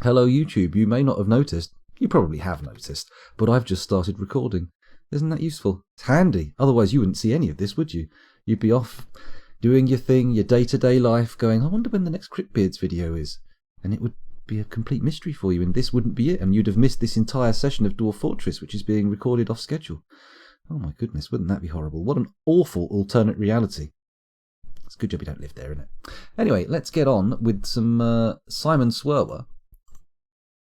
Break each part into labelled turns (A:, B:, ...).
A: Hello YouTube, you may not have noticed, you probably have noticed, but I've just started recording. Isn't that useful? It's handy, otherwise you wouldn't see any of this, would you? You'd be off doing your thing, your day-to-day life, going, I wonder when the next Cryptbeards video is. And it would be a complete mystery for you, and this wouldn't be it, and you'd have missed this entire session of Dwarf Fortress, which is being recorded off schedule. Oh my goodness, wouldn't that be horrible? What an awful alternate reality. It's a good job you don't live there, isn't it? Anyway, let's get on with some Simon Swirler.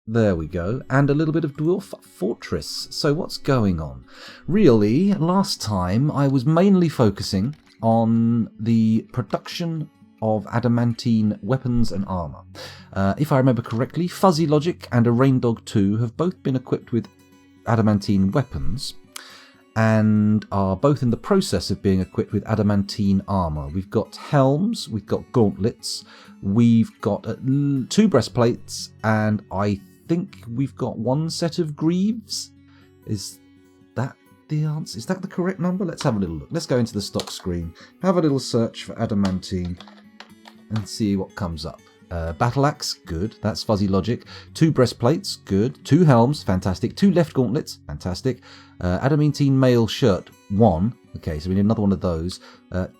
A: There we go, and a little bit of Dwarf Fortress. So what's going on? Really, last time I was mainly focusing on the production of adamantine weapons and armour. If I remember correctly, Fuzzy Logic and a Raindog 2 have both been equipped with adamantine weapons and are both in the process of being equipped with adamantine armour. We've got helms, we've got gauntlets, we've got 2 breastplates, and I think we've got 1 set of greaves. Is that the answer? Is that the correct number? Let's have a little look. Let's go into the stock screen, have a little search for adamantine and see what comes up. Battle axe, good. That's Fuzzy Logic. 2 breastplates, good. 2 helms, fantastic. 2 left gauntlets, fantastic. Adamantine mail shirt, 1. Okay, so we need another one of those.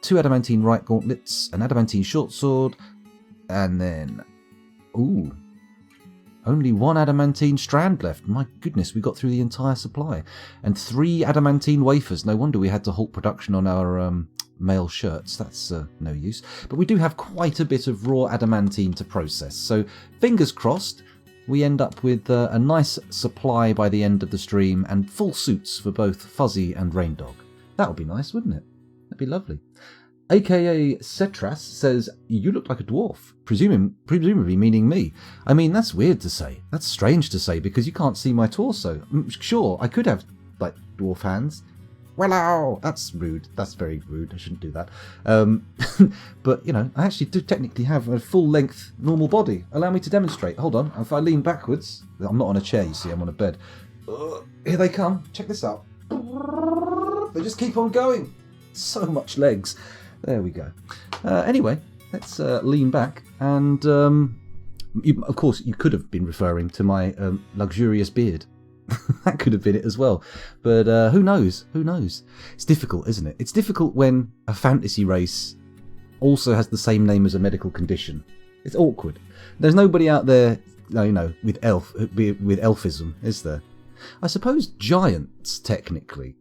A: 2 adamantine right gauntlets, an adamantine short sword, and then... ooh. Only 1 adamantine strand left. My goodness, we got through the entire supply. And 3 adamantine wafers. No wonder we had to halt production on our mail shirts. That's no use. But we do have quite a bit of raw adamantine to process. So fingers crossed, we end up with a nice supply by the end of the stream and full suits for both Fuzzy and Raindog. That would be nice, wouldn't it? That'd be lovely. AKA Cetras says, you look like a dwarf, presumably meaning me. I mean, that's weird to say. That's strange to say because you can't see my torso. Sure, I could have, like, dwarf hands. Well, that's rude. That's very rude. I shouldn't do that. But, you know, I actually do technically have a full-length normal body. Allow me to demonstrate. Hold on. If I lean backwards... I'm not on a chair, you see. I'm on a bed. Here they come. Check this out. They just keep on going. So much legs. There we go. Anyway, let's lean back. And, of course, you could have been referring to my luxurious beard. That could have been it as well. But who knows? Who knows? It's difficult, isn't it? It's difficult when a fantasy race also has the same name as a medical condition. It's awkward. There's nobody out there, you know, with elfism, is there? I suppose giants, technically,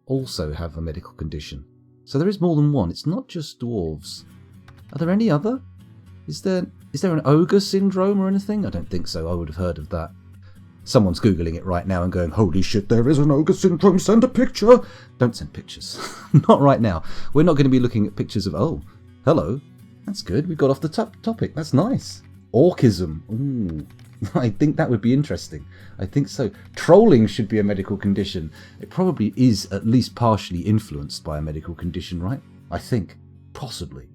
A: also have a medical condition. So there is more than one. It's not just dwarves. Are there any other? Is there an ogre syndrome or anything? I don't think so. I would have heard of that. Someone's Googling it right now and going, holy shit, there is an ogre syndrome, send a picture. Don't send pictures. Not right now. We're not going to be looking at pictures of, oh, hello. That's good. We got off the topic. That's nice. Orcism. Ooh. I think that would be interesting. I think so. Trolling should be a medical condition. It probably is at least partially influenced by a medical condition, right? I think. Possibly.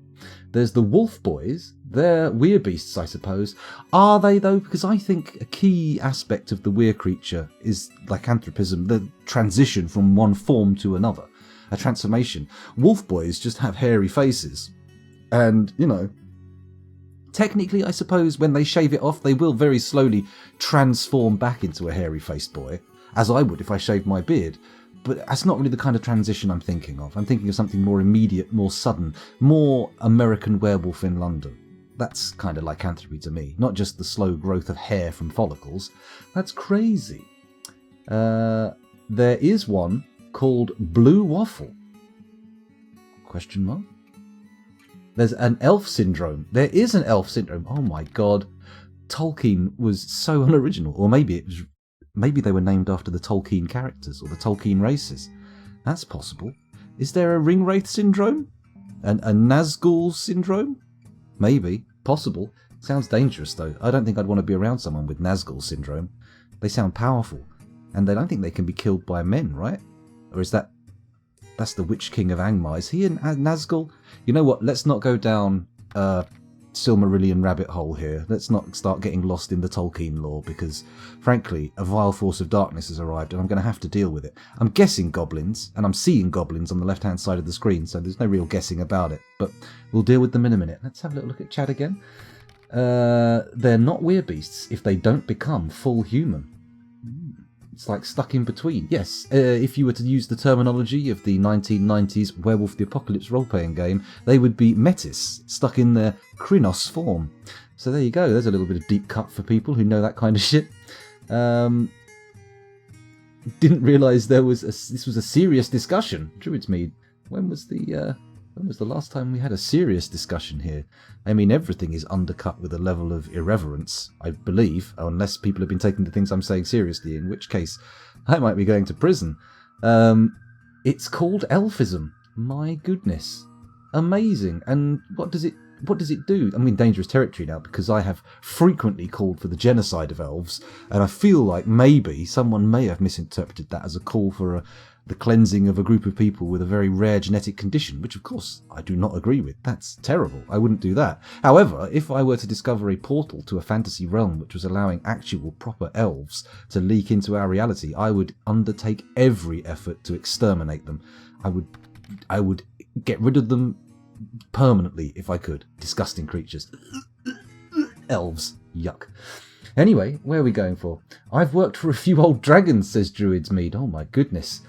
A: There's the wolf boys. They're weir beasts, I suppose. Are they, though? Because I think a key aspect of the weir creature is lycanthropism, the transition from one form to another. A transformation. Wolf boys just have hairy faces. And, you know... technically, I suppose, when they shave it off, they will very slowly transform back into a hairy-faced boy, as I would if I shaved my beard. But that's not really the kind of transition I'm thinking of. I'm thinking of something more immediate, more sudden, more American Werewolf in London. That's kind of lycanthropy to me, not just the slow growth of hair from follicles. That's crazy. There is one called Blue Waffle. Question mark? There's an elf syndrome. There is an elf syndrome. Oh my god. Tolkien was so unoriginal. Or maybe they were named after the Tolkien characters or the Tolkien races. That's possible. Is there a Ringwraith syndrome? A Nazgul syndrome? Maybe. Possible. Sounds dangerous though. I don't think I'd want to be around someone with Nazgul syndrome. They sound powerful. And I don't think they can be killed by men, right? Or is that... that's the Witch King of Angmar. Is he a Nazgul? You know what? Let's not go down Silmarillion rabbit hole here. Let's not start getting lost in the Tolkien lore because, frankly, a vile force of darkness has arrived and I'm going to have to deal with it. I'm guessing goblins, and I'm seeing goblins on the left-hand side of the screen, so there's no real guessing about it. But we'll deal with them in a minute. Let's have a little look at chat again. They're not werebeasts if they don't become full human. It's like stuck in between. Yes, if you were to use the terminology of the 1990s Werewolf the Apocalypse role-playing game, they would be metis, stuck in their Krynos form. So there you go, there's a little bit of deep cut for people who know that kind of shit. Didn't realise this was a serious discussion. Druidsmead, when was the last time we had a serious discussion here? I mean, everything is undercut with a level of irreverence, I believe, unless people have been taking the things I'm saying seriously, in which case I might be going to prison. It's called elfism. My goodness. Amazing. And what does it do? I'm in dangerous territory now because I have frequently called for the genocide of elves, and I feel like maybe someone may have misinterpreted that as a call for the cleansing of a group of people with a very rare genetic condition, which of course I do not agree with. That's terrible. I wouldn't do that. However, if I were to discover a portal to a fantasy realm which was allowing actual proper elves to leak into our reality, I would undertake every effort to exterminate them. I would get rid of them permanently if I could. Disgusting creatures. Elves. Yuck. Anyway, where are we going for? I've worked for a few old dragons, says Druidsmead. Oh my goodness.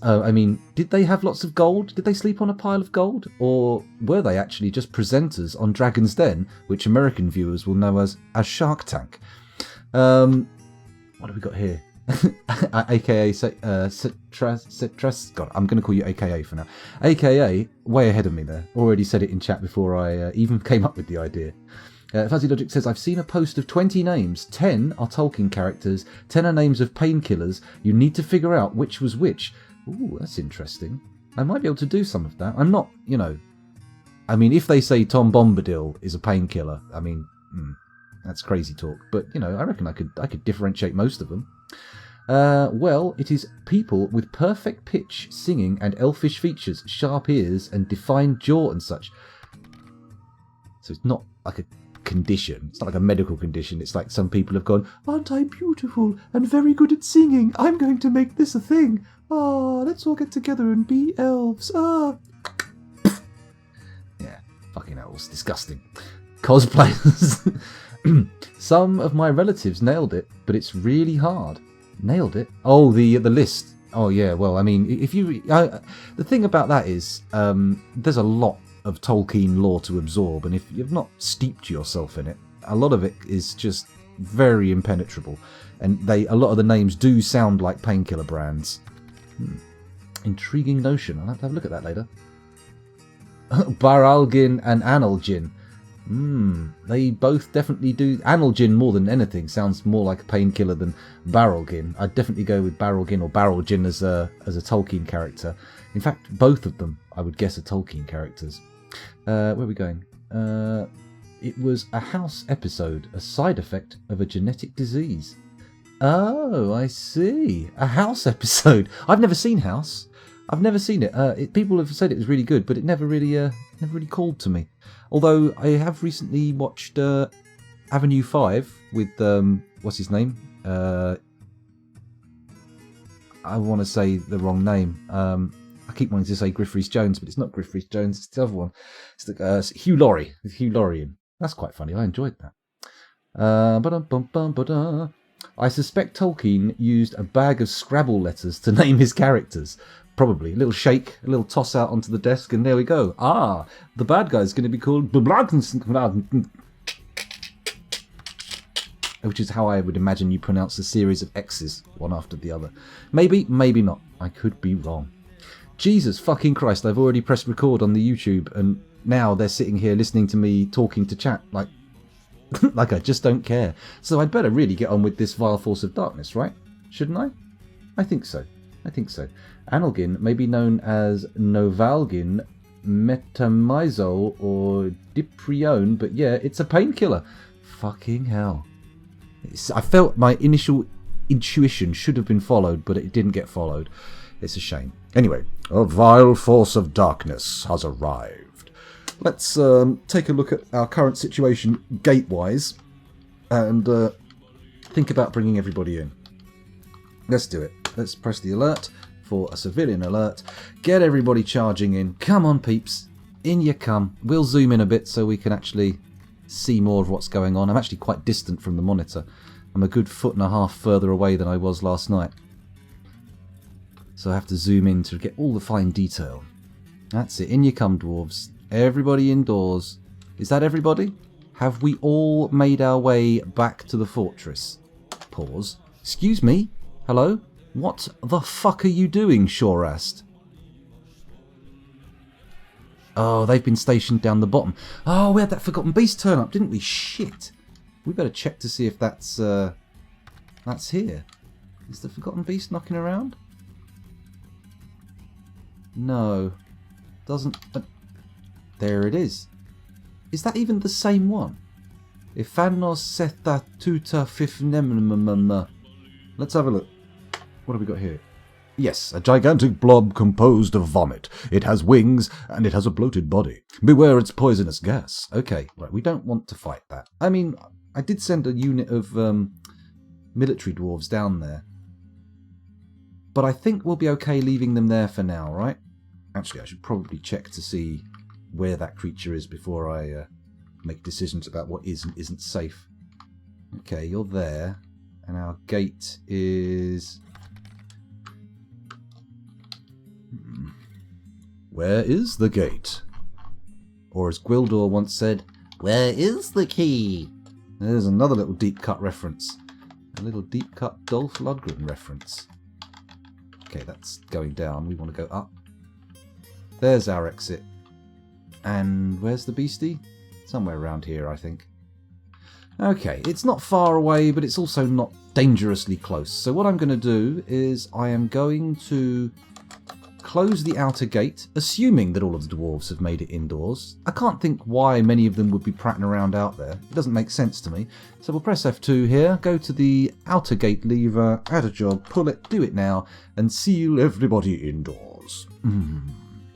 A: I mean, did they have lots of gold? Did they sleep on a pile of gold? Or were they actually just presenters on Dragon's Den, which American viewers will know as Shark Tank? What have we got here? AKA Citras. God, I'm going to call you AKA for now. AKA, way ahead of me there. Already said it in chat before I even came up with the idea. Fuzzy Logic says, I've seen a post of 20 names. 10 are Tolkien characters. 10 are names of painkillers. You need to figure out which was which. Ooh, that's interesting. I might be able to do some of that. I'm not, I mean, if they say Tom Bombadil is a painkiller, I mean, that's crazy talk. But, I reckon I could differentiate most of them. Well, it is people with perfect pitch, singing, and elfish features, sharp ears, and defined jaw and such. So it's not like a condition. It's not like a medical condition. It's like some people have gone, aren't I beautiful and very good at singing? I'm going to make this a thing. Let's all get together and be elves. Yeah, fucking elves. Disgusting. Cosplayers. Some of my relatives nailed it, but it's really hard. Nailed it? Oh, the list. Oh, yeah, well, I mean, if you... the thing about that is, there's a lot of Tolkien lore to absorb, and if you've not steeped yourself in it, a lot of it is just very impenetrable, and a lot of the names do sound like painkiller brands. Intriguing notion. I'll have to have a look at that later. Baralgin and Analgin. They both definitely do. Analgin, more than anything, sounds more like a painkiller than Baralgin. I'd definitely go with Baralgin or Baralgin as a Tolkien character. In fact, both of them, I would guess, are Tolkien characters. Where are we going? It was a house episode, a side effect of a genetic disease. Oh, I see. A house episode. I've never seen House. I've never seen it. People have said it was really good, but it never really called to me. Although I have recently watched Avenue 5 with what's his name? I want to say the wrong name. I keep wanting to say Griff Rhys-Jones, but it's not Griff Rhys-Jones. It's the other one. It's Hugh Laurie. With Hugh Laurie in. That's quite funny. I enjoyed that. I suspect Tolkien used a bag of Scrabble letters to name his characters. Probably. A little shake, a little toss out onto the desk, and there we go. The bad guy's going to be called... which is how I would imagine you pronounce a series of X's, one after the other. Maybe, maybe not. I could be wrong. Jesus fucking Christ, I've already pressed record on the YouTube, and now they're sitting here listening to me talking to chat like I just don't care. So I'd better really get on with this vile force of darkness, right? Shouldn't I? I think so. Analgin may be known as Novalgin, Metamizole, or Diprione, but yeah, it's a painkiller. Fucking hell. I felt my initial intuition should have been followed, but it didn't get followed. It's a shame. Anyway, a vile force of darkness has arrived. Let's take a look at our current situation gate-wise and think about bringing everybody in. Let's do it. Let's press the alert for a civilian alert. Get everybody charging in. Come on, peeps. In you come. We'll zoom in a bit so we can actually see more of what's going on. I'm actually quite distant from the monitor. I'm a good 1.5 feet further away than I was last night. So I have to zoom in to get all the fine detail. That's it. In you come, dwarves. Everybody indoors. Is that everybody? Have we all made our way back to the fortress? Pause. Excuse me? Hello? What the fuck are you doing, Shorast? Oh, they've been stationed down the bottom. Oh, we had that Forgotten Beast turn up, didn't we? Shit. We better check to see if that's here. Is the Forgotten Beast knocking around? No. Doesn't... there it is. Is that even the same one? Ifanos seta tuta fifnemnmma. Let's have a look. What have we got here? Yes, a gigantic blob composed of vomit. It has wings, and it has a bloated body. Beware its poisonous gas. Okay, right, we don't want to fight that. I mean, I did send a unit of military dwarves down there. But I think we'll be okay leaving them there for now, right? Actually, I should probably check to see where that creature is before I make decisions about what is and isn't safe. Okay, you're there. And our gate is... Where is the gate? Or as Gwildor once said, where is the key? There's another little deep cut reference. A little deep cut Dolph Lundgren reference. Okay, that's going down. We want to go up. There's our exit. And where's the beastie? Somewhere around here, I think. Okay, it's not far away, but it's also not dangerously close. So what I'm going to do is I am going to close the outer gate, assuming that all of the dwarves have made it indoors. I can't think why many of them would be prattling around out there. It doesn't make sense to me. So we'll press F2 here, go to the outer gate lever, add a job, pull it, do it now, and seal everybody indoors.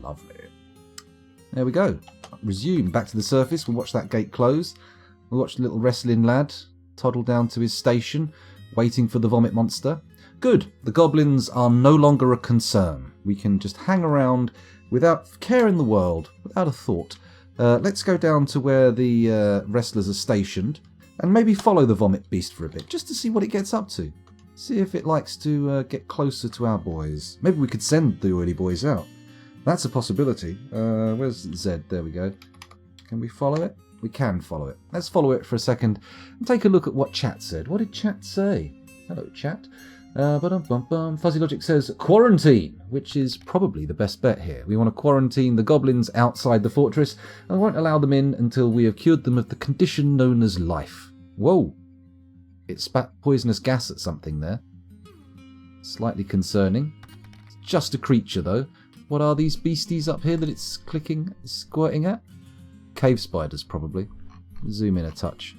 A: Lovely. There we go. Resume. Back to the surface. We'll watch that gate close. We'll watch the little wrestling lad toddle down to his station, waiting for the vomit monster. Good. The goblins are no longer a concern. We can just hang around without care in the world, without a thought. Let's go down to where the wrestlers are stationed and maybe follow the vomit beast for a bit, just to see what it gets up to. See if it likes to get closer to our boys. Maybe we could send the oily boys out. That's a possibility. Where's Z? There we go. Can we follow it? We can follow it. Let's follow it for a second and take a look at what chat said. What did chat say? Hello, chat. Fuzzy Logic says quarantine, which is probably the best bet here. We want to quarantine the goblins outside the fortress and won't allow them in until we have cured them of the condition known as life. Whoa. It spat poisonous gas at something there. Slightly concerning. It's just a creature, though. What are these beasties up here that it's squirting at? Cave spiders, probably. Zoom in a touch.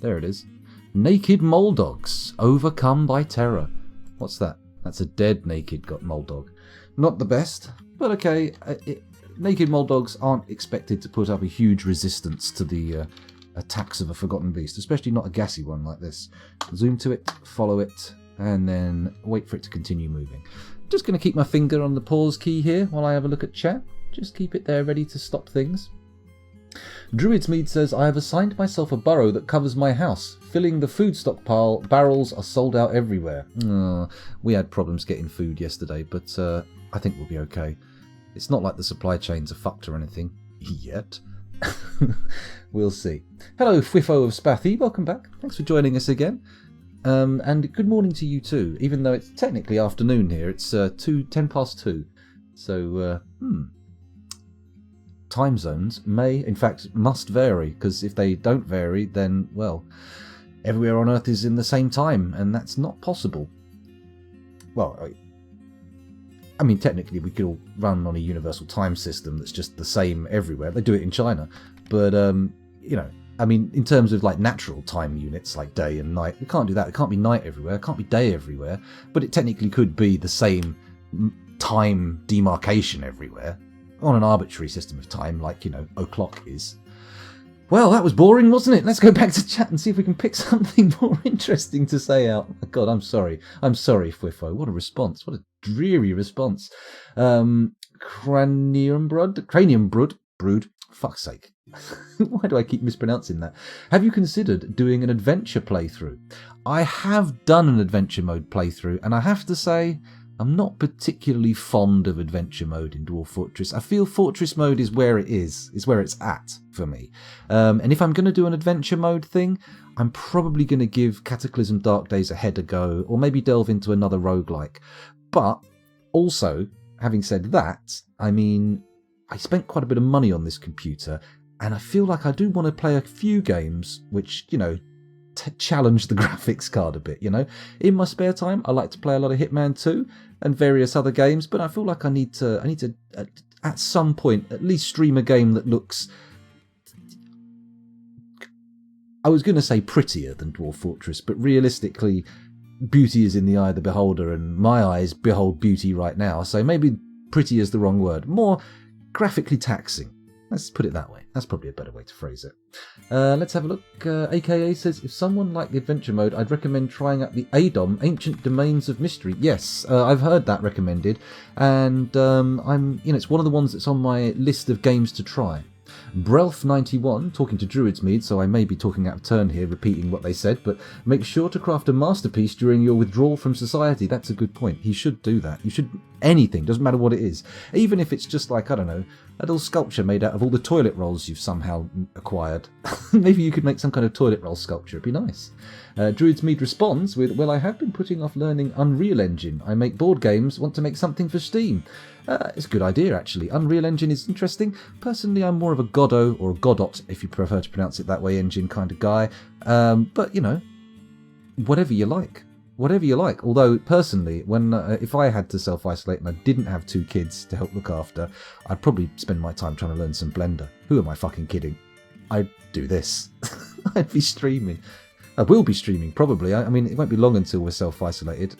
A: There it is. Naked mole dogs, overcome by terror. What's that? That's a dead naked mole dog. Not the best, but okay. Naked mole dogs aren't expected to put up a huge resistance to the attacks of a forgotten beast, especially not a gassy one like this. Zoom to it, follow it, and then wait for it to continue moving. Just going to keep my finger on the pause key here while I have a look at chat. Just keep it there ready to stop things. Druidsmead says, I have assigned myself a burrow that covers my house. Filling the food stockpile, barrels are sold out everywhere. We had problems getting food yesterday, but I think we'll be okay. It's not like the supply chains are fucked or anything. Yet. We'll see. Hello, Fwiffo of Spathy. Welcome back. Thanks for joining us again. And good morning to you too, even though it's technically afternoon here. It's 10 past 2. So, time zones may, in fact, must vary, because if they don't vary, then, well, everywhere on Earth is in the same time, and that's not possible. Well, I mean, technically we could all run on a universal time system that's just the same everywhere. They do it in China. But, you know, I mean, in terms of like natural time units, like day and night, we can't do that. It can't be night everywhere. It can't be day everywhere. But it technically could be the same time demarcation everywhere on an arbitrary system of time, like, you know, o'clock is. Well, that was boring, wasn't it? Let's go back to chat and see if we can pick something more interesting to say out. Oh, God, I'm sorry. I'm sorry, Fwiffo. What a response. What a dreary response. Cranium Brood. fuck's sake. Why do I keep mispronouncing that? Have you considered doing an adventure playthrough? I have done an adventure mode playthrough, and I have to say, I'm not particularly fond of adventure mode in Dwarf Fortress. I feel Fortress mode is where it is where it's at for me. And if I'm going to do an adventure mode thing, I'm probably going to give Cataclysm Dark Days Ahead a go, or maybe delve into another roguelike. But also, having said that, I mean, I spent quite a bit of money on this computer, and I feel like I do want to play a few games which, you know, challenge the graphics card a bit, you know. In my spare time, I like to play a lot of Hitman 2 and various other games, but I feel like I need to at some point at least stream a game that looks, I was going to say prettier than Dwarf Fortress, but realistically, beauty is in the eye of the beholder, and my eyes behold beauty right now, so maybe pretty is the wrong word. More graphically taxing. Let's put it that way. That's probably a better way to phrase it. Let's have a look. AKA says, if someone liked the adventure mode, I'd recommend trying out the ADOM, Ancient Domains of Mystery. Yes, I've heard that recommended, and it's one of the ones that's on my list of games to try. Brelf91, talking to Druidsmead, so I may be talking out of turn here, repeating what they said, but make sure to craft a masterpiece during your withdrawal from society. That's a good point. He should do that. You should, anything, doesn't matter what it is. Even if it's just like, I don't know, a little sculpture made out of all the toilet rolls you've somehow acquired. Maybe you could make some kind of toilet roll sculpture. It'd be nice. Druidsmead responds with, well, I have been putting off learning Unreal Engine. I make board games, want to make something for Steam. It's a good idea, actually. Unreal Engine is interesting. Personally, I'm more of a Godot, or a Godot, if you prefer to pronounce it that way, engine kind of guy. But, you know, whatever you like. Whatever you like. Although, personally, if I had to self-isolate and I didn't have 2 kids to help look after, I'd probably spend my time trying to learn some Blender. Who am I fucking kidding? I'd do this. I'd be streaming. I will be streaming, probably. I mean, it won't be long until we're self-isolated.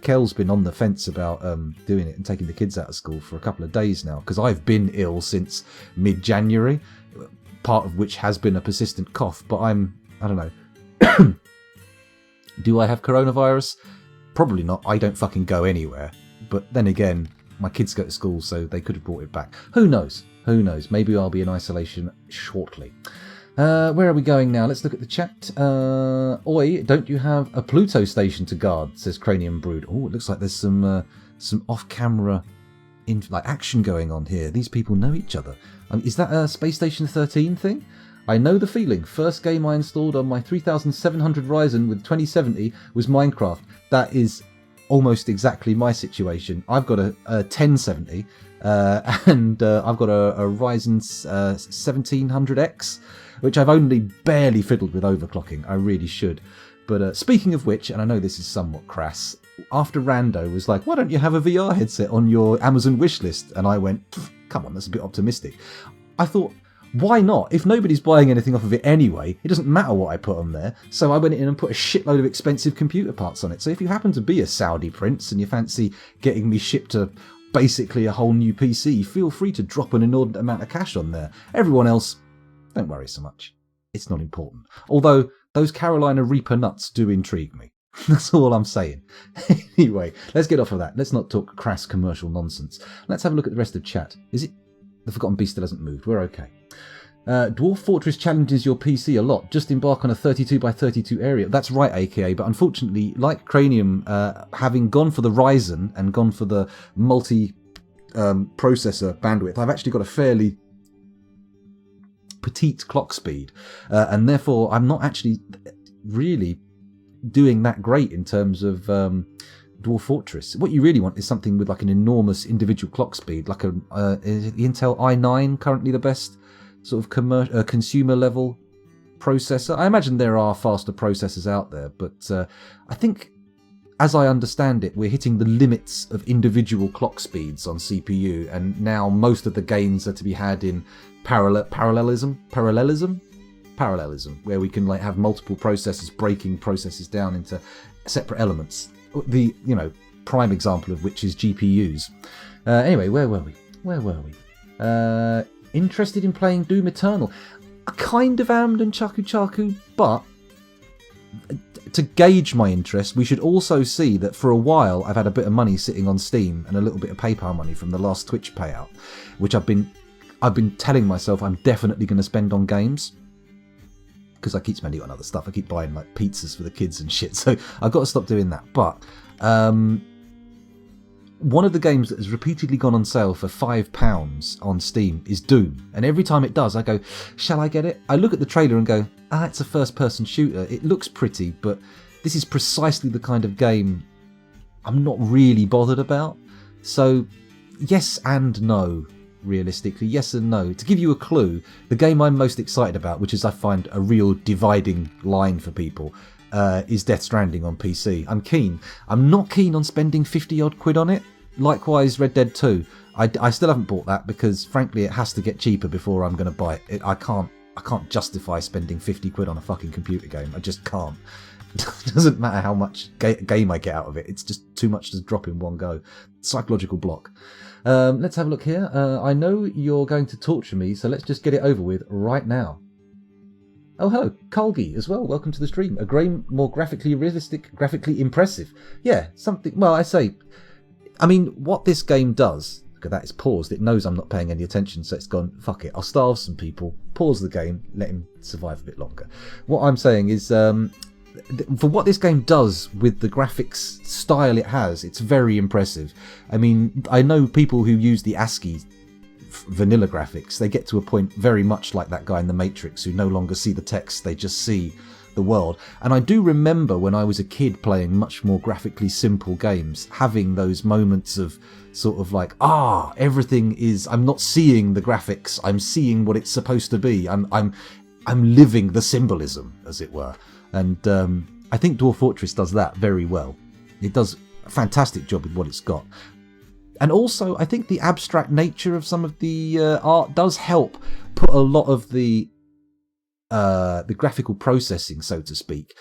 A: Kel's been on the fence about doing it and taking the kids out of school for a couple of days now, because I've been ill since mid-January, part of which has been a persistent cough, but I don't know. Do I have coronavirus? Probably not. I don't fucking go anywhere. But then again, my kids go to school, so they could have brought it back. Who knows? Who knows? Maybe I'll be in isolation shortly. Where are we going now? Let's look at the chat. Oi, don't you have a Pluto station to guard? Says Cranium Brood. Oh, it looks like there's some off-camera action going on here. These people know each other. Is that a Space Station 13 thing? I know the feeling. First game I installed on my 3700 Ryzen with 2070 was Minecraft. That is almost exactly my situation. I've got a 1070 and I've got a Ryzen 1700X, which I've only barely fiddled with overclocking. I really should. But speaking of which, and I know this is somewhat crass, after Rando was like, why don't you have a VR headset on your Amazon wish list? And I went, come on, that's a bit optimistic. I thought, why not? If nobody's buying anything off of it anyway, it doesn't matter what I put on there. So I went in and put a shitload of expensive computer parts on it. So if you happen to be a Saudi prince and you fancy getting me shipped to basically a whole new PC, feel free to drop an inordinate amount of cash on there. Everyone else, don't worry so much. It's not important. Although those Carolina Reaper nuts do intrigue me. That's all I'm saying. Anyway, let's get off of that. Let's not talk crass commercial nonsense. Let's have a look at the rest of chat. Is it? The Forgotten Beast still hasn't moved. We're okay. Dwarf Fortress challenges your PC a lot. Just embark on a 32x32 area. That's right, AKA, but unfortunately, like Cranium, having gone for the Ryzen and gone for the multi-processor bandwidth, I've actually got a fairly petite clock speed, and therefore I'm not actually really doing that great in terms of Dwarf Fortress. What you really want is something with like an enormous individual clock speed, like is the Intel i9 currently the best sort of consumer level processor? I imagine there are faster processors out there, but I think, as I understand it, we're hitting the limits of individual clock speeds on CPU, and now most of the gains are to be had in parallelism, where we can like have multiple processors breaking processes down into separate elements. The prime example of which is GPUs. Anyway, where were we? Interested in playing Doom Eternal? I kind of am, and Chaku, but to gauge my interest, we should also see that for a while I've had a bit of money sitting on Steam and a little bit of PayPal money from the last Twitch payout, which I've been I've been telling myself I'm definitely going to spend on games, because I keep spending on other stuff. I keep buying like pizzas for the kids and shit, so I've got to stop doing that. But one of the games that has repeatedly gone on sale for £5 on Steam is Doom. And every time it does, I go, shall I get it? I look at the trailer and go, it's a first-person shooter. It looks pretty, but this is precisely the kind of game I'm not really bothered about. So, yes and no, realistically. Yes and no. To give you a clue, the game I'm most excited about, which is I find a real dividing line for people, is Death Stranding on PC. I'm keen. I'm not keen on spending 50 odd quid on it. Likewise, Red Dead 2. I still haven't bought that because, frankly, it has to get cheaper before I'm going to buy it. I can't justify spending 50 quid on a fucking computer game. I just can't. It doesn't matter how much game I get out of it. It's just too much to drop in one go. Psychological block. Let's have a look here. I know you're going to torture me, so let's just get it over with right now. Oh, hello, Colgi as well. Welcome to the stream. A grain more graphically realistic, graphically impressive. Yeah, something. Well, I mean, what this game does. Look at that, it's paused. It knows I'm not paying any attention, so it's gone, fuck it, I'll starve some people, pause the game, let him survive a bit longer. What I'm saying is, for what this game does with the graphics style it has, it's very impressive. I mean, I know people who use the ASCII vanilla graphics, they get to a point very much like that guy in The Matrix who no longer see the text, they just see the world. And I do remember when I was a kid playing much more graphically simple games, having those moments of sort of like, everything is, I'm not seeing the graphics, I'm seeing what it's supposed to be. I'm living the symbolism, as it were. And I think Dwarf Fortress does that very well. It does a fantastic job with what it's got. And also, I think the abstract nature of some of the art does help put a lot of the graphical processing, so to speak,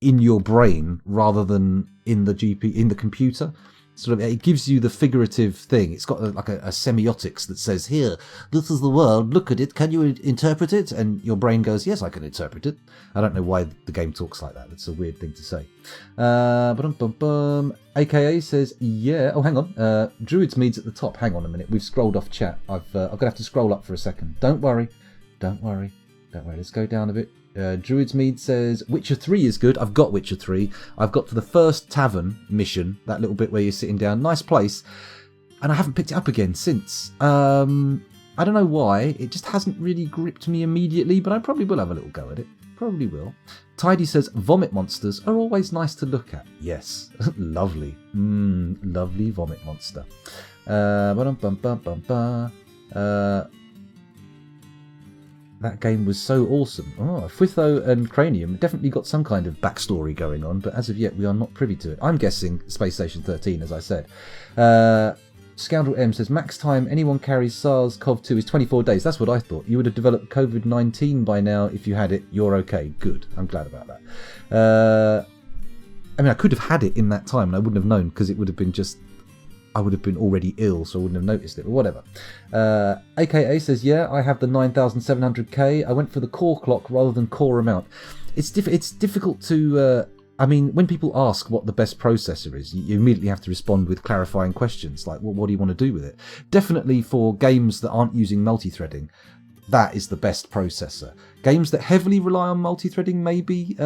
A: in your brain rather than in the computer. Sort of, it gives you the figurative thing. It's got a semiotics that says, here, this is the world, look at it, can you interpret it? And your brain goes, yes, I can interpret it. I don't know why the game talks like that. It's a weird thing to say. AKA says, yeah. Oh, hang on. Druids Mead's at the top. Hang on a minute. We've scrolled off chat. I'm going to have to scroll up for a second. Don't worry. Let's go down a bit. Druids Mead says, Witcher 3 is good. I've got Witcher 3. I've got to the first tavern mission, that little bit where you're sitting down. Nice place. And I haven't picked it up again since. I don't know why. It just hasn't really gripped me immediately, but I probably will have a little go at it. Probably will. Tidy says, vomit monsters are always nice to look at. Yes. Lovely. Lovely vomit monster. That game was so awesome. Fuitho and Cranium definitely got some kind of backstory going on, but as of yet we are not privy to it. I'm guessing Space Station 13, as I said. Scoundrel M says, max time anyone carries SARS-CoV-2 is 24 days. That's what I thought. You would have developed COVID-19 by now if you had it. You're okay. Good. I'm glad about that. I mean, I could have had it in that time and I wouldn't have known because it would have been I would have been already ill, so I wouldn't have noticed it, but whatever. AKA says, yeah, I have the 9700K. I went for the core clock rather than core amount. It's difficult to... I mean, when people ask what the best processor is, you immediately have to respond with clarifying questions, like, well, what do you want to do with it? Definitely for games that aren't using multi-threading, that is the best processor. Games that heavily rely on multi-threading, maybe...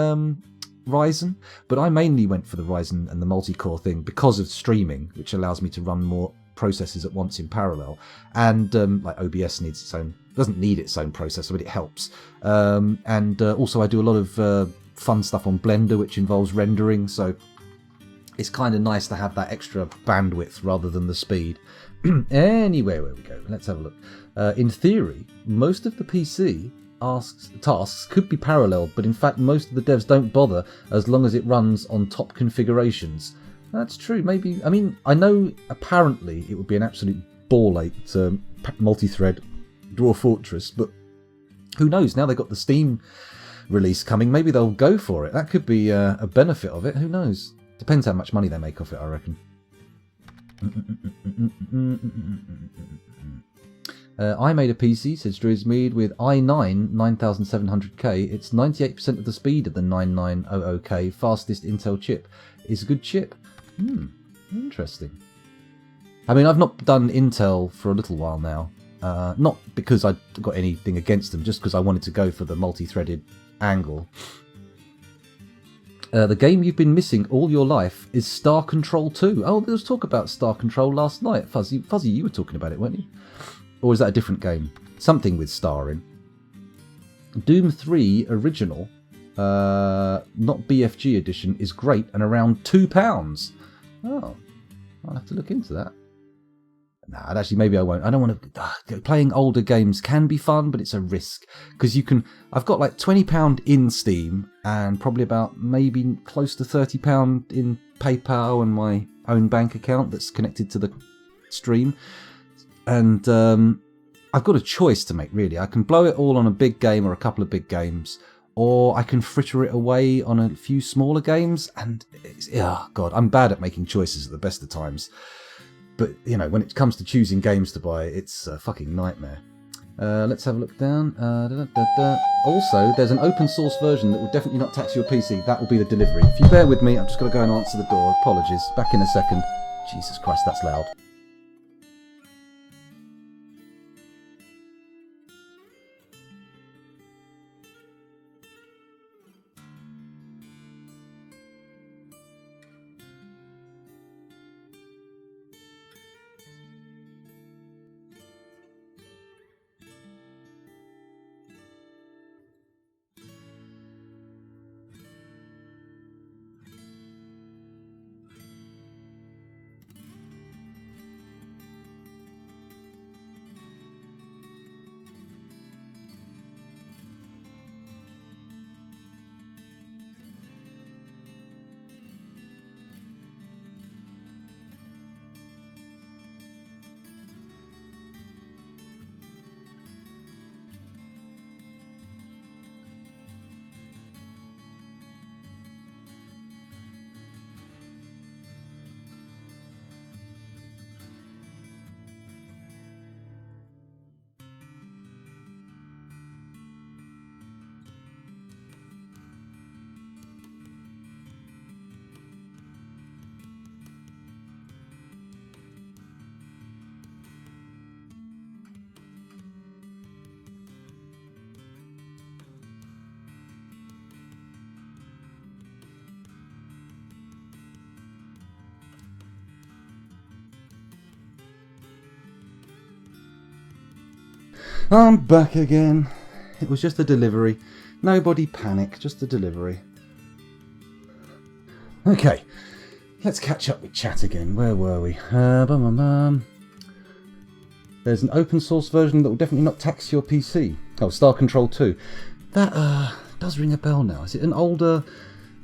A: Ryzen, but I mainly went for the Ryzen and the multi-core thing because of streaming, which allows me to run more processes at once in parallel. And like OBS doesn't need its own processor, but it helps. And also I do a lot of fun stuff on Blender, which involves rendering, so it's kind of nice to have that extra bandwidth rather than the speed. Anyway, where we go, let's have a look. In theory, most of the PC tasks could be paralleled, but in fact most of the devs don't bother as long as it runs on top configurations. That's true, maybe. I mean, I know apparently it would be an absolute ball ache to multi-thread Dwarf Fortress, but who knows, now they've got the Steam release coming, maybe they'll go for it. That could be a benefit of it, who knows. Depends how much money they make off it, I reckon. I made a PC, says Druids Mead, with i9 9700K. It's 98% of the speed of the 9900K fastest Intel chip. It's a good chip. Interesting. I mean, I've not done Intel for a little while now. Not because I got anything against them, just because I wanted to go for the multi-threaded angle. The game you've been missing all your life is Star Control 2. Oh, there was talk about Star Control last night. Fuzzy, you were talking about it, weren't you? Or is that a different game? Something with Star in. Doom 3 Original, not BFG edition, is great and around £2. Oh, I'll have to look into that. Nah, actually, maybe I won't. I don't want to... playing older games can be fun, but it's a risk. Because you can... I've got like £20 in Steam and probably about maybe close to £30 in PayPal and my own bank account that's connected to the stream. And I've got a choice to make, really. I can blow it all on a big game or a couple of big games, or I can fritter it away on a few smaller games. And, oh God, I'm bad at making choices at the best of times. But, you know, when it comes to choosing games to buy, it's a fucking nightmare. Let's have a look down. Also, there's an open source version that will definitely not tax your PC. That will be the delivery. If you bear with me, I'm just going to go and answer the door. Apologies. Back in a second. Jesus Christ, that's loud. I'm back again. It was just a delivery. Nobody panic, just a delivery. Okay, let's catch up with chat again. Where were we? There's an open source version that will definitely not tax your PC. Oh, Star Control 2. That does ring a bell now. Is it an older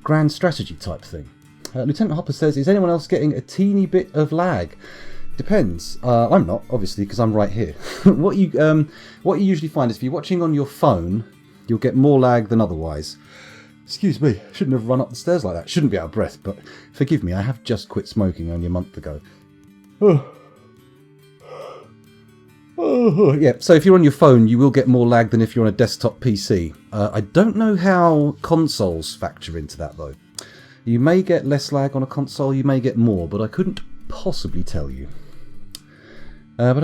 A: grand strategy type thing? Lieutenant Hopper says, is anyone else getting a teeny bit of lag? Depends. I'm not, obviously, because I'm right here. What you usually find is if you're watching on your phone, you'll get more lag than otherwise. Excuse me, shouldn't have run up the stairs like that. Shouldn't be out of breath, but forgive me, I have just quit smoking only a month ago. Yeah, so if you're on your phone, you will get more lag than if you're on a desktop PC. I don't know how consoles factor into that, though. You may get less lag on a console, you may get more, but I couldn't possibly tell you. You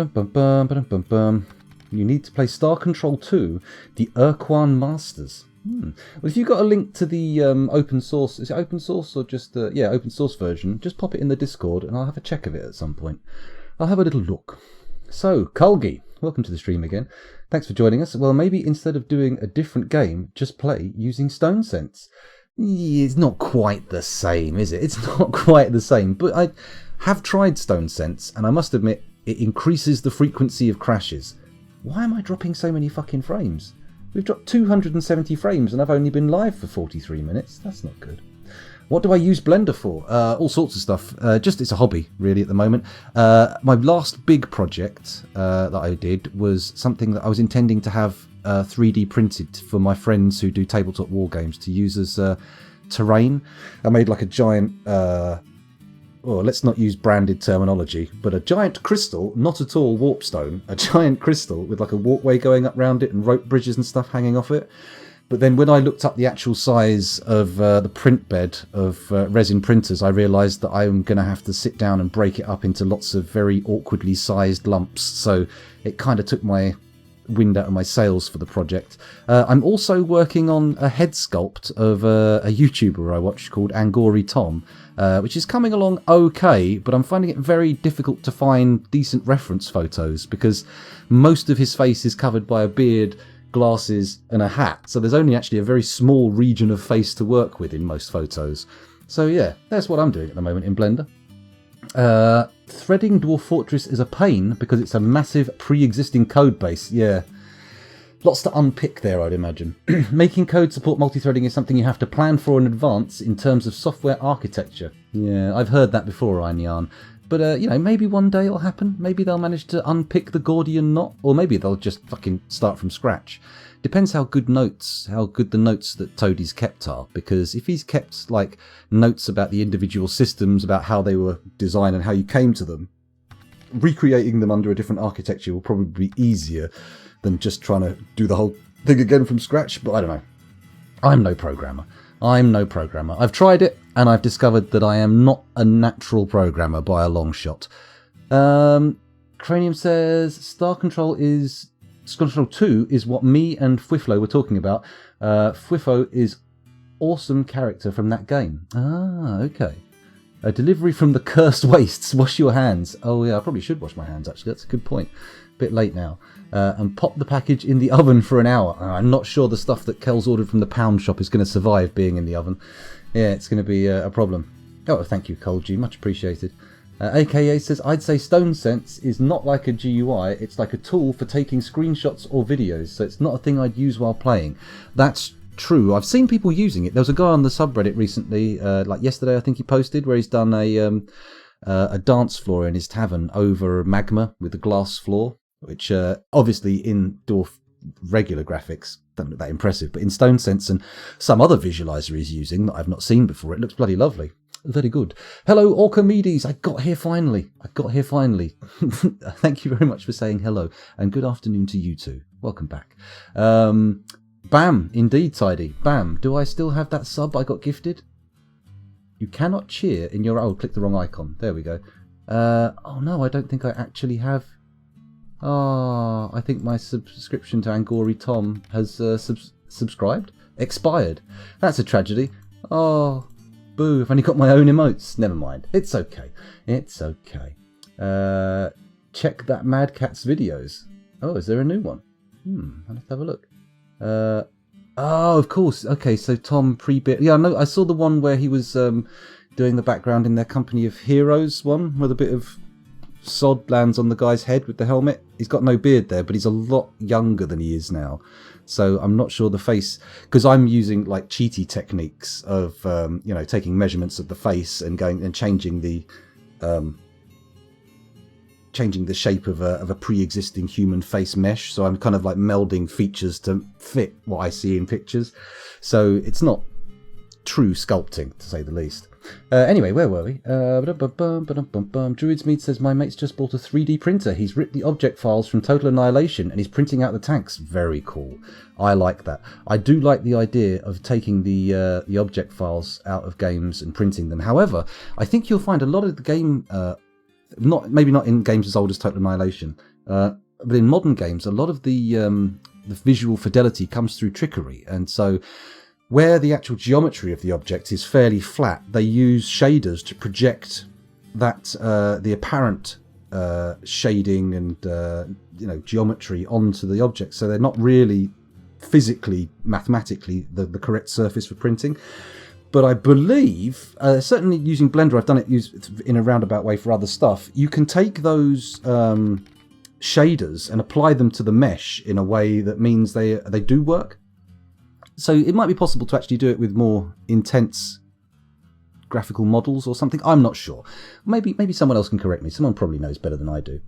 A: need to play Star Control 2, the Urquan Masters. Well, if you've got a link to the open source, is it open source or just yeah, open source version, just pop it in the Discord and I'll have a check of it at some point. I'll have a little look. So, Colgi, welcome to the stream again. Thanks for joining us. Well, maybe instead of doing a different game, just play using Stone Sense. It's not quite the same, is it? It's not quite the same, but I have tried Stone Sense, and I must admit, it increases the frequency of crashes. Why am I dropping so many fucking frames? We've dropped 270 frames, and I've only been live for 43 minutes. That's not good. What do I use Blender for? All sorts of stuff. Just it's a hobby, really, at the moment. My last big project that I did was something that I was intending to have 3D printed for my friends who do tabletop war games to use as terrain. I made like a giant, let's not use branded terminology, but a giant crystal, not at all warpstone, a giant crystal with like a walkway going up round it and rope bridges and stuff hanging off it. But then when I looked up the actual size of the print bed of resin printers, I realised that I'm going to have to sit down and break it up into lots of very awkwardly sized lumps. So it kind of took my wind out of my sails for the project. I'm also working on a head sculpt of a YouTuber I watch called Angori Tom, which is coming along okay, but I'm finding it very difficult to find decent reference photos because most of his face is covered by a beard, glasses and a hat, so there's only actually a very small region of face to work with in most photos. So yeah, that's what I'm doing at the moment in Blender. Threading Dwarf Fortress is a pain because it's a massive pre-existing code base. Yeah, lots to unpick there, I'd imagine. Making code support multi-threading is something you have to plan for in advance in terms of software architecture. Yeah, I've heard that before, Einjarn. But, you know, maybe one day it'll happen. Maybe they'll manage to unpick the Gordian knot. Or maybe they'll just fucking start from scratch. Depends how good the notes that Toadie's kept are. Because if he's kept, like, notes about the individual systems, about how they were designed and how you came to them, recreating them under a different architecture will probably be easier than just trying to do the whole thing again from scratch. But I don't know. I'm no programmer. I've tried it, and I've discovered that I am not a natural programmer by a long shot. Cranium says Star Control 2 is what me and Fwiflo were talking about. Fwifo is awesome character from that game. Ah, okay. A delivery from the Cursed Wastes. Wash your hands. Oh yeah, I probably should wash my hands actually. That's a good point. Bit late now. And pop the package in the oven for an hour. I'm not sure the stuff that Kel's ordered from the pound shop is going to survive being in the oven. Yeah, it's going to be a problem. Oh, thank you, Cole G. Much appreciated. AKA says, I'd say StoneSense is not like a GUI. It's like a tool for taking screenshots or videos. So it's not a thing I'd use while playing. That's true. I've seen people using it. There was a guy on the subreddit recently, like yesterday I think he posted, where he's done a dance floor in his tavern over magma with a glass floor, which obviously in Dwarf regular graphics don't look that impressive, but in StoneSense and some other visualizer he's using that I've not seen before, it looks bloody lovely. Very good. Hello, Orchimedes. I got here finally. Thank you very much for saying hello, and good afternoon to you too. Welcome back. Bam, indeed, Tidy. Bam. Do I still have that sub I got gifted? You cannot cheer in your... Oh, click the wrong icon. There we go. Oh no, I don't think I actually have... Oh, I think my subscription to Angori Tom has subscribed? Expired. That's a tragedy. Oh, boo. I've only got my own emotes. Never mind. It's okay. It's okay. Check that Mad Cat's videos. Oh, is there a new one? I'll have to have a look. Oh, of course. Okay, so Tom pre-bit. Yeah, no, I saw the one where he was doing the background in their Company of Heroes one, with a bit of sod lands on the guy's head with the helmet. He's got no beard there, but he's a lot younger than he is now. So I'm not sure the face, because I'm using like cheaty techniques of taking measurements of the face and going and changing the shape of a pre-existing human face mesh. So I'm kind of like melding features to fit what I see in pictures. So it's not true sculpting, to say the least. Anyway, where were we? Druidsmead says, my mate's just bought a 3D printer. He's ripped the object files from Total Annihilation and he's printing out the tanks. Very cool. I like that. I do like the idea of taking the object files out of games and printing them. However, I think you'll find a lot of the game... maybe not in games as old as Total Annihilation, but in modern games, a lot of the visual fidelity comes through trickery, and so where the actual geometry of the object is fairly flat, they use shaders to project that the apparent shading and geometry onto the object, so they're not really physically, mathematically the correct surface for printing. But I believe, certainly using Blender, I've done it in a roundabout way for other stuff. You can take those shaders and apply them to the mesh in a way that means they do work. So it might be possible to actually do it with more intense graphical models or something. I'm not sure. Maybe someone else can correct me. Someone probably knows better than I do.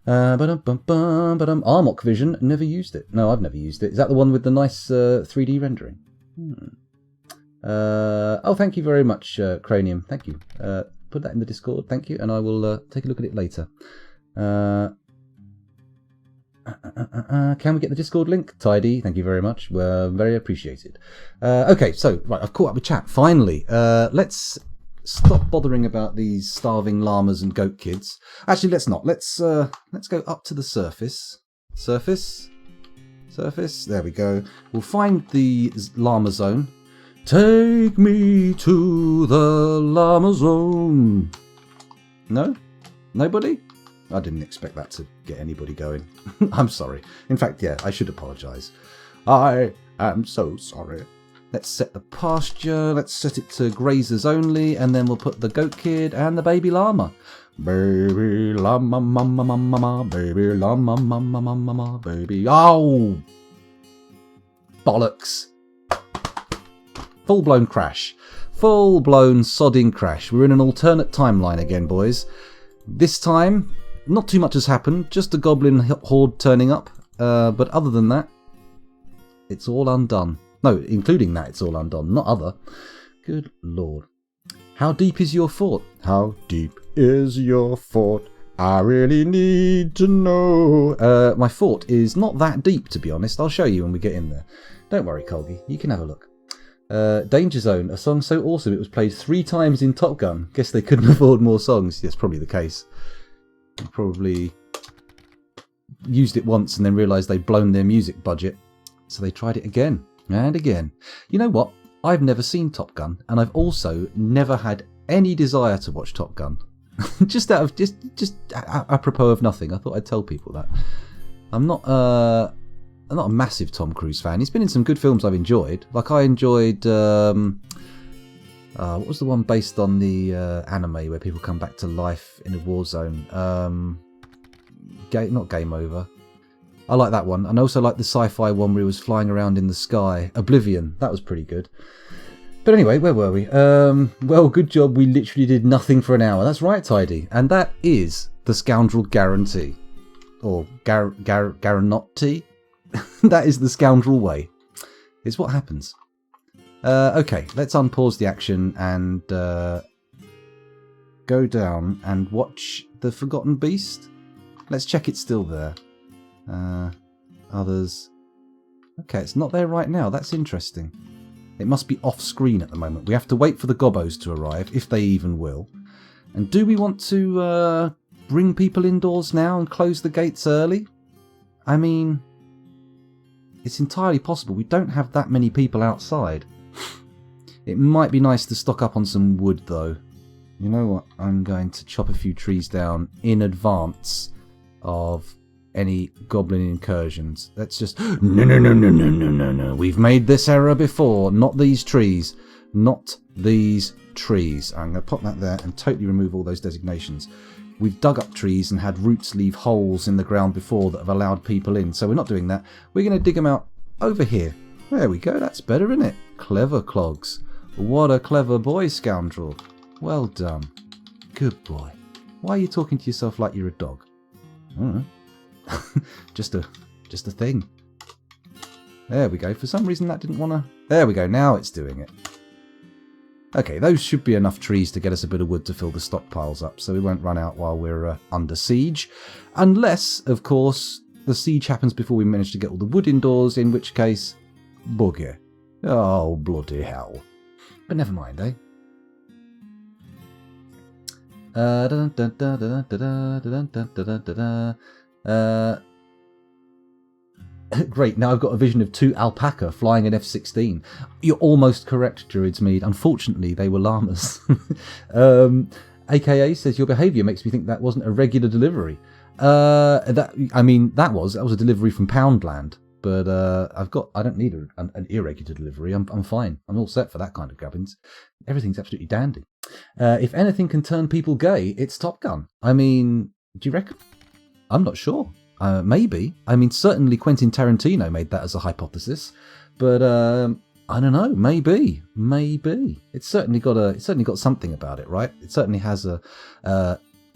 A: Armok Vision, never used it. No, I've never used it. Is that the one with the nice 3D rendering? Thank you very much, Cranium. Thank you. Put that in the Discord. Thank you, and I will take a look at it later. Can we get the Discord link? Tidy, thank you very much. We're very appreciated. Okay, so right, I've caught up with chat. Finally, let's stop bothering about these starving llamas and goat kids. Actually, let's not. Let's go up to the surface. Surface. There we go. We'll find the llama zone. Take me to the llama zone. No? Nobody? I didn't expect that to get anybody going. I'm sorry. In fact, yeah, I should apologise. I am so sorry. Let's set the pasture. Let's set it to grazers only, and then we'll put the goat kid and the baby llama. Baby llama, mama, mama, mama, baby llama, mama, mama, mama, baby. Oh! Bollocks. Full-blown crash. Full-blown sodding crash. We're in an alternate timeline again, boys. This time, not too much has happened. Just a goblin horde turning up. But other than that, it's all undone. No, including that, it's all undone. Not other. Good lord. How deep is your fort? How deep is your fort? I really need to know. My fort is not that deep, to be honest. I'll show you when we get in there. Don't worry, Colgy. You can have a look. Danger Zone, a song so awesome it was played 3 times in Top Gun. Guess they couldn't afford more songs. That's probably the case. They probably used it once and then realised they'd blown their music budget. So they tried it again and again. You know what? I've never seen Top Gun, and I've also never had any desire to watch Top Gun. just apropos of nothing. I thought I'd tell people that. I'm not a massive Tom Cruise fan. He's been in some good films I've enjoyed. Like I enjoyed what was the one based on the anime where people come back to life in a war zone? Not Game Over. I like that one. And I also like the sci-fi one where he was flying around in the sky. Oblivion. That was pretty good. But anyway, where were we? Well, good job. We literally did nothing for an hour. That's right, Tidy. And that is the Scoundrel Guarantee. Or Guarantee. That is the Scoundrel way. It's what happens. Okay, let's unpause the action and go down and watch the Forgotten Beast. Let's check it's still there. Others. Okay, it's not there right now. That's interesting. It must be off screen at the moment. We have to wait for the gobbos to arrive, if they even will. And do we want to bring people indoors now and close the gates early? I mean, it's entirely possible. We don't have that many people outside. It might be nice to stock up on some wood, though. You know what? I'm going to chop a few trees down in advance of any goblin incursions. Let's just... No. We've made this error before. Not these trees. Not these trees. I'm going to pop that there and totally remove all those designations. We've dug up trees and had roots leave holes in the ground before that have allowed people in. So we're not doing that. We're going to dig them out over here. There we go. That's better, isn't it? Clever clogs. What a clever boy, Scoundrel. Well done. Good boy. Why are you talking to yourself like you're a dog? I don't know. just a thing. There we go. For some reason that didn't want to... There we go. Now it's doing it. Okay, those should be enough trees to get us a bit of wood to fill the stockpiles up, so we won't run out while we're under siege. Unless, of course, the siege happens before we manage to get all the wood indoors, in which case... Bugger. Oh, bloody hell. But never mind, eh? Great, now I've got a vision of 2 alpaca flying an F-16. You're almost correct, Druids Mead. Unfortunately, they were llamas. AKA says, your behaviour makes me think that wasn't a regular delivery. That was a delivery from Poundland. But I don't need an irregular delivery. I'm fine. I'm all set for that kind of gubbins. Everything's absolutely dandy. If anything can turn people gay, it's Top Gun. I mean, do you reckon? I'm not sure. Maybe. I mean, certainly Quentin Tarantino made that as a hypothesis. But I don't know. Maybe. It's certainly got something about it, right? It certainly has a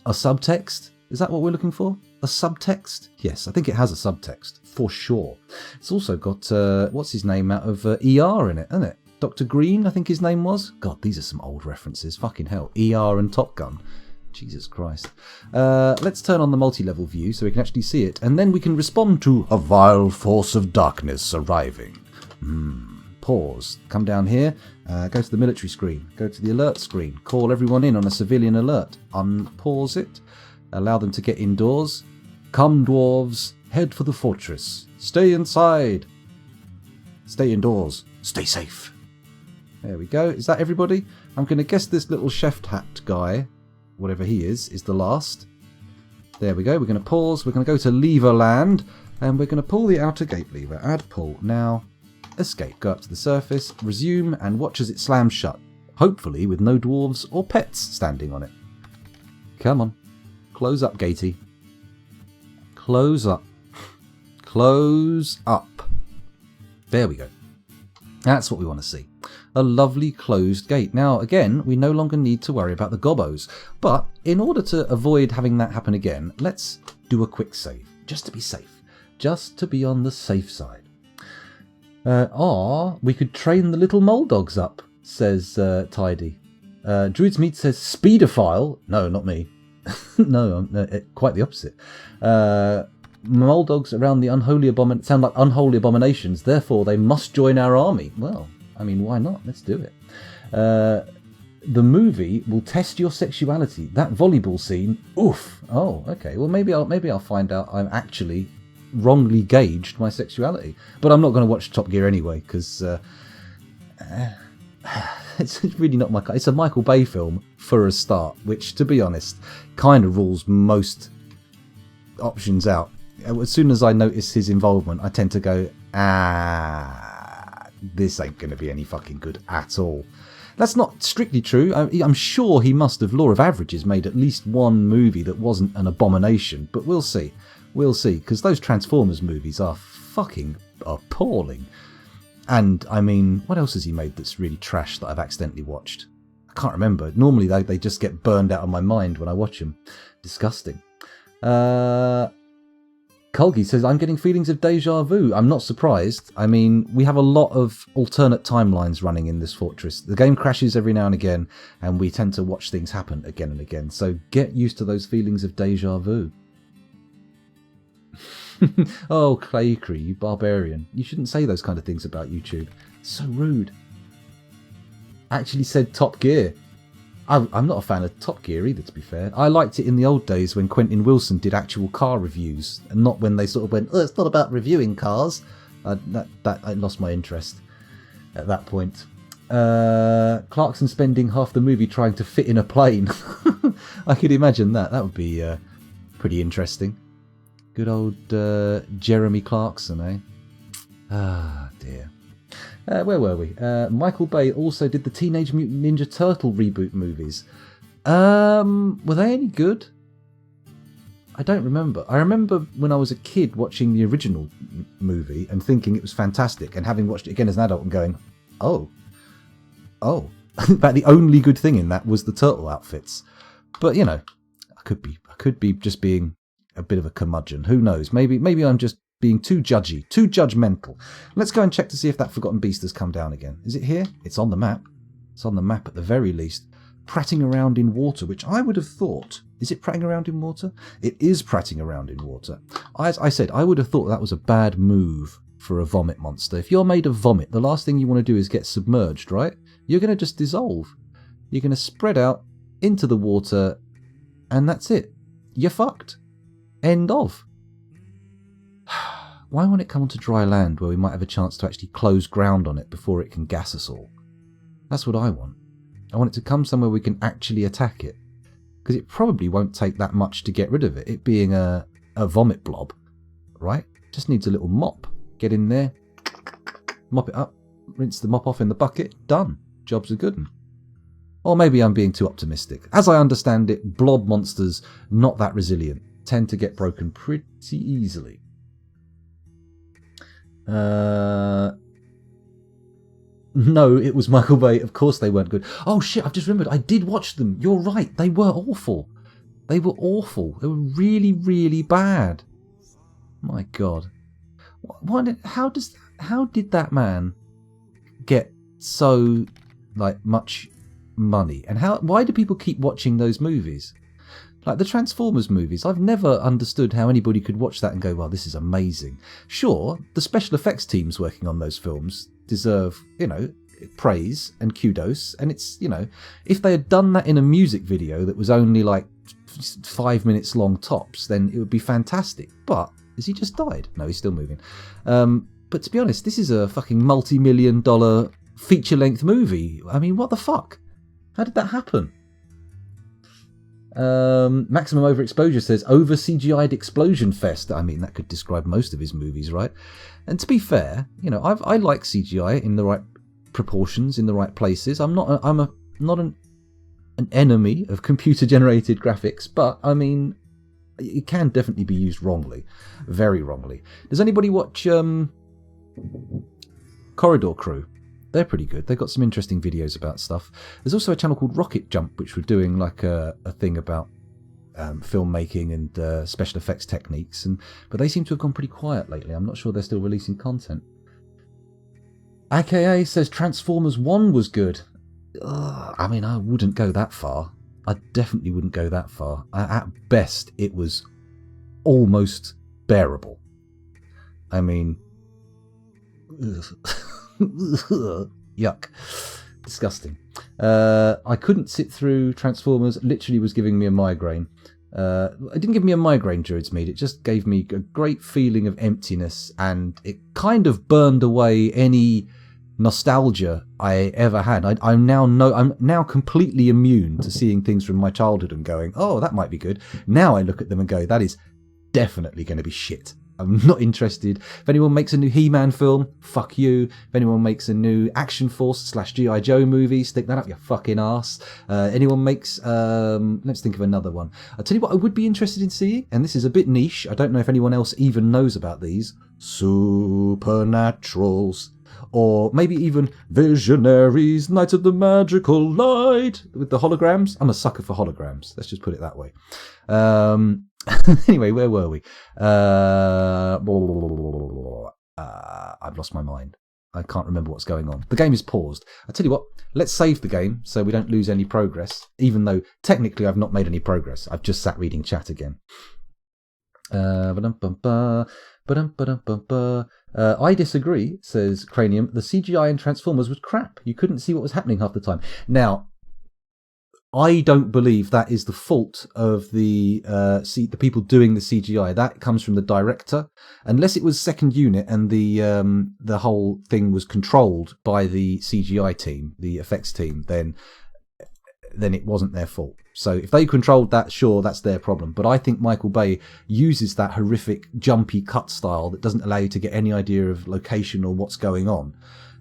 A: subtext. Is that what we're looking for? A subtext? Yes, I think it has a subtext, for sure. It's also got, what's his name out of ER in it, isn't it? Dr. Green, I think his name was. God, these are some old references. Fucking hell. ER and Top Gun. Jesus Christ. Let's turn on the multi-level view so we can actually see it. And then we can respond to a vile force of darkness arriving. Pause. Come down here. Go to the military screen. Go to the alert screen. Call everyone in on a civilian alert. Unpause it. Allow them to get indoors. Come, dwarves. Head for the fortress. Stay inside. Stay indoors. Stay safe. There we go. Is that everybody? I'm going to guess this little chef hat guy, whatever he is the last. There we go. We're going to pause. We're going to go to lever land. And we're going to pull the outer gate lever. Add pull. Now, escape. Go up to the surface. Resume and watch as it slams shut. Hopefully with no dwarves or pets standing on it. Come on. Close up, gatey. Close up. Close up. There we go. That's what we want to see. A lovely closed gate. Now, again, we no longer need to worry about the gobbos. But in order to avoid having that happen again, let's do a quick save. Just to be safe. Just to be on the safe side. Or we could train the little mole dogs up, says Tidy. Druid's Meat says speedophile. No, not me. No, quite the opposite. Mole dogs around the unholy sound like unholy abominations, therefore they must join our army. Well, I mean, why not? Let's do it. The movie will test your sexuality. That volleyball scene, oof. Oh, okay. Well, maybe I'll find out I'm actually wrongly gauged my sexuality. But I'm not going to watch Top Gear anyway, because it's really not my kind. It's a Michael Bay film for a start, which, to be honest, kind of rules most options out. As soon as I notice his involvement, I tend to go, this ain't going to be any fucking good at all. That's not strictly true. I'm sure he must have, law of averages, made at least one movie that wasn't an abomination, but we'll see. We'll see, because those Transformers movies are fucking appalling. And, I mean, what else has he made that's really trash that I've accidentally watched? I can't remember. Normally they just get burned out of my mind when I watch them. Disgusting. Colgi says, I'm getting feelings of deja vu. I'm not surprised. I mean, we have a lot of alternate timelines running in this fortress. The game crashes every now and again, and we tend to watch things happen again and again. So get used to those feelings of deja vu. Oh, Claycree, you barbarian. You shouldn't say those kind of things about YouTube. It's so rude. Actually said Top Gear. I'm not a fan of Top Gear either, to be fair. I liked it in the old days when Quentin Wilson did actual car reviews, and not when they sort of went, oh, it's not about reviewing cars. I lost my interest at that point. Clarkson spending half the movie trying to fit in a plane. I could imagine that. That would be pretty interesting. Good old Jeremy Clarkson, eh? Ah, dear. Where were we? Michael Bay also did the Teenage Mutant Ninja Turtle reboot movies. Were they any good? I don't remember. I remember when I was a kid watching the original movie and thinking it was fantastic, and having watched it again as an adult and going, oh. In fact, the only good thing in that was the turtle outfits. But, you know, I could be just being a bit of a curmudgeon. Who knows? Maybe I'm just being too judgy, too judgmental. Let's go and check to see if that Forgotten Beast has come down again. Is it here? It's on the map. It's on the map at the very least. Prattling around in water, which I would have thought... Is it prattling around in water? It is prattling around in water. As I said, I would have thought that was a bad move for a vomit monster. If you're made of vomit, the last thing you want to do is get submerged, right? You're going to just dissolve. You're going to spread out into the water, and that's it. You're fucked. End of. Why won't it come onto dry land where we might have a chance to actually close ground on it before it can gas us all? That's what I want. I want it to come somewhere we can actually attack it. Because it probably won't take that much to get rid of it. It being a vomit blob, right? Just needs a little mop. Get in there, mop it up, rinse the mop off in the bucket, done. Job's a good one. Or maybe I'm being too optimistic. As I understand it, blob monsters, not that resilient, tend to get broken pretty easily. No, it was Michael Bay. Of course they weren't good. Oh shit, I've just remembered. I did watch them. You're right. They were awful. They were awful. They were really, really bad. My God. How did that man get so much money? And why do people keep watching those movies? Like the Transformers movies, I've never understood how anybody could watch that and go, well, this is amazing. Sure, the special effects teams working on those films deserve, praise and kudos. And it's, if they had done that in a music video that was only like 5 minutes long tops, then it would be fantastic. But has he just died? No, he's still moving. But to be honest, this is a fucking multi-million-dollar feature-length movie. I mean, what the fuck? How did that happen? Maximum Overexposure says, over CGI'd Explosion Fest. I mean, that could describe most of his movies, right? And to be fair, I like CGI in the right proportions, in the right places. I'm not an enemy of computer-generated graphics, but, I mean, it can definitely be used wrongly. Very wrongly. Does anybody watch Corridor Crew? They're pretty good. They've got some interesting videos about stuff. There's also a channel called Rocket Jump, which were doing like a thing about filmmaking and special effects techniques, but they seem to have gone pretty quiet lately. I'm not sure they're still releasing content. AKA says Transformers 1 was good. I mean, I wouldn't go that far. I definitely wouldn't go that far. At best, it was almost bearable. I mean... yuck. Disgusting. I couldn't sit through Transformers. Literally was giving me a migraine. It didn't give me a migraine, Druids Mead. It just gave me a great feeling of emptiness, and it kind of burned away any nostalgia I ever had. I'm now completely immune to seeing things from my childhood and going, oh, that might be good. Now I look at them and go, that is definitely going to be shit. I'm not interested. If anyone makes a new He-Man film, fuck you. If anyone makes a new Action Force / G.I. Joe movie, stick that up your fucking ass. Anyone makes, let's think of another one. I'll tell you what I would be interested in seeing, and this is a bit niche. I don't know if anyone else even knows about these. Supernaturals. Or maybe even Visionaries, Knights of the Magical Light, with the holograms. I'm a sucker for holograms. Let's just put it that way. Anyway, where were we? I've lost my mind. I can't remember what's going on. The game is paused. I tell you what, let's save the game so we don't lose any progress, even though technically I've not made any progress. I've just sat reading chat again. I disagree, says Cranium. The CGI in Transformers was crap. You couldn't see what was happening half the time. Now, I don't believe that is the fault of the people doing the CGI. That comes from the director. Unless it was second unit and the whole thing was controlled by the CGI team, the effects team, then it wasn't their fault. So if they controlled that, sure, that's their problem. But I think Michael Bay uses that horrific jumpy cut style that doesn't allow you to get any idea of location or what's going on.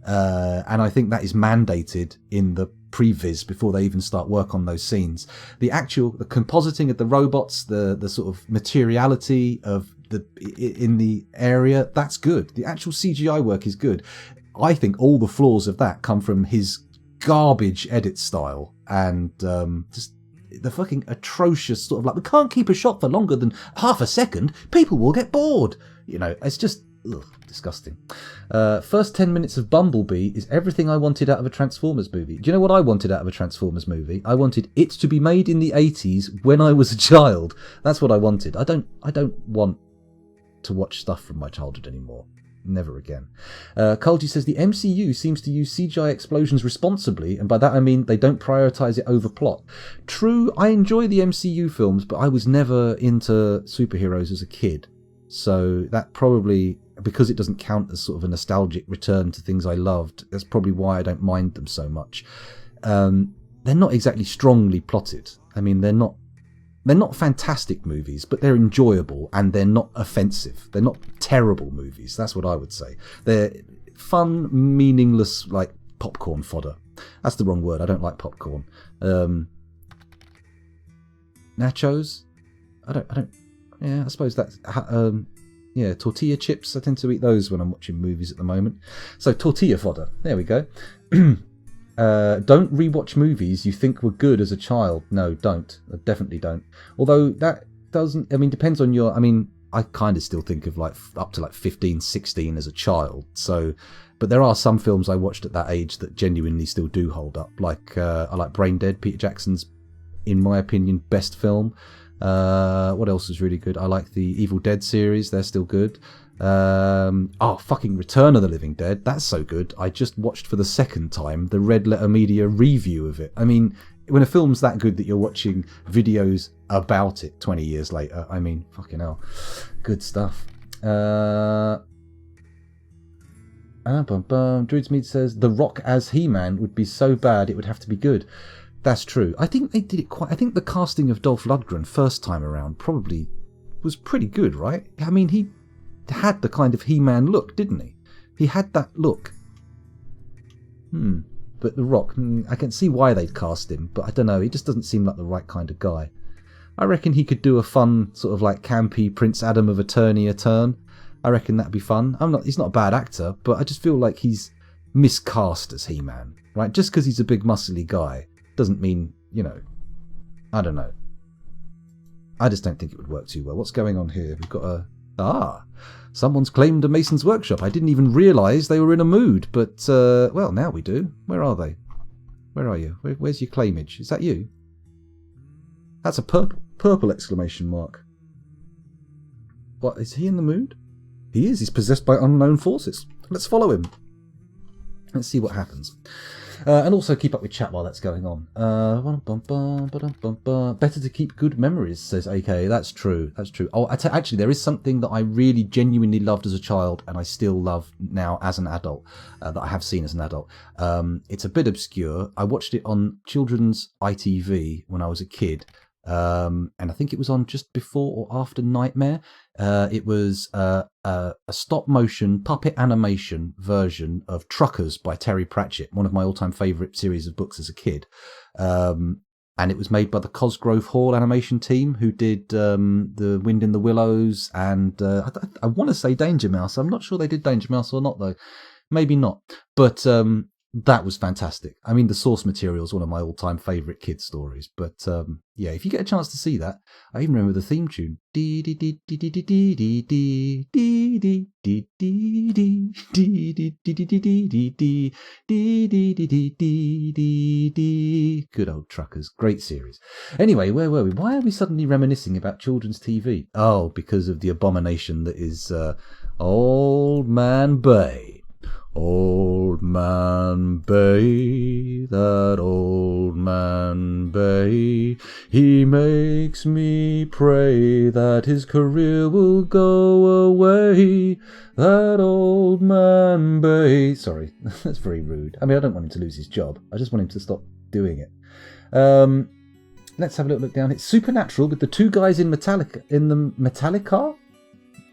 A: And I think that is mandated in the previs before they even start work on those scenes. The compositing of the robots, the sort of materiality of in the area, that's good. The actual CGI work is good. I think all the flaws of that come from his garbage edit style and just the fucking atrocious sort of like, we can't keep a shot for longer than half a second. People will get bored. It's just disgusting. First 10 minutes of Bumblebee is everything I wanted out of a Transformers movie. Do you know what I wanted out of a Transformers movie? I wanted it to be made in the 80s when I was a child. That's what I wanted. I don't want to watch stuff from my childhood anymore. Never again. Colgi says the MCU seems to use CGI explosions responsibly, and by that I mean they don't prioritise it over plot. True, I enjoy the MCU films, but I was never into superheroes as a kid. So that probably, because it doesn't count as sort of a nostalgic return to things I loved, that's probably why I don't mind them so much. They're not exactly strongly plotted. I mean, they're not fantastic movies, but they're enjoyable and they're not offensive. They're not terrible movies. That's what I would say. They're fun, meaningless, like popcorn fodder. That's the wrong word. I don't like popcorn. Nachos? I don't. Yeah, I suppose that's tortilla chips. I tend to eat those when I'm watching movies at the moment. So tortilla fodder. There we go. Don't rewatch movies you think were good as a child. No, don't. Definitely don't. Although that doesn't, depends on your, I kind of still think of like up to like 15, 16 as a child. So, but there are some films I watched at that age that genuinely still do hold up. Like, I like Brain Dead, Peter Jackson's in my opinion, best film. What else is really good? I like the Evil Dead series. They're still good. Fucking Return of the Living Dead. That's so good. I just watched for the second time the Red Letter Media review of it. I mean, when a film's that good that you're watching videos about it 20 years later, I mean, fucking hell. Good stuff. Druidsmead says, The Rock as He-Man would be so bad it would have to be good. That's true. I think they did it quite... I think the casting of Dolph Lundgren first time around probably was pretty good, right? I mean, he had the kind of He-Man look, didn't he? He had that look. But The Rock, I can see why they'd cast him, but I don't know, he just doesn't seem like the right kind of guy. I reckon he could do a fun, sort of like campy Prince Adam of Eternia turn. I reckon that'd be fun. He's not a bad actor, but I just feel like he's miscast as He-Man, right? Just because he's a big muscly guy doesn't mean, I don't know. I just don't think it would work too well. What's going on here? We've got someone's claimed a Mason's Workshop. I didn't even realise they were in a mood, but, well, now we do. Where are they? Where are you? Where's your claimage? Is that you? That's a purple exclamation mark. What, is he in the mood? He is. He's possessed by unknown forces. Let's follow him. Let's see what happens. And also keep up with chat while that's going on. Better to keep good memories, says AK. That's true. That's true. Oh, actually, there is something that I really genuinely loved as a child, and I still love now as an adult, that I have seen as an adult. It's a bit obscure. I watched it on children's ITV when I was a kid. And I think it was on just before or after Nightmare. It was a stop-motion puppet animation version of Truckers by Terry Pratchett, one of my all-time favourite series of books as a kid. And it was made by the Cosgrove Hall animation team, who did The Wind in the Willows and I want to say Danger Mouse. I'm not sure they did Danger Mouse or not, though. Maybe not. But that was fantastic. I mean, the source material is one of my all-time favourite kids' stories. But yeah, if you get a chance to see that, I even remember the theme tune. Good old Truckers. Great series. Anyway, where were we? Why are we suddenly reminiscing about children's TV? Oh, because of the abomination that is Old Man Bay. Old Man Bay, that old man Bay, he makes me pray that his career will go away. That old man Bay. Sorry, that's very rude. I mean, I don't want him to lose his job. I just want him to stop doing it. Let's have a little look down. It's Supernatural with the two guys in the Metallica.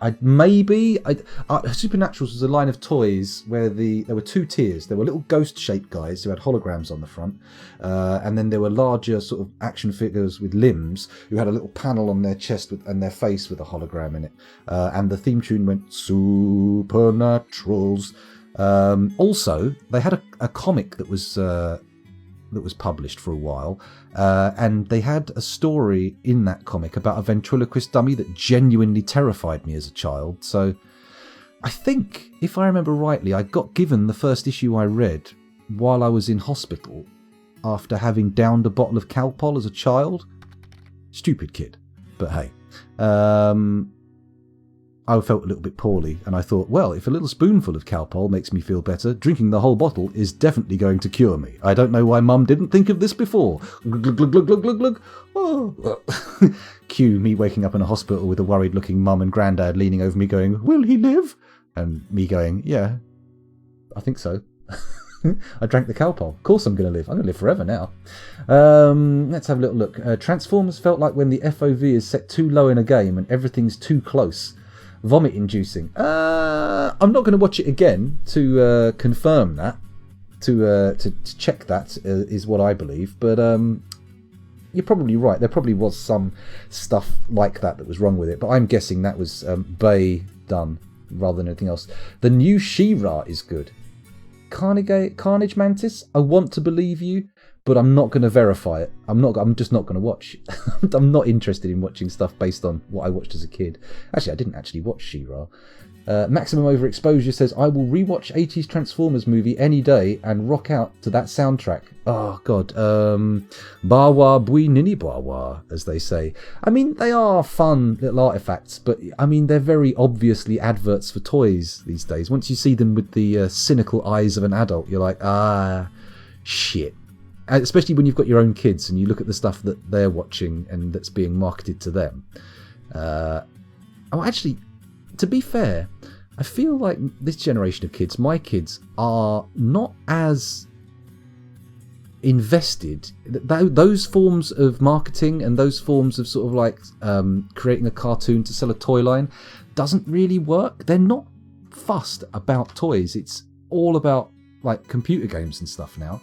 A: Supernaturals was a line of toys where there were two tiers. There were little ghost-shaped guys who had holograms on the front, and then there were larger sort of action figures with limbs who had a little panel on their chest and their face with a hologram in it. And the theme tune went Supernaturals. Also, they had a comic that was published for a while, and they had a story in that comic about a ventriloquist dummy that genuinely terrified me as a child. So I think, if I remember rightly, I got given the first issue I read while I was in hospital after having downed a bottle of Calpol as a child. Stupid kid, but hey. I felt a little bit poorly, and I thought, well, if a little spoonful of Calpol makes me feel better, drinking the whole bottle is definitely going to cure me. I don't know why Mum didn't think of this before. Glug, glug, glug, glug, glug, glug. Oh. Cue me waking up in a hospital with a worried-looking Mum and Grandad leaning over me going, will he live? And me going, yeah, I think so. I drank the Calpol. Of course I'm going to live. I'm going to live forever now. Let's have a little look. Transformers felt like when the FOV is set too low in a game and everything's too close. Vomit inducing. I'm not going to watch it again to confirm that, to check that is what I believe. But you're probably right. There probably was some stuff like that was wrong with it. But I'm guessing that was Bay done rather than anything else. The new She-Ra is good. Carnage Mantis. I want to believe you, but I'm not going to verify it. I'm just not going to watch it. I'm not interested in watching stuff based on what I watched as a kid. Actually, I didn't actually watch She-Ra. Maximum Overexposure says, I will rewatch 80s Transformers movie any day and rock out to that soundtrack. Oh, God. Bawa bui nini bawa, as they say. I mean, they are fun little artifacts, but, I mean, they're very obviously adverts for toys these days. Once you see them with the cynical eyes of an adult, you're like, shit. Especially when you've got your own kids and you look at the stuff that they're watching and that's being marketed to them. Actually, to be fair, I feel like this generation of kids, my kids, are not as invested. Those forms of marketing and those forms of sort of like creating a cartoon to sell a toy line doesn't really work. They're not fussed about toys. It's all about like computer games and stuff now.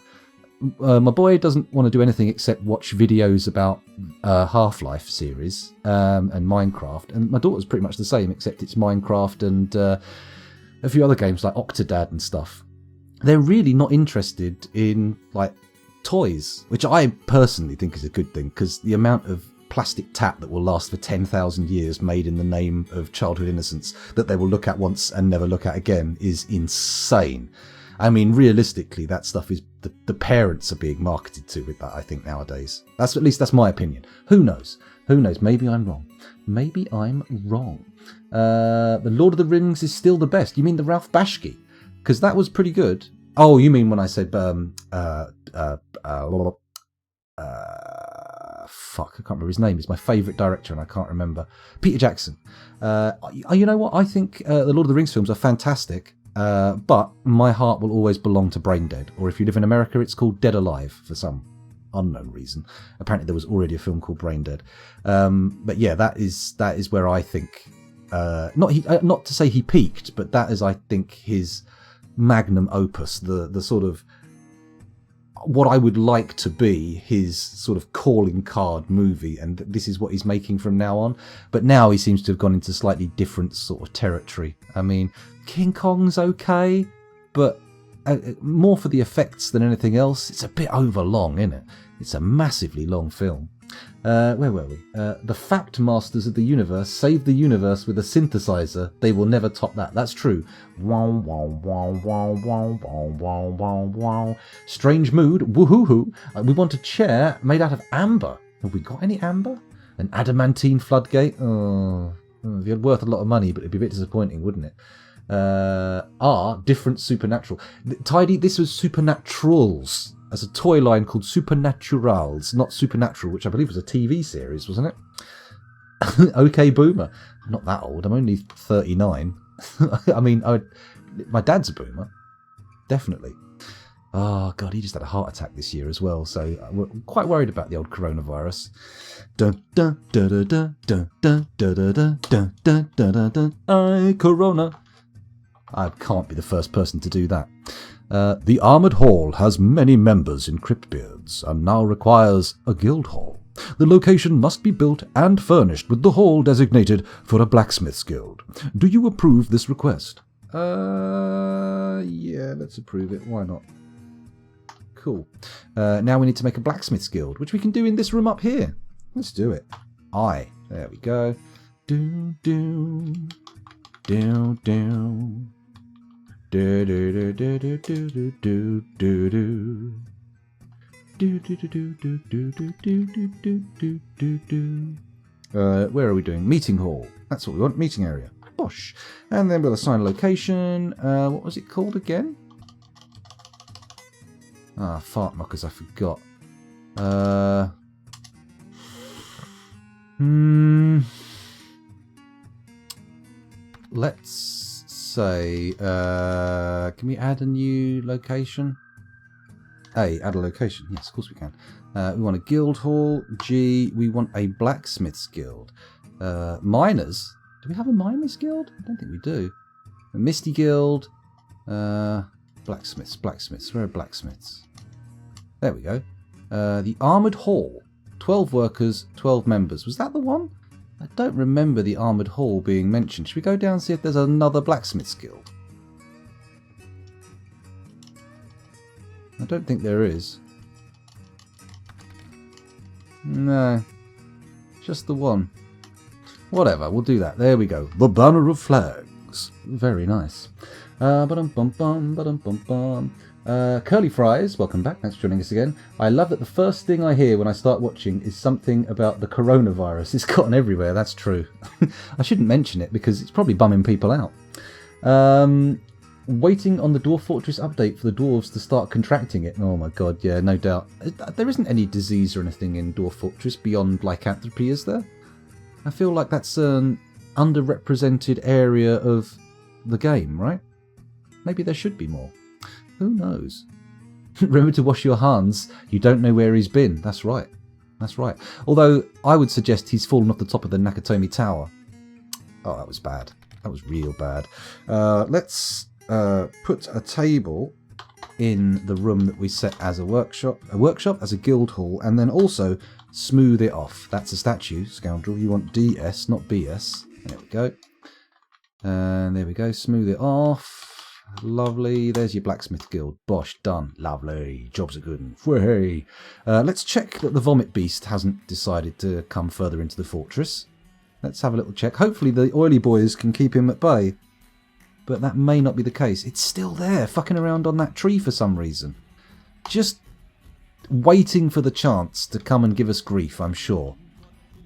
A: My boy doesn't want to do anything except watch videos about Half-Life series and Minecraft, and my daughter's pretty much the same, except it's Minecraft and a few other games like Octodad and stuff. They're really not interested in like toys, which I personally think is a good thing, because the amount of plastic tat that will last for 10,000 years made in the name of childhood innocence that they will look at once and never look at again is insane. I mean, realistically, that stuff is the parents are being marketed to with that, I think, nowadays. At least that's my opinion. Who knows? Who knows? Maybe I'm wrong. Maybe I'm wrong. The Lord of the Rings is still the best. You mean the Ralph Bashki? Because that was pretty good. Oh, you mean when I said fuck, I can't remember his name. It's my favourite director and I can't remember. Peter Jackson. You know what? I think the Lord of the Rings films are fantastic. But my heart will always belong to Braindead, or if you live in America, it's called Dead Alive for some unknown reason. Apparently, there was already a film called Braindead. But yeah, that is where I think not to say he peaked, but that is, I think, his magnum opus, the sort of what I would like to be his sort of calling card movie, and this is what he's making from now on. But now he seems to have gone into slightly different sort of territory. I mean, King Kong's okay, but more for the effects than anything else. It's a bit overlong, isn't it? It's a massively long film. Where were we? The Fact Masters of the Universe saved the universe with a synthesizer. They will never top that. That's true. Wow, wow, wow, wow, wow, wow, wow, wow, wow. Strange mood. Woohoo. We want a chair made out of amber. Have we got any amber? An adamantine floodgate? Oh, it'd be worth a lot of money, but it'd be a bit disappointing, wouldn't it? Different supernatural. Tidy, this was Supernaturals. As a toy line called Supernaturals, not Supernatural, which I believe was a TV series, wasn't it? Okay, boomer. I'm not that old. I'm only 39. I mean, my dad's a boomer. Definitely. Oh, God, he just had a heart attack this year as well, so we're quite worried about the old coronavirus. Dun, dun, dun, dun, dun, dun, dun, dun, dun, dun, dun, dun, dun. Aye, corona. I can't be the first person to do that. The Armoured Hall has many members in Cryptbeards and now requires a guild hall. The location must be built and furnished with the hall designated for a blacksmith's guild. Do you approve this request? Yeah, let's approve it. Why not? Cool. Now we need to make a blacksmith's guild, which we can do in this room up here. Let's do it. There we go. Do, do, do, do. Do do do do do do do do do do do do do do do do do do. Where are we doing? Meeting hall. That's what we want. Meeting area. Bosh. And then we'll assign a location. What was it called again? Fart knockers. I forgot. Let's say, can we add a new location? Add a location. Yes, of course we can. We want a guild hall. G, we want a blacksmith's guild. Miners. Do we have a miners guild? I don't think we do. A misty guild. Blacksmiths. Where are blacksmiths? There we go. The armoured hall. 12 workers, 12 members. Was that the one? I don't remember the Armoured Hall being mentioned. Should we go down and see if there's another blacksmith's guild? I don't think there is. No. Just the one. Whatever, we'll do that. There we go. The Banner of Flags. bugs. Very nice. Curly Fries, welcome back. Thanks for joining us again. I love that the first thing I hear when I start watching is something about the coronavirus. It's gotten everywhere, that's true. I shouldn't mention it because it's probably bumming people out. Waiting on the Dwarf Fortress update for the dwarves to start contracting it. Oh my god, yeah, no doubt. There isn't any disease or anything in Dwarf Fortress beyond lycanthropy, is there? I feel like that's an underrepresented area of the game, right? Maybe there should be more. Who knows? Remember to wash your hands. You don't know where he's been. That's right. That's right. Although, I would suggest he's fallen off the top of the Nakatomi Tower. Oh, that was bad. That was real bad. Let's put a table in the room that we set as a workshop as a guild hall, and then also smooth it off. That's a statue, scoundrel. You want DS, not BS. There we go. And there we go. Smooth it off. Lovely. There's your blacksmith guild. Bosh, done. Lovely. Job's a good one. Hey. Let's check that the vomit beast hasn't decided to come further into the fortress. Let's have a little check. Hopefully the oily boys can keep him at bay. But that may not be the case. It's still there, fucking around on that tree for some reason. Just waiting for the chance to come and give us grief, I'm sure.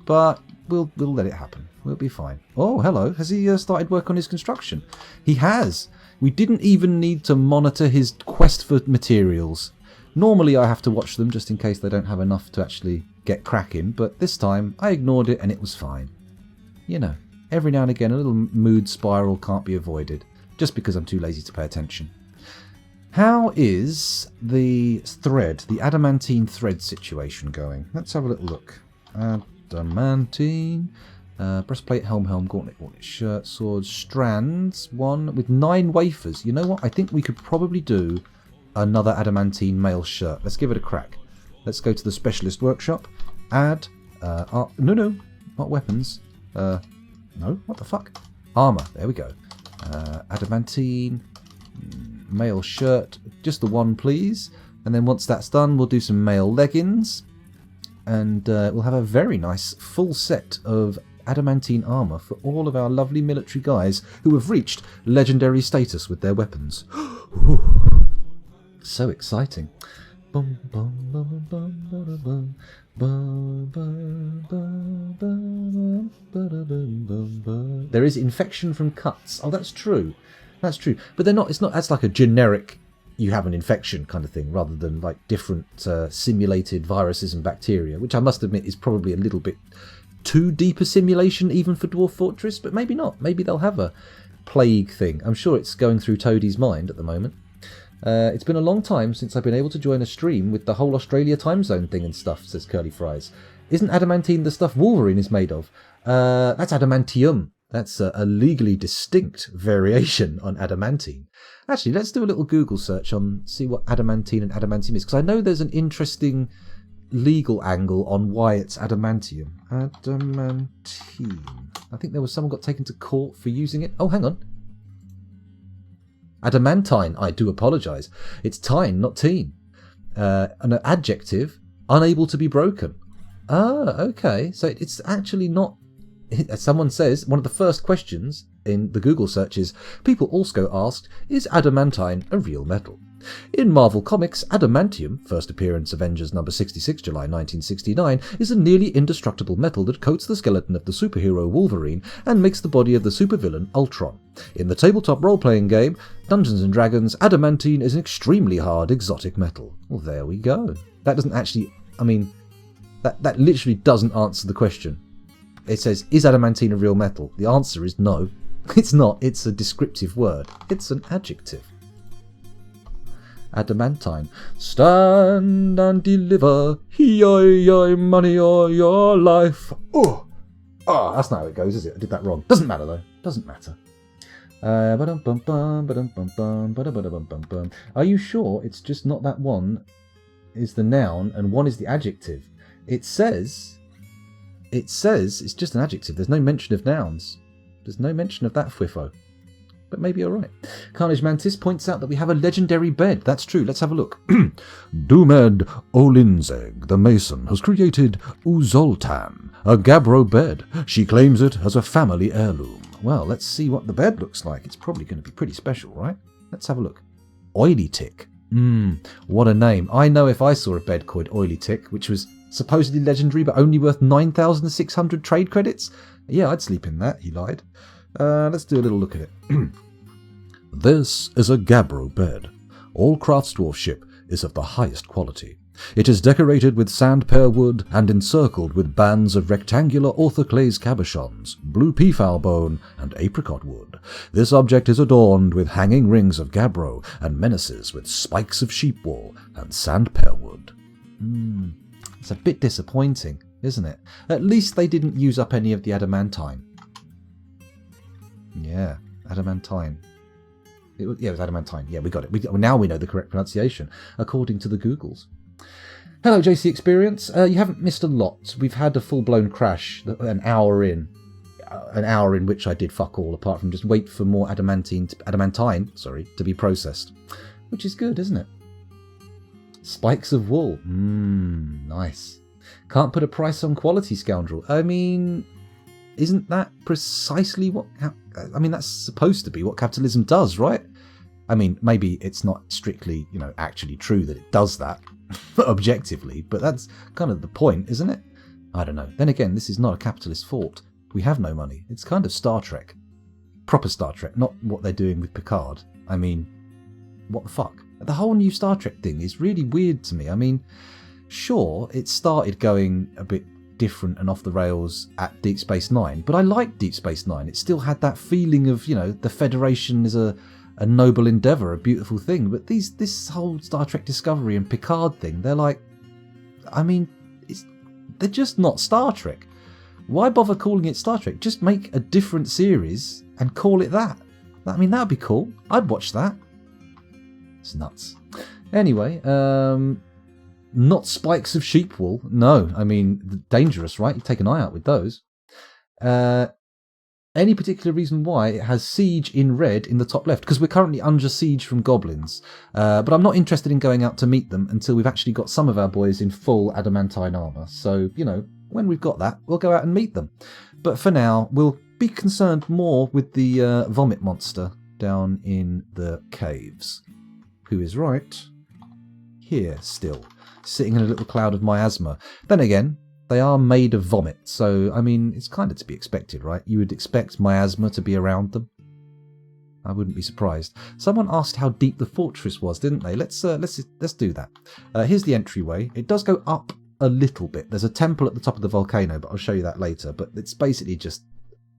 A: But we'll let it happen. We'll be fine. Oh, hello. Has he started work on his construction? He has. We didn't even need to monitor his quest for materials. Normally I have to watch them just in case they don't have enough to actually get cracking, but this time I ignored it and it was fine. You know, every now and again a little mood spiral can't be avoided, just because I'm too lazy to pay attention. How is the thread, the adamantine thread situation going? Let's have a little look. Adamantine, breastplate, helm, gauntlet, shirt, sword, strands, one with 9 wafers. You know what? I think we could probably do another adamantine mail shirt. Let's give it a crack. Let's go to the specialist workshop. Add, no, not weapons. No, what the fuck? Armor, there we go. Adamantine, mail shirt, just the one please. And then once that's done, we'll do some mail leggings. And we'll have a very nice full set of adamantine armor for all of our lovely military guys who have reached legendary status with their weapons. So exciting. There is infection from cuts. Oh, that's true. That's true. But they're not. It's not. That's like a generic. You have an infection kind of thing, rather than like different simulated viruses and bacteria, which I must admit is probably a little bit too deep a simulation even for Dwarf Fortress. But maybe not. Maybe they'll have a plague thing. I'm sure it's going through Toadie's mind at the moment. It's been a long time since I've been able to join a stream with the whole Australia time zone thing and stuff, says Curly Fries. Isn't adamantine the stuff Wolverine is made of? That's adamantium. That's a legally distinct variation on adamantine. Actually, let's do a little Google search on see what adamantine and adamantium is, because I know there's an interesting legal angle on why it's adamantium. Adamantine. I think there was someone got taken to court for using it. Oh, hang on. Adamantine, I do apologise. It's tine, not teen. An adjective, unable to be broken. Ah, okay. So it's actually not... As someone says, one of the first questions in the Google searches, people also asked, is adamantine a real metal? In Marvel Comics, adamantium, first appearance Avengers number 66, July 1969, is a nearly indestructible metal that coats the skeleton of the superhero Wolverine and makes the body of the supervillain Ultron. In the tabletop role-playing game, Dungeons & Dragons, adamantine is an extremely hard exotic metal. Well, there we go. That doesn't actually... I mean, that literally doesn't answer the question. It says, is adamantine a real metal? The answer is no. It's not. It's a descriptive word. It's an adjective. Adamantine. Stand and deliver, money or your life. Oh, that's not how it goes, is it? I did that wrong. Doesn't matter though. Doesn't matter. Are you sure it's just not that one is the noun and one is the adjective? It says it's just an adjective. There's no mention of nouns. There's no mention of that whiffo. But maybe you're right. Carnage Mantis points out that we have a legendary bed. That's true. Let's have a look. Doomed Olinzeg, the mason, has created Uzoltan, a Gabbro bed. She claims it as a family heirloom. Well, let's see what the bed looks like. It's probably going to be pretty special, right? Let's have a look. Oily Tick. What a name. I know if I saw a bed called Oily Tick, which was supposedly legendary but only worth 9,600 trade credits, yeah, I'd sleep in that, he lied. Let's do a little look at it. This is a Gabbro bed. All crafts dwarfship is of the highest quality. It is decorated with sandpear wood and encircled with bands of rectangular orthoclase cabochons, blue peafowl bone, and apricot wood. This object is adorned with hanging rings of gabbro and menaces with spikes of sheepwool and sandpear wood. It's a bit disappointing, isn't it? At least they didn't use up any of the adamantine. Yeah, adamantine. It was adamantine. Yeah, we got it. Now we know the correct pronunciation, according to the Googles. Hello, JC Experience. You haven't missed a lot. We've had a full-blown crash, an hour in which I did fuck all, apart from just wait for more adamantine to be processed, which is good, isn't it? Spikes of wool. Nice. Can't put a price on quality, scoundrel. I mean, isn't that precisely what... that's supposed to be what capitalism does, right? I mean, maybe it's not strictly, actually true that it does that, objectively, but that's kind of the point, isn't it? I don't know. Then again, this is not a capitalist fault. We have no money. It's kind of Star Trek. Proper Star Trek, not what they're doing with Picard. I mean, what the fuck? The whole new Star Trek thing is really weird to me. I mean, sure, it started going a bit different and off the rails at Deep Space Nine, but I liked Deep Space Nine. It still had that feeling of, the Federation is a noble endeavour, a beautiful thing. But this whole Star Trek Discovery and Picard thing, they're like, they're just not Star Trek. Why bother calling it Star Trek? Just make a different series and call it that. I mean, that'd be cool. I'd watch that. It's nuts. Anyway, not spikes of sheep wool. No, I mean, dangerous, right? You take an eye out with those. Any particular reason why it has siege in red in the top left? Because we're currently under siege from goblins. But I'm not interested in going out to meet them until we've actually got some of our boys in full adamantine armour. So, when we've got that, we'll go out and meet them. But for now, we'll be concerned more with the vomit monster down in the caves. Who is right here still, sitting in a little cloud of miasma. Then again, they are made of vomit, so, it's kind of to be expected, right? You would expect miasma to be around them. I wouldn't be surprised. Someone asked how deep the fortress was, didn't they? Let's do that. Here's the entryway. It does go up a little bit. There's a temple at the top of the volcano, but I'll show you that later. But it's basically just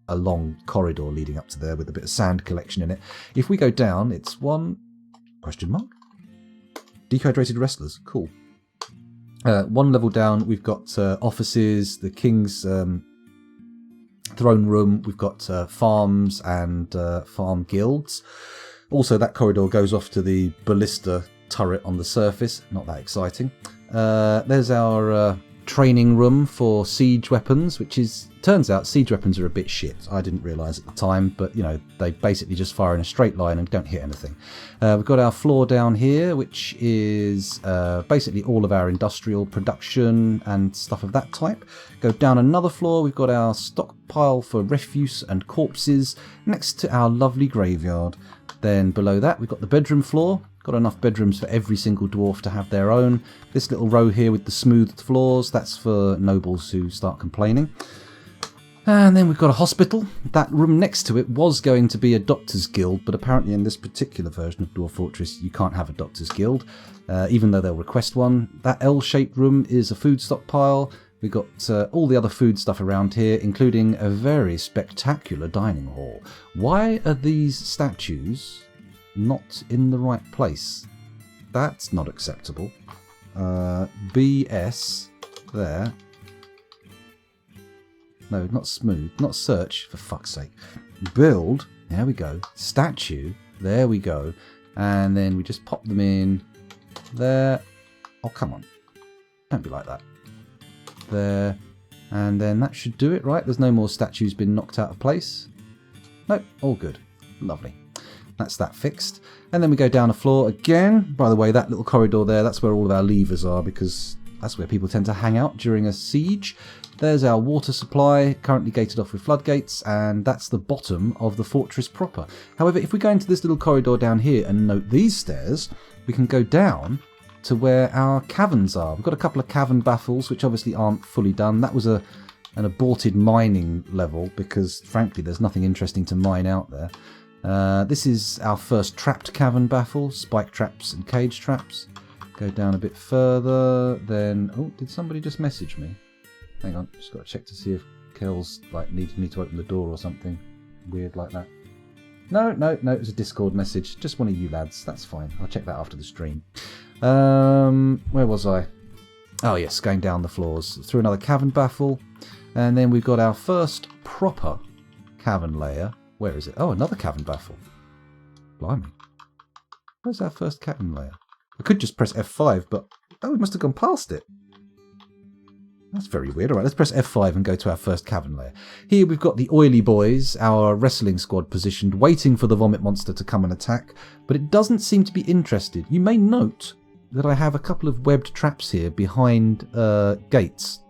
A: a long corridor leading up to there with a bit of sand collection in it. If we go down, it's one... ? Dehydrated wrestlers. Cool. One level down, we've got offices, the king's throne room, we've got farms and farm guilds. Also, that corridor goes off to the ballista turret on the surface. Not that exciting. There's our training room for siege weapons, which turns out siege weapons are a bit shit. I didn't realise at the time, but they basically just fire in a straight line and don't hit anything. We've got our floor down here, which is basically all of our industrial production and stuff of that type. Go down another floor, we've got our stockpile for refuse and corpses next to our lovely graveyard. Then below that, we've got the bedroom floor. Got enough bedrooms for every single dwarf to have their own. This little row here with the smoothed floors, that's for nobles who start complaining. And then we've got a hospital. That room next to it was going to be a doctor's guild, but apparently in this particular version of Dwarf Fortress, you can't have a doctor's guild, even though they'll request one. That L-shaped room is a food stockpile. We've got all the other food stuff around here, including a very spectacular dining hall. Why are these statues not in the right place? That's not acceptable. BS there. No, not smooth. Not search, for fuck's sake. Build. There we go. Statue. There we go. And then we just pop them in there. Oh, come on. Don't be like that. There. And then that should do it, right? There's no more statues been knocked out of place. Nope. All good. Lovely. That's that fixed. And then we go down a floor again. By the way, that little corridor there, that's where all of our levers are, because That's where people tend to hang out during a siege. There's our water supply, currently gated off with floodgates, and that's the bottom of the fortress proper. However, if we go into this little corridor down here and note these stairs, we can go down to where our caverns are. We've got a couple of cavern baffles, which obviously aren't fully done. That was an aborted mining level because, frankly, there's nothing interesting to mine out there. This is our first trapped cavern baffle, spike traps and cage traps. Go down a bit further, then... Oh, did somebody just message me? Hang on, just got to check to see if Kel's needed me to open the door or something weird like that. No, it was a Discord message. Just one of you lads. That's fine. I'll check that after the stream. Where was I? Oh yes, going down the floors. Through another cavern baffle. And then we've got our first proper cavern layer. Where is it? Oh, another cavern baffle. Blimey. Where's our first cavern layer? I could just press F5, but... Oh, we must have gone past it. That's very weird. Alright, let's press F5 and go to our first cavern layer. Here we've got the oily boys, our wrestling squad positioned, waiting for the vomit monster to come and attack, but it doesn't seem to be interested. You may note that I have a couple of webbed traps here behind gates.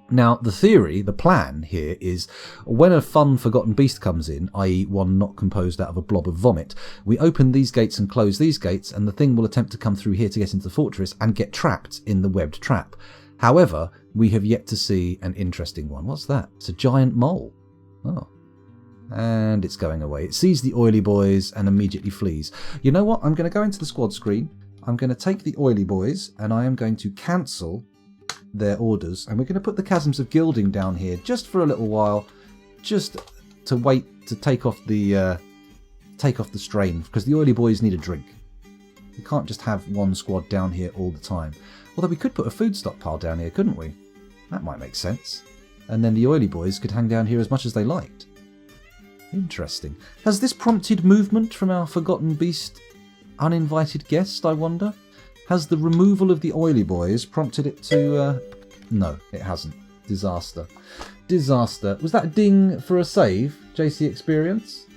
A: Now, the theory, the plan here is when a fun forgotten beast comes in, i.e. one not composed out of a blob of vomit, we open these gates and close these gates, and the thing will attempt to come through here to get into the fortress and get trapped in the webbed trap. However, we have yet to see an interesting one. What's that? It's a giant mole. Oh. And it's going away. It sees the oily boys and immediately flees. You know what? I'm going to go into the squad screen. I'm going to take the oily boys and I am going to cancel their orders. And we're going to put the chasms of gilding down here just for a little while. Just to wait to take off the strain. Because the oily boys need a drink. We can't just have one squad down here all the time. Although we could put a food stockpile down here, couldn't we? That might make sense. And then the oily boys could hang down here as much as they liked. Interesting. Has this prompted movement from our forgotten beast uninvited guest, I wonder? Has the removal of the oily boys prompted it to... No, it hasn't. Disaster. Disaster. Was that a ding for a save, JC Experience?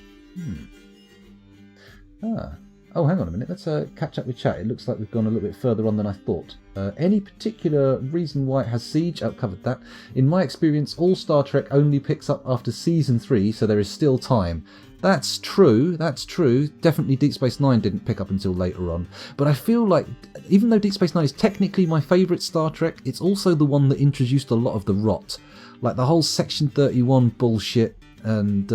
A: Oh, hang on a minute. Let's catch up with chat. It looks like we've gone a little bit further on than I thought. Any particular reason why it has siege? I've covered that. In my experience, all Star Trek only picks up after Season 3, so there is still time. That's true. That's true. Definitely Deep Space Nine didn't pick up until later on. But I feel like, even though Deep Space Nine is technically my favourite Star Trek, it's also the one that introduced a lot of the rot. Like the whole Section 31 bullshit and...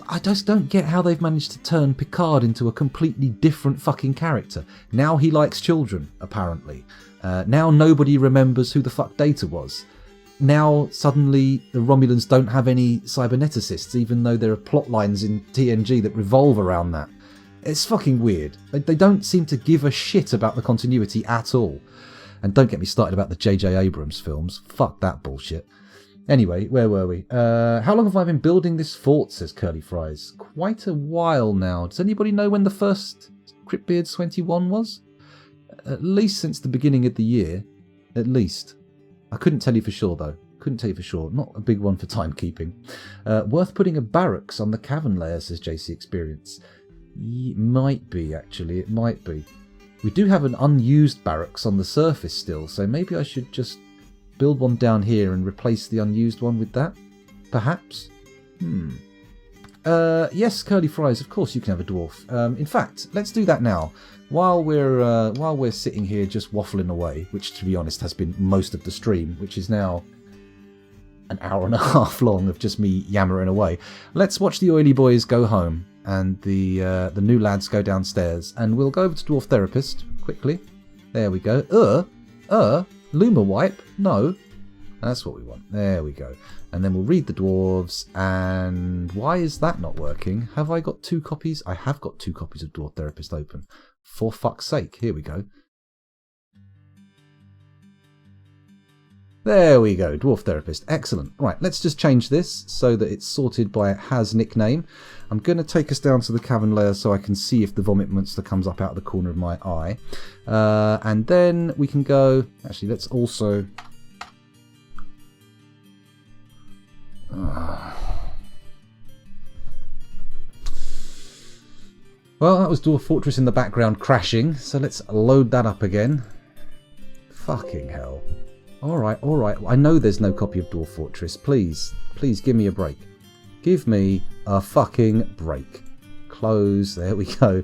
A: I just don't get how they've managed to turn Picard into a completely different fucking character. Now he likes children, apparently. Now nobody remembers who the fuck Data was. Now suddenly the Romulans don't have any cyberneticists, even though there are plot lines in TNG that revolve around that. It's fucking weird. They don't seem to give a shit about the continuity at all. And don't get me started about the J.J. Abrams films. Fuck that bullshit. Anyway, where were we? How long have I been building this fort, says Curly Fries. Quite a while now. Does anybody know when the first Cryptbeards XXI was? At least since the beginning of the year. At least. I couldn't tell you for sure, though. Couldn't tell you for sure. Not a big one for timekeeping. Worth putting a barracks on the cavern layer, says JC Experience. It might be, actually. It might be. We do have an unused barracks on the surface still, so maybe I should just... build one down here and replace the unused one with that? Perhaps? Yes, Curly Fries, of course you can have a dwarf. In fact, let's do that now. While we're sitting here just waffling away, which to be honest has been most of the stream, which is now an hour and a half long of just me yammering away. Let's watch the oily boys go home and the new lads go downstairs, and we'll go over to Dwarf Therapist quickly. There we go. Luma wipe? No. That's what we want. There we go. And then we'll read the dwarves. And why is that not working? Have I got 2 copies? I have got 2 copies of Dwarf Therapist open. For fuck's sake. Here we go. There we go. Dwarf Therapist. Excellent. Right, let's just change this so that it's sorted by has nickname. I'm going to take us down to the cavern layer so I can see if the vomit monster comes up out of the corner of my eye. And then we can go... Actually, let's also... Well, that was Dwarf Fortress in the background crashing, so let's load that up again. Fucking hell. Alright. I know there's no copy of Dwarf Fortress. Please give me a break. Give me a fucking break. Close. There we go.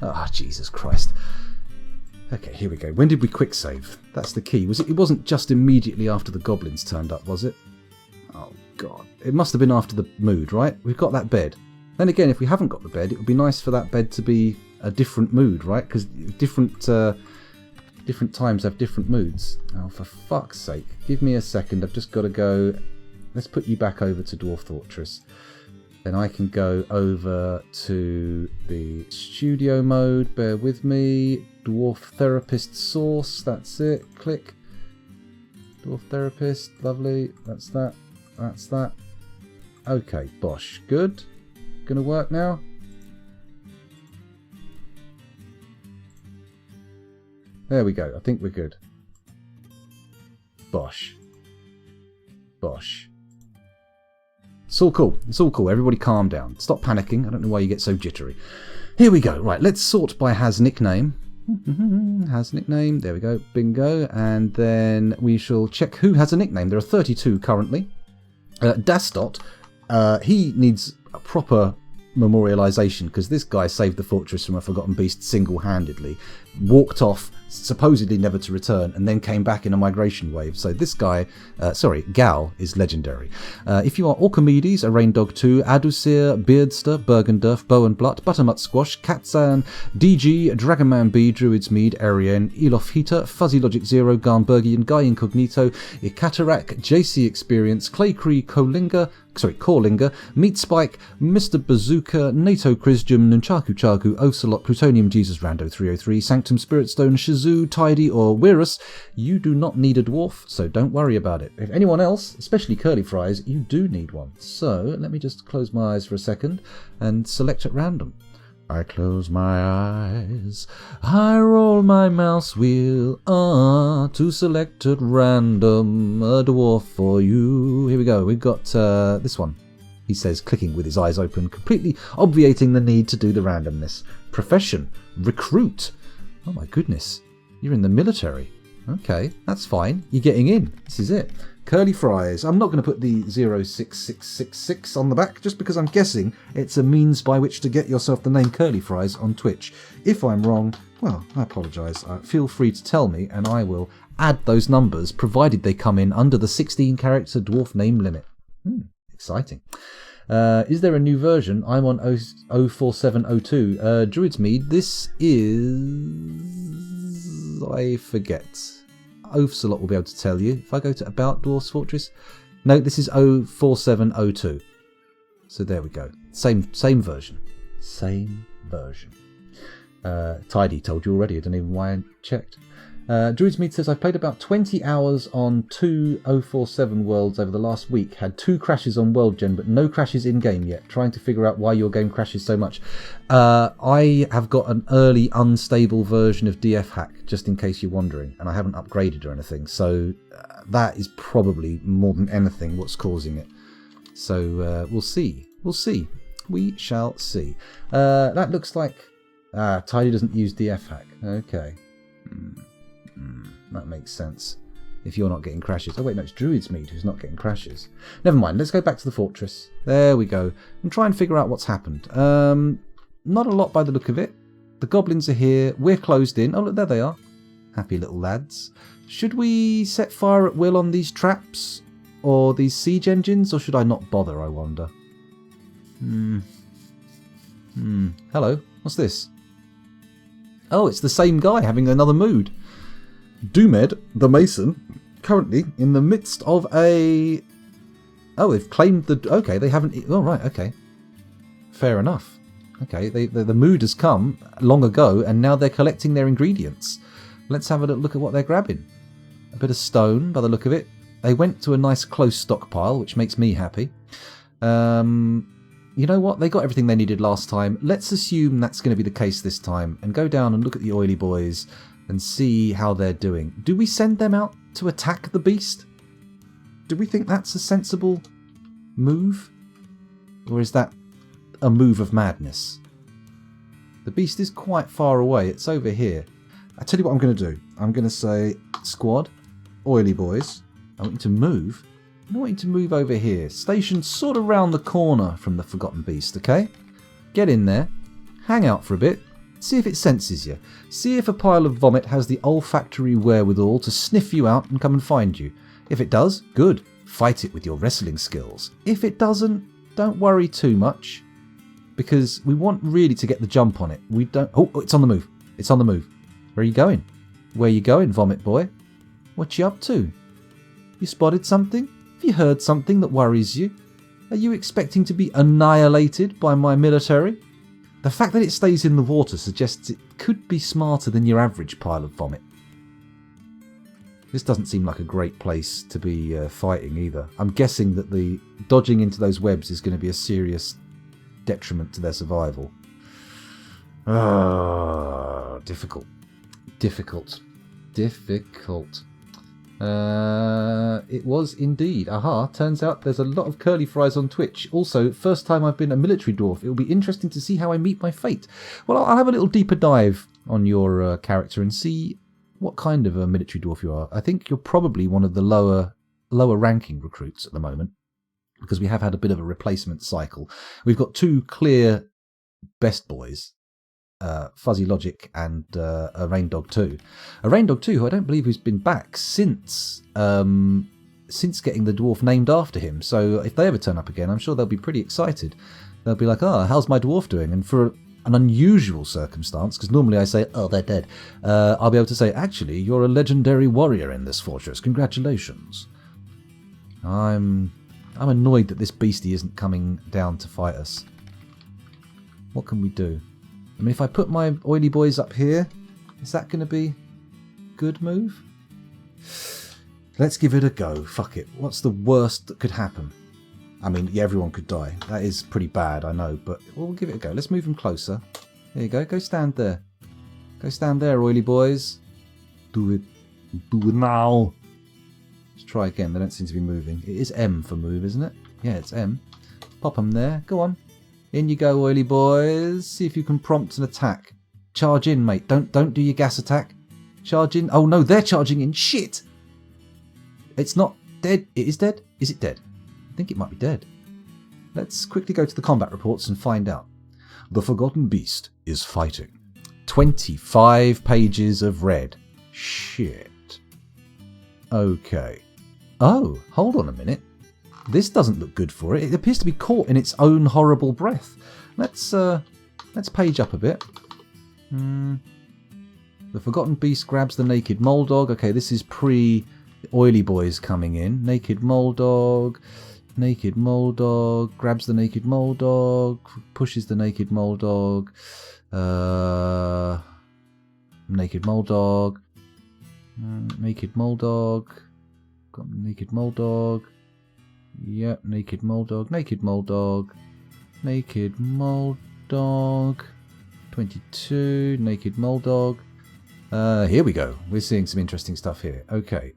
A: Ah, Jesus Christ. Okay, here we go. When did we quick save? That's the key. It wasn't just immediately after the goblins turned up, was it? Oh, God. It must have been after the mood, right? We've got that bed. Then again, if we haven't got the bed, it would be nice for that bed to be a different mood, right? Because different times have different moods. Oh, for fuck's sake. Give me a second. I've just got to go. Let's put you back over to Dwarf Fortress. Then I can go over to the studio mode. Bear with me. Dwarf Therapist Source. That's it. Click. Dwarf Therapist. Lovely. That's that. That's that. Okay, bosh. Good. Gonna work now. There we go. I think we're good. Bosh. Bosh. It's all cool. It's all cool. Everybody calm down. Stop panicking. I don't know why you get so jittery. Here we go. Right, let's sort by has nickname. Has nickname. There we go. Bingo. And then we shall check who has a nickname. There are 32 currently. Dastot, he needs a proper memorialization because this guy saved the fortress from a forgotten beast single-handedly, walked off, supposedly never to return, and then came back in a migration wave. So this guy, Gal, is legendary. If you are Orchimedes, a Rain Dog 2, Adusir, Beardster, Bergendurf, Bowenblut, Buttermut Squash, Katzan, DG, Dragonman B, Druids Mead, Ariane, Elof Heater, Fuzzy Logic 0, Garnbergian, Guy Incognito, Ikatarak, JC Experience, Claycree, Corlinger, Meat Spike, Mr. Bazooka, NATO Chrisjum, Nunchaku Chaku, Ocelot, Plutonium Jesus Rando 303, Sanctum Spiritstone, Shazoo, Tidy, or Wirrus. You do not need a dwarf, so don't worry about it. If anyone else, especially Curly Fries, you do need one. So let me just close my eyes for a second and select at random. I close my eyes, I roll my mouse wheel, to select at random a dwarf for you. Here we go, we've got this one. He says, clicking with his eyes open, completely obviating the need to do the randomness. Profession, recruit. Oh my goodness, you're in the military. Okay, that's fine, you're getting in, this is it. Curly Fries. I'm not going to put the 06666 on the back just because I'm guessing it's a means by which to get yourself the name Curly Fries on Twitch. If I'm wrong, well, I apologise. Feel free to tell me and I will add those numbers provided they come in under the 16-character dwarf name limit. Exciting. Is there a new version? I'm on 04702. Druids Mead. This is... I forget. Ocelot will be able to tell you. If I go to About Dwarf's Fortress. No, this is 04702. So there we go. Same version. Same version. Tidy told you already. I don't know why I checked. Druids Mead says, I played about 20 hours on 2 047 worlds over the last week. Had 2 crashes on World Gen, but no crashes in-game yet. Trying to figure out why your game crashes so much. I have got an early unstable version of DF Hack, just in case you're wondering, and I haven't upgraded or anything. So that is probably more than anything what's causing it. So we'll see. We'll see. We shall see. That looks like... Tidy doesn't use DF Hack. Okay. That makes sense. If you're not getting crashes. Oh wait, no, it's Druids Mead who's not getting crashes. Never mind, let's go back to the fortress. There we go. And try and figure out what's happened. Not a lot by the look of it. The goblins are here. We're closed in. Oh look, there they are. Happy little lads. Should we set fire at will on these traps? Or these siege engines? Or should I not bother, I wonder? Hello, what's this? Oh, it's the same guy having another mood. Doomed, the Mason, currently in the midst of a... Oh, they've claimed the... Okay, they haven't... Oh, right, okay. Fair enough. Okay, the mood has come long ago, and now they're collecting their ingredients. Let's have a look at what they're grabbing. A bit of stone, by the look of it. They went to a nice close stockpile, which makes me happy. You know what? They got everything they needed last time. Let's assume that's going to be the case this time, and go down and look at the oily boys and see how they're doing. Do we send them out to attack the beast? Do we think that's a sensible move? Or is that a move of madness? The beast is quite far away. It's over here. I tell you what I'm going to do. I'm going to say, squad, oily boys, I want you to move. I want you to move over here. Stationed sort of round the corner from the Forgotten Beast, okay? Get in there. Hang out for a bit. See if it senses you. See if a pile of vomit has the olfactory wherewithal to sniff you out and come and find you. If it does, good. Fight it with your wrestling skills. If it doesn't, don't worry too much. Because we want really to get the jump on it. We don't... Oh, it's on the move. It's on the move. Where are you going? Where are you going, vomit boy? What you up to? You spotted something? Have you heard something that worries you? Are you expecting to be annihilated by my military? The fact that it stays in the water suggests it could be smarter than your average pile of vomit. This doesn't seem like a great place to be fighting either. I'm guessing that the dodging into those webs is going to be a serious detriment to their survival. Difficult. It was indeed. Aha, turns out there's a lot of curly fries on Twitch. Also, first time I've been a military dwarf. It will be interesting to see how I meet my fate. Well, I'll have a little deeper dive on your character and see what kind of a military dwarf you are. I think you're probably one of the lower ranking recruits at the moment, because we have had a bit of a replacement cycle. We've got two clear best boys, Fuzzy Logic and a Rain Dog 2. A Rain Dog 2 who I don't believe has been back since getting the dwarf named after him. So if they ever turn up again, I'm sure they'll be pretty excited. They'll be like, how's my dwarf doing? And for an unusual circumstance, because normally I say, they're dead, I'll be able to say, actually, you're a legendary warrior in this fortress. Congratulations. I'm annoyed that this beastie isn't coming down to fight us. What can we do? I mean, if I put my oily boys up here, is that going to be a good move? Let's give it a go. Fuck it. What's the worst that could happen? I mean, yeah, everyone could die. That is pretty bad, I know, but we'll give it a go. Let's move them closer. There you go. Go stand there. Go stand there, oily boys. Do it. Do it now. Let's try again. They don't seem to be moving. It is M for move, isn't it? Yeah, it's M. Pop them there. Go on. In you go, oily boys. See if you can prompt an attack. Charge in, mate. Don't do your gas attack. Charge in. Oh no, they're charging in. Shit! It's not dead. It is dead. Is it dead? I think it might be dead. Let's quickly go to the combat reports and find out. The Forgotten Beast is fighting. 25 pages of red. Shit. Okay. Oh, hold on a minute. This doesn't look good for it. It appears to be caught in its own horrible breath. Let's page up a bit. The Forgotten Beast grabs the naked mole dog. Okay, this is pre-oily boys coming in. Naked mole dog grabs the naked mole dog, pushes the naked mole dog. Naked mole dog. Naked mole dog. Got naked mole dog. Yep, naked mole dog. Naked mole dog. Naked mole dog. 22. Naked mole dog. Here we go. We're seeing some interesting stuff here. Okay.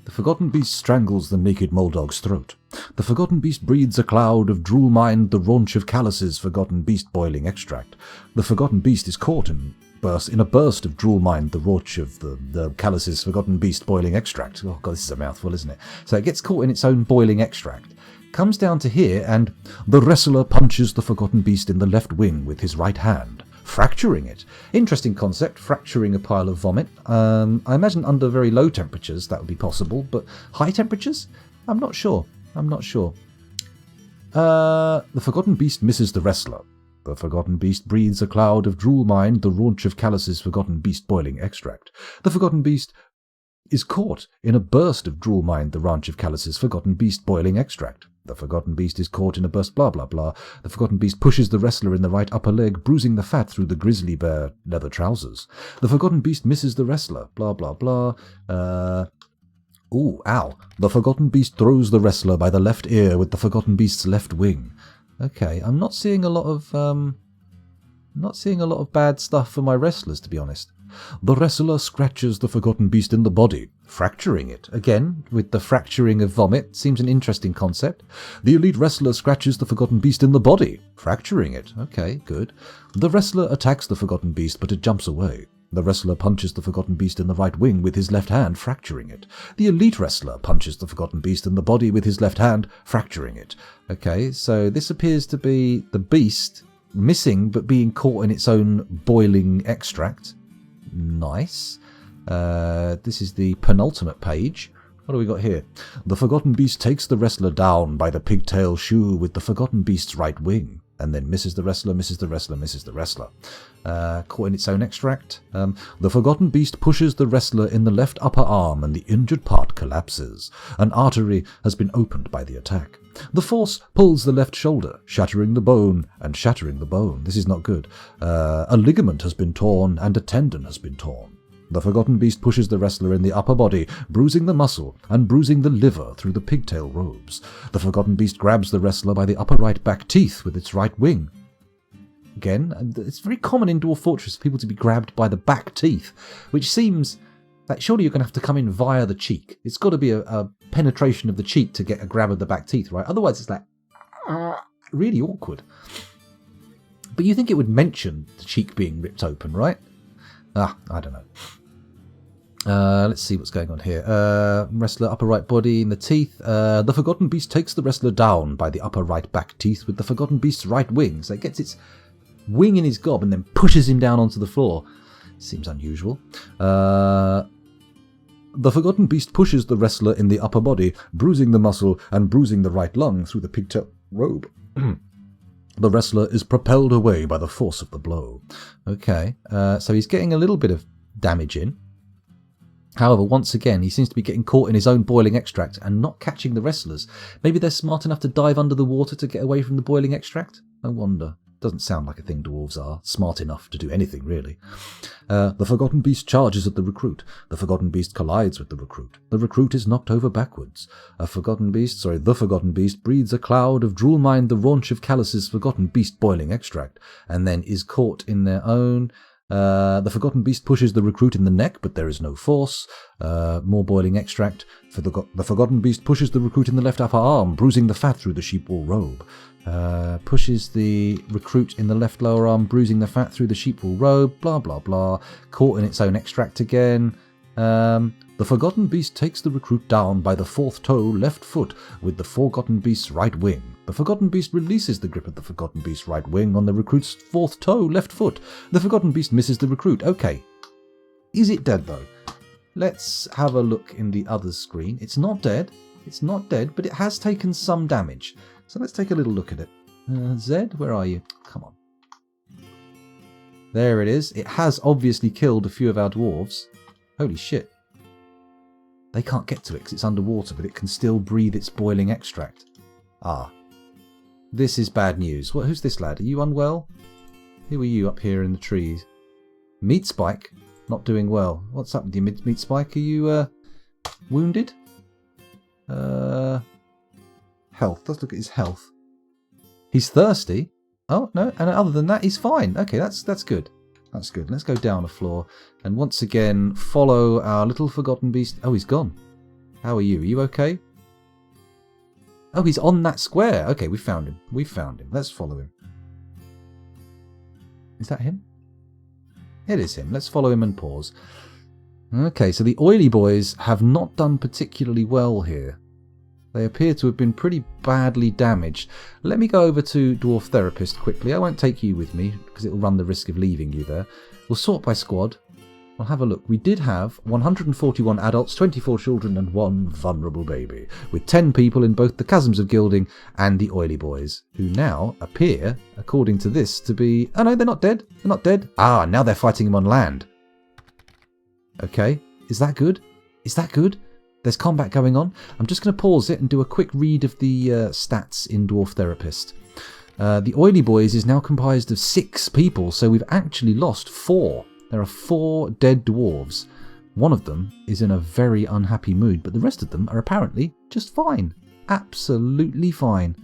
A: The Forgotten Beast strangles the naked mole dog's throat. The Forgotten Beast breathes a cloud of drool mind, the raunch of Callus's Forgotten Beast boiling extract. The Forgotten Beast is caught in a burst of drool mind, the raunch of the Callus's Forgotten Beast boiling extract. Oh god, this is a mouthful, isn't it? So it gets caught in its own boiling extract. Comes down to here, and the wrestler punches the Forgotten Beast in the left wing with his right hand, fracturing it. Interesting concept, fracturing a pile of vomit. I imagine under very low temperatures that would be possible, but high temperatures? I'm not sure. The Forgotten Beast misses the wrestler. The Forgotten Beast breathes a cloud of drool mind, the raunch of Callus's Forgotten Beast boiling extract. The Forgotten Beast is caught in a burst of drool mind, the raunch of Callus's Forgotten Beast boiling extract. The Forgotten Beast is caught in a burst blah blah blah. The Forgotten Beast pushes the wrestler in the right upper leg, bruising the fat through the grizzly bear leather trousers. The Forgotten Beast misses the wrestler, blah blah blah. Ooh, ow. The Forgotten Beast throws the wrestler by the left ear with the Forgotten Beast's left wing. Okay, I'm not seeing a lot of bad stuff for my wrestlers, to be honest. The wrestler scratches the forgotten beast in the body, fracturing it. Again, with the fracturing of vomit, seems an interesting concept. The elite wrestler scratches the forgotten beast in the body, fracturing it. Okay, good. The wrestler attacks the forgotten beast, but it jumps away. The wrestler punches the forgotten beast in the right wing with his left hand, fracturing it. The elite wrestler punches the forgotten beast in the body with his left hand, fracturing it. Okay, so this appears to be the beast missing but being caught in its own boiling extract. Nice. This is the penultimate page. What do we got here? The forgotten beast takes the wrestler down by the pigtail shoe with the forgotten beast's right wing, and then misses the wrestler, misses the wrestler, misses the wrestler. Caught in its own extract. The forgotten beast pushes the wrestler in the left upper arm and the injured part collapses. An artery has been opened by the attack. The force pulls the left shoulder, shattering the bone and shattering the bone. This is not good. A ligament has been torn and a tendon has been torn. The forgotten beast pushes the wrestler in the upper body, bruising the muscle and bruising the liver through the pigtail robes. The forgotten beast grabs the wrestler by the upper right back teeth with its right wing. Again, it's very common in Dwarf Fortress for people to be grabbed by the back teeth, which seems like surely you're going to have to come in via the cheek. It's got to be a penetration of the cheek to get a grab of the back teeth, right? Otherwise it's like really awkward. But you think it would mention the cheek being ripped open, right? I don't know. Let's see what's going on here. Wrestler upper right body in the teeth. The forgotten beast takes the wrestler down by the upper right back teeth with the forgotten beast's right wing. So it gets its wing in his gob and then pushes him down onto the floor. Seems unusual. The forgotten beast pushes the wrestler in the upper body, bruising the muscle and bruising the right lung through the pigtail robe. The wrestler is propelled away by the force of the blow. Okay, so he's getting a little bit of damage in. However, once again, he seems to be getting caught in his own boiling extract and not catching the wrestlers. Maybe they're smart enough to dive under the water to get away from the boiling extract? I wonder. Doesn't sound like a thing dwarves are. Smart enough to do anything, really. The forgotten beast charges at the recruit. The forgotten beast collides with the recruit. The recruit is knocked over backwards. The forgotten beast breathes a cloud of drool mind the raunch of Callus's forgotten beast boiling extract, and then is caught in their own. The forgotten beast pushes the recruit in the neck, but there is no force. More boiling extract. The forgotten beast pushes the recruit in the left upper arm, bruising the fat through the sheepwool robe. Pushes the recruit in the left lower arm, bruising the fat through the sheepwool robe. Blah, blah, blah. Caught in its own extract again. The forgotten beast takes the recruit down by the fourth toe left foot with the forgotten beast's right wing. The forgotten beast releases the grip of the forgotten beast's right wing on the recruit's fourth toe left foot. The forgotten beast misses the recruit. Okay. Is it dead, though? Let's have a look in the other screen. It's not dead. It's not dead, but it has taken some damage. So let's take a little look at it. Zed, where are you? Come on. There it is. It has obviously killed a few of our dwarves. Holy shit. They can't get to it because it's underwater, but it can still breathe its boiling extract. Ah. This is bad news. Who's this lad? Are you unwell? Who are you up here in the trees? Meat Spike? Not doing well. What's up with you, Meat Spike? Are you, wounded? Health. Let's look at his health. He's thirsty. Oh, no. And other than that, he's fine. Okay, that's good. That's good. Let's go down a floor and once again follow our little forgotten beast. Oh, he's gone. How are you? Are you okay? Oh, he's on that square. Okay, we found him. We found him. Let's follow him. Is that him? It is him. Let's follow him and pause. Okay, so the oily boys have not done particularly well here. They appear to have been pretty badly damaged. Let me go over to Dwarf Therapist quickly. I won't take you with me because it will run the risk of leaving you there. We'll sort by squad. We'll have a look. We did have 141 adults, 24 children and 1 vulnerable baby, with 10 people in both the Chasms of Gilding and the Oily Boys, who now appear, according to this, to be... Oh no, they're not dead. They're not dead. Ah, now they're fighting him on land. Okay, is that good? Is that good? There's combat going on. I'm just going to pause it and do a quick read of the stats in Dwarf Therapist. The Oily Boys is now comprised of 6 people, so we've actually lost 4. There are 4 dead dwarves. One of them is in a very unhappy mood, but the rest of them are apparently just fine. Absolutely fine.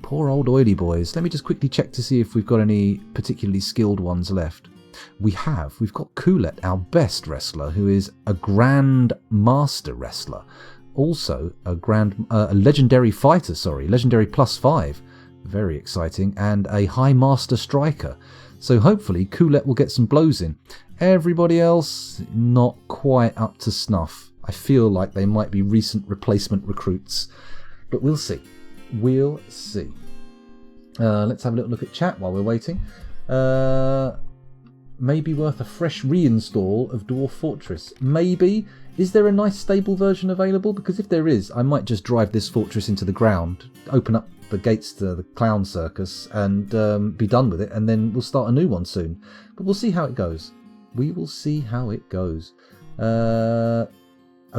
A: Poor old Oily Boys. Let me just quickly check to see if we've got any particularly skilled ones left. we've got Kulet, our best wrestler, who is a Grand Master wrestler. Also a legendary fighter, legendary +5. Very exciting. And a High Master striker. So hopefully Kulet will get some blows in. Everybody else, not quite up to snuff. I feel like they might be recent replacement recruits. But we'll see. We'll see. Let's have a little look at chat while we're waiting. Maybe worth a fresh reinstall of Dwarf Fortress. Maybe. Is there a nice stable version available? Because if there is, I might just drive this fortress into the ground, open up the gates to the clown circus, and be done with it, and then we'll start a new one soon. But we'll see how it goes. We will see how it goes. A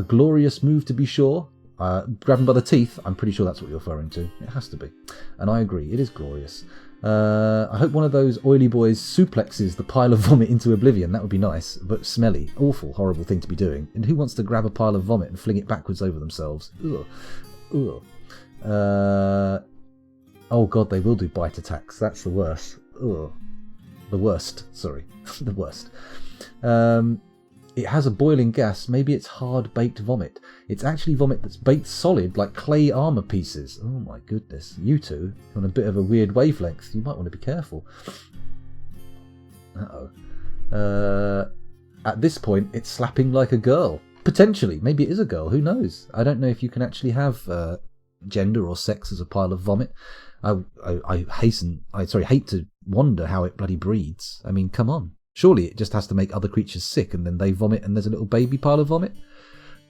A: glorious move to be sure. Grab him by the teeth. I'm pretty sure that's what you're referring to. It has to be. And I agree. It is glorious. I hope one of those oily boys suplexes the pile of vomit into oblivion. That would be nice, but smelly. Awful, horrible thing to be doing. And who wants to grab a pile of vomit and fling it backwards over themselves? Ugh. Ugh. Oh god, they will do bite attacks. That's the worst. Ugh. The worst. Sorry. The worst. It has a boiling gas. Maybe it's hard-baked vomit. It's actually vomit that's baked solid, like clay armour pieces. Oh my goodness. You two, on a bit of a weird wavelength. You might want to be careful. Uh-oh. At this point, it's slapping like a girl. Potentially. Maybe it is a girl. Who knows? I don't know if you can actually have gender or sex as a pile of vomit. I hate to wonder how it bloody breeds. I mean, come on. Surely it just has to make other creatures sick and then they vomit and there's a little baby pile of vomit.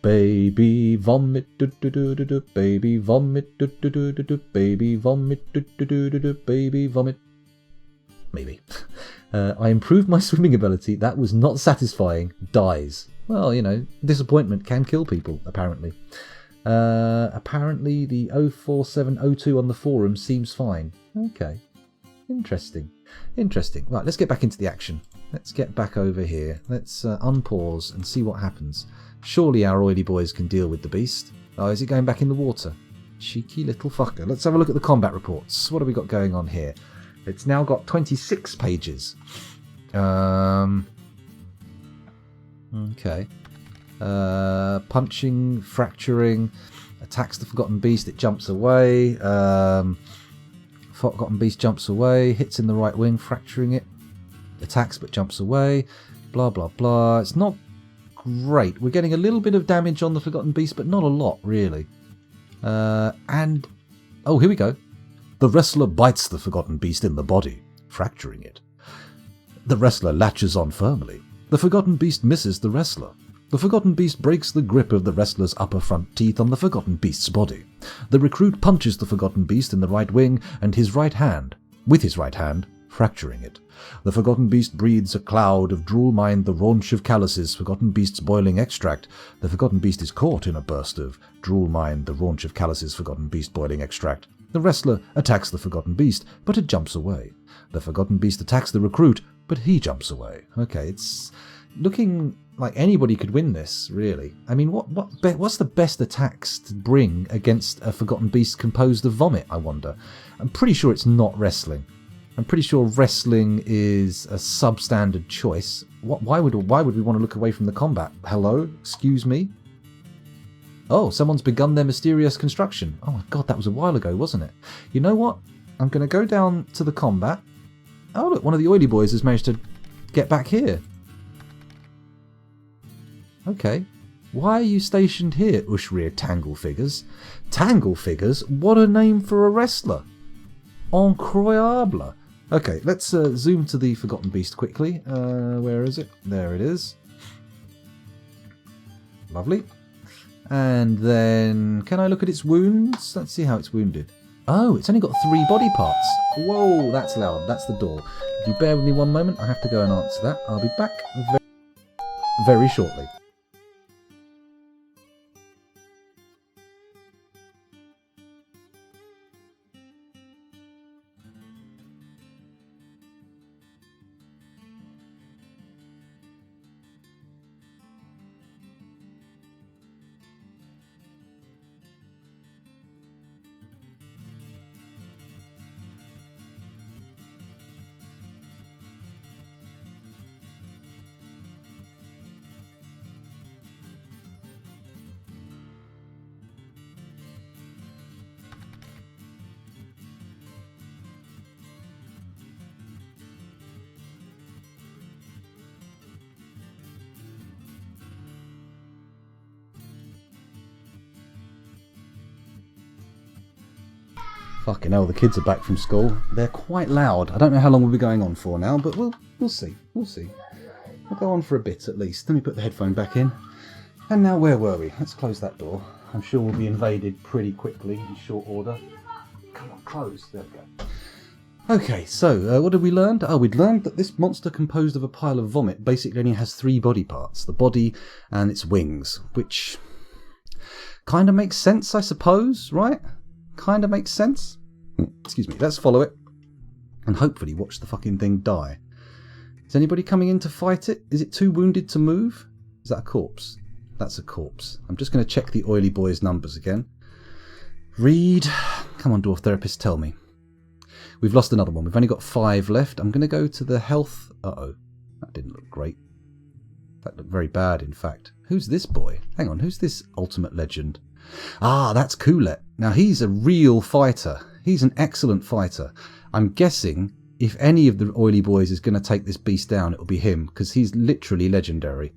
A: Baby vomit, do-do-do-do-do, baby vomit, do-do-do-do-do, baby vomit, do-do-do-do-do, baby vomit. Maybe. I improved my swimming ability. That was not satisfying. Dies. Well, you know, disappointment can kill people, apparently. Apparently the 04702 on the forum seems fine. Okay. Interesting. Right, let's get back into the action. Let's get back over here. Let's unpause and see what happens. Surely our oily boys can deal with the beast. Oh, is it going back in the water? Cheeky little fucker. Let's have a look at the combat reports. What have we got going on here? It's now got 26 pages. Okay. Punching, fracturing, attacks the Forgotten Beast, it jumps away. Forgotten Beast jumps away, hits in the right wing, fracturing it. Attacks but jumps away, blah blah blah. It's not great. We're getting a little bit of damage on the Forgotten Beast, but not a lot really. And oh, here we go. The wrestler bites the Forgotten Beast in the body, fracturing it. The wrestler latches on firmly. The Forgotten Beast misses the wrestler. The Forgotten Beast breaks the grip of the wrestler's upper front teeth on the Forgotten Beast's body. The recruit punches the Forgotten Beast in the right wing and his right hand, with his right hand, fracturing it. The Forgotten Beast breathes a cloud of drool mind the raunch of calluses, Forgotten Beast's boiling extract. The Forgotten Beast is caught in a burst of drool mind the raunch of calluses, Forgotten Beast boiling extract. The wrestler attacks the Forgotten Beast, but it jumps away. The Forgotten Beast attacks the recruit, but he jumps away. Okay, it's looking like anybody could win this, really. I mean, what's the best attacks to bring against a Forgotten Beast composed of vomit, I wonder? I'm pretty sure it's not wrestling. I'm pretty sure wrestling is a substandard choice. Why would we want to look away from the combat? Hello? Excuse me? Oh, someone's begun their mysterious construction. Oh my god, that was a while ago, wasn't it? You know what? I'm going to go down to the combat. Oh look, one of the oily boys has managed to get back here. Okay. Why are you stationed here, Ushrir Tangle Figures? Tangle Figures? What a name for a wrestler. Incroyable. Okay, let's zoom to the Forgotten Beast quickly. Where is it? There it is. Lovely. And then, can I look at its wounds? Let's see how it's wounded. Oh, it's only got 3 body parts. Whoa, that's loud. That's the door. If you bear with me one moment, I have to go and answer that. I'll be back very shortly. Fucking hell, the kids are back from school. They're quite loud. I don't know how long we'll be going on for now, but we'll see. We'll see. We'll go on for a bit at least. Let me put the headphone back in. And now where were we? Let's close that door. I'm sure we'll be invaded pretty quickly in short order. Come on, close. There we go. Okay, so what did we learn? Oh, we'd learned that this monster composed of a pile of vomit basically only has 3 body parts. The body and its wings, which kind of makes sense, I suppose, right? Kind of makes sense. Excuse me, let's follow it. And hopefully watch the fucking thing die. Is anybody coming in to fight it? Is it too wounded to move? Is that a corpse? That's a corpse. I'm just going to check the oily boy's numbers again. Read. Come on, dwarf therapist, tell me. We've lost another one. We've only got 5 left. I'm going to go to the health... Uh-oh. That didn't look great. That looked very bad, in fact. Who's this boy? Hang on, who's this ultimate legend? Ah, that's Coolet. Now, he's a real fighter. He's an excellent fighter. I'm guessing if any of the oily boys is going to take this beast down, it'll be him, because he's literally legendary.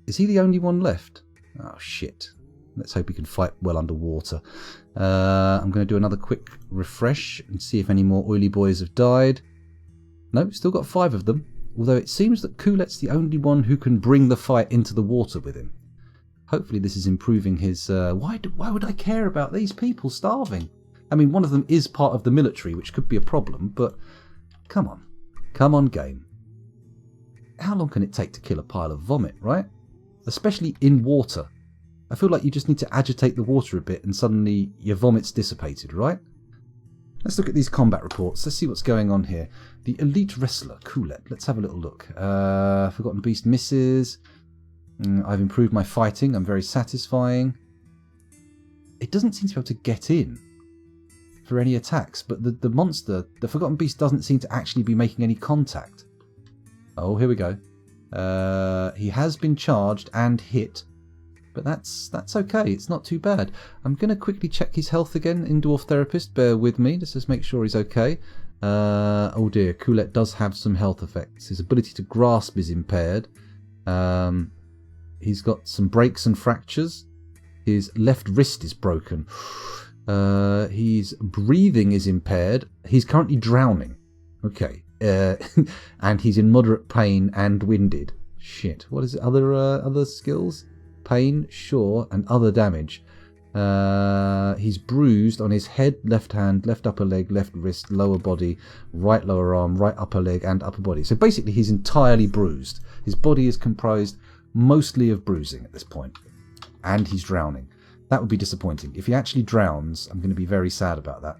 A: Is he the only one left? Oh, shit. Let's hope he can fight well underwater. I'm going to do another quick refresh and see if any more oily boys have died. No, still got 5 of them. Although it seems that Coolet's the only one who can bring the fight into the water with him. Hopefully this is improving his... Why would I care about these people starving? I mean, one of them is part of the military, which could be a problem, but... Come on. Come on, game. How long can it take to kill a pile of vomit, right? Especially in water. I feel like you just need to agitate the water a bit and suddenly your vomit's dissipated, right? Let's look at these combat reports. Let's see what's going on here. The elite wrestler, Coolet. Let's have a little look. Forgotten Beast misses. I've improved my fighting. I'm very satisfying. It doesn't seem to be able to get in for any attacks, but the monster, the Forgotten Beast, doesn't seem to actually be making any contact. Oh, here we go. He has been charged and hit. But that's okay. It's not too bad. I'm going to quickly check his health again in Dwarf Therapist. Bear with me. Just make sure he's okay. Oh dear. Coolet does have some health effects. His ability to grasp is impaired. He's got some breaks and fractures. His left wrist is broken. His breathing is impaired. He's currently drowning. Okay. And he's in moderate pain and winded. Shit. What is it? Other skills? Pain, sure, and other damage. He's bruised on his head, left hand, left upper leg, left wrist, lower body, right lower arm, right upper leg, and upper body. So basically he's entirely bruised. His body is comprised mostly of bruising at this point. And he's drowning. That would be disappointing. If he actually drowns, I'm going to be very sad about that.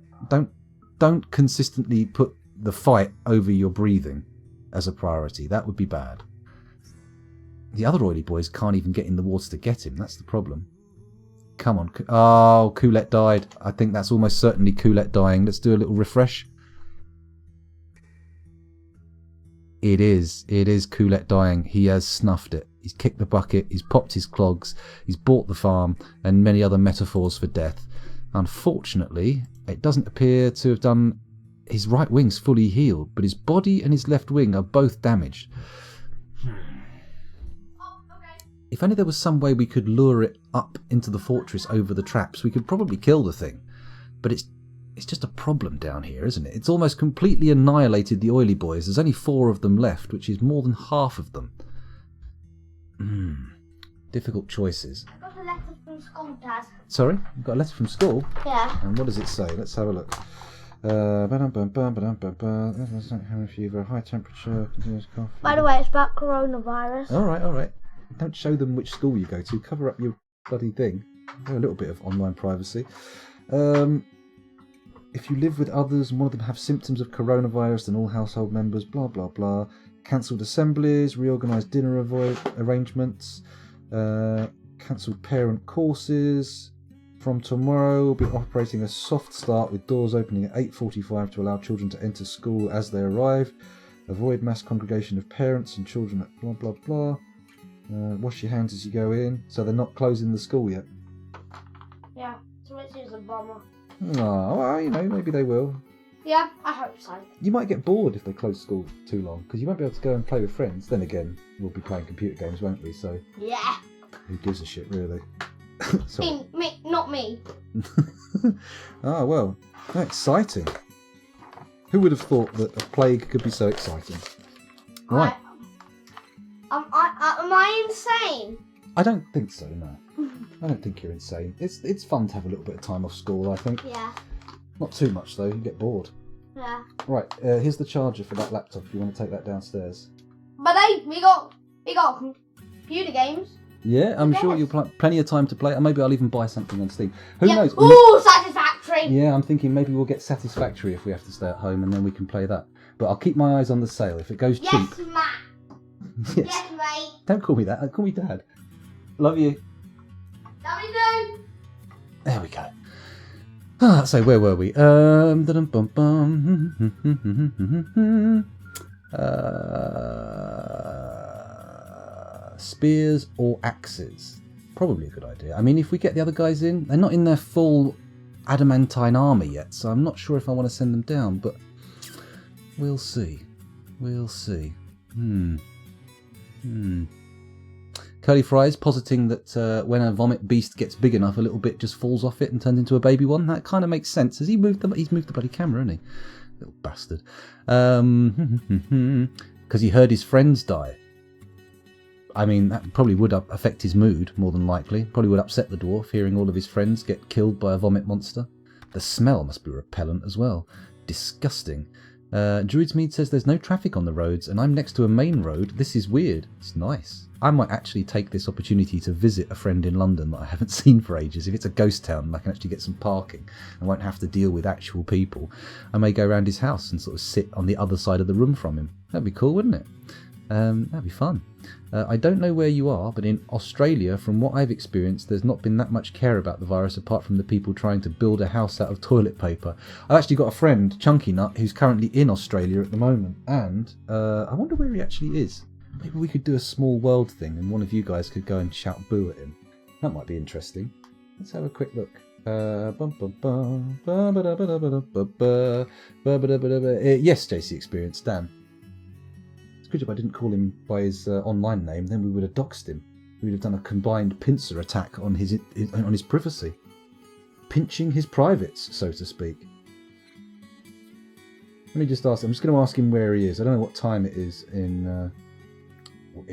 A: Don't consistently put the fight over your breathing as a priority. That would be bad. The other oily boys can't even get in the water to get him. That's the problem. Come on. Oh, Coolet died. I think that's almost certainly Coolet dying. Let's do a little refresh. It is. It is Coolet dying. He has snuffed it. He's kicked the bucket. He's popped his clogs. He's bought the farm. And many other metaphors for death. Unfortunately, it doesn't appear to have done... His right wing's fully healed. But his body and his left wing are both damaged. If only there was some way we could lure it up into the fortress over the traps, we could probably kill the thing. But it's just a problem down here, isn't it? It's almost completely annihilated the oily boys. There's only 4 of them left, which is more than half of them. Difficult choices.
B: I got a letter from school, Dad.
A: Sorry? You got a letter from school?
B: Yeah.
A: And what does it say? Let's have a look. Having fever, high temperature, continuous cough.
B: By the way, it's about coronavirus.
A: Alright. Don't show them which school you go to. Cover up your bloody thing. A little bit of online privacy. If you live with others and one of them have symptoms of coronavirus, then all household members, blah, blah, blah. Cancelled assemblies, reorganised dinner arrangements, cancelled parent courses. From tomorrow, we'll be operating a soft start with doors opening at 8:45 to allow children to enter school as they arrive. Avoid mass congregation of parents and children at blah, blah, blah. Wash your hands as you go in. So they're not closing the school yet?
B: Yeah, so it is a bummer.
A: Oh, well, maybe they will.
B: Yeah, I hope so.
A: You might get bored if they close school too long, because you won't be able to go and play with friends. Then again, we'll be playing computer games, won't we? So
B: yeah.
A: Who gives a shit, really? Sorry.
B: Me, not me.
A: Ah, well, exciting. Who would have thought that a plague could be so exciting? Right.
B: Am I insane?
A: I don't think so, no. I don't think you're insane. It's fun to have a little bit of time off school, I think.
B: Yeah.
A: Not too much, though. You get bored.
B: Yeah.
A: Right, here's the charger for that laptop if you want to take that downstairs.
B: But hey, we got computer games.
A: Yeah, I'm
B: Yes.
A: sure you'll plenty of time to play. And maybe I'll even buy something on Steam. Who
B: Yeah.
A: knows?
B: Ooh, Satisfactory.
A: Yeah, I'm thinking maybe we'll get Satisfactory if we have to stay at home, and then we can play that. But I'll keep my eyes on the sale. If it goes
B: Yes,
A: cheap...
B: Matt.
A: Yes.
B: Yes, mate.
A: Don't call me that. Call me Dad. Love you.
B: That we do.
A: There we go. Ah, so where were we? Spears or axes? Probably a good idea. I mean, if we get the other guys in, they're not in their full adamantine armour yet, so I'm not sure if I want to send them down, but we'll see. We'll see. Curly Fries positing that when a vomit beast gets big enough, a little bit just falls off it and turns into a baby one. That kind of makes sense. He's moved the bloody camera, hasn't he? Little bastard. Because he heard his friends die. I mean, that probably would affect his mood, more than likely. Probably would upset the dwarf, hearing all of his friends get killed by a vomit monster. The smell must be repellent as well. Disgusting. Druid's Mead says there's no traffic on the roads, and I'm next to a main road. This is weird. It's nice. I might actually take this opportunity to visit a friend in London that I haven't seen for ages. If it's a ghost town and I can actually get some parking and won't have to deal with actual people, I may go around his house and sort of sit on the other side of the room from him. That'd be cool, wouldn't it? That'd be fun. I don't know where you are, but in Australia, from what I've experienced, there's not been that much care about the virus apart from the people trying to build a house out of toilet paper. I've actually got a friend, Chunky Nut, who's currently in Australia at the moment, and I wonder where he actually is. Maybe we could do a small world thing and one of you guys could go and shout boo at him. That might be interesting. Let's have a quick look. Yes, JC Experience, Dan. It's good job I didn't call him by his online name, then we would have doxed him. We would have done a combined pincer attack on his privacy. Pinching his privates, so to speak. Let me just ask, I'm just going to ask him where he is. I don't know what time it is in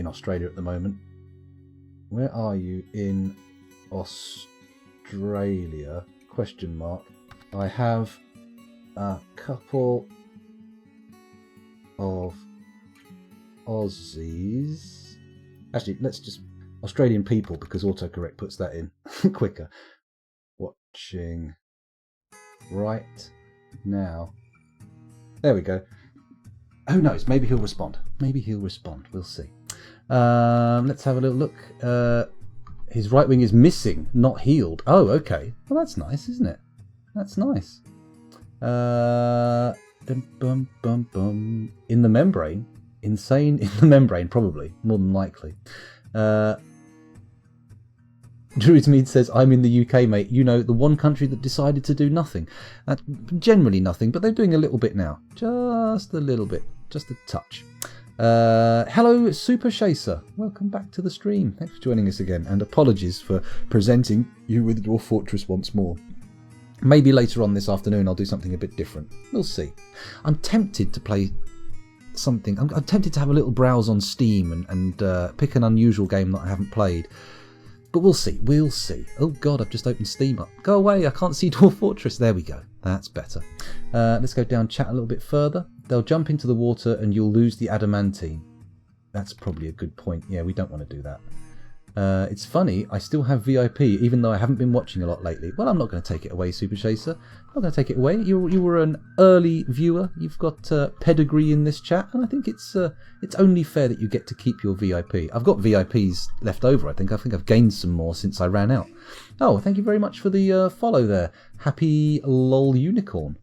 A: Australia at the moment. Where are you in Australia? Question mark. I have a couple of Aussies. Actually, let's just Australian people, because autocorrect puts that in quicker. Watching right now. There we go. Who knows? Maybe he'll respond. Maybe he'll respond. We'll see. Let's have a little look. His right wing is missing, not healed. Oh, okay. Well, that's nice, isn't it? That's nice. In the membrane. Insane in the membrane, probably. More than likely. Druid's Mead says, I'm in the UK, mate. You know, the one country that decided to do nothing. That's generally nothing, but they're doing a little bit now. Just a little bit. Just a touch. Hello, Super Chaser. Welcome back to the stream. Thanks for joining us again. And apologies for presenting you with Dwarf Fortress once more. Maybe later on this afternoon I'll do something a bit different. We'll see. I'm tempted to play something. I'm tempted to have a little browse on Steam and pick an unusual game that I haven't played. But we'll see. We'll see. Oh God, I've just opened Steam up. Go away. I can't see Dwarf Fortress. There we go. That's better. Let's go down chat a little bit further. They'll jump into the water and you'll lose the adamantine. That's probably a good point. Yeah, we don't want to do that. It's funny, I still have VIP, even though I haven't been watching a lot lately. Well, I'm not going to take it away, Super Chaser. I'm not going to take it away. You were an early viewer. You've got pedigree in this chat, and I think it's only fair that you get to keep your VIP. I've got VIPs left over, I think. I've gained some more since I ran out. Oh, thank you very much for the follow there. Happy lol unicorn.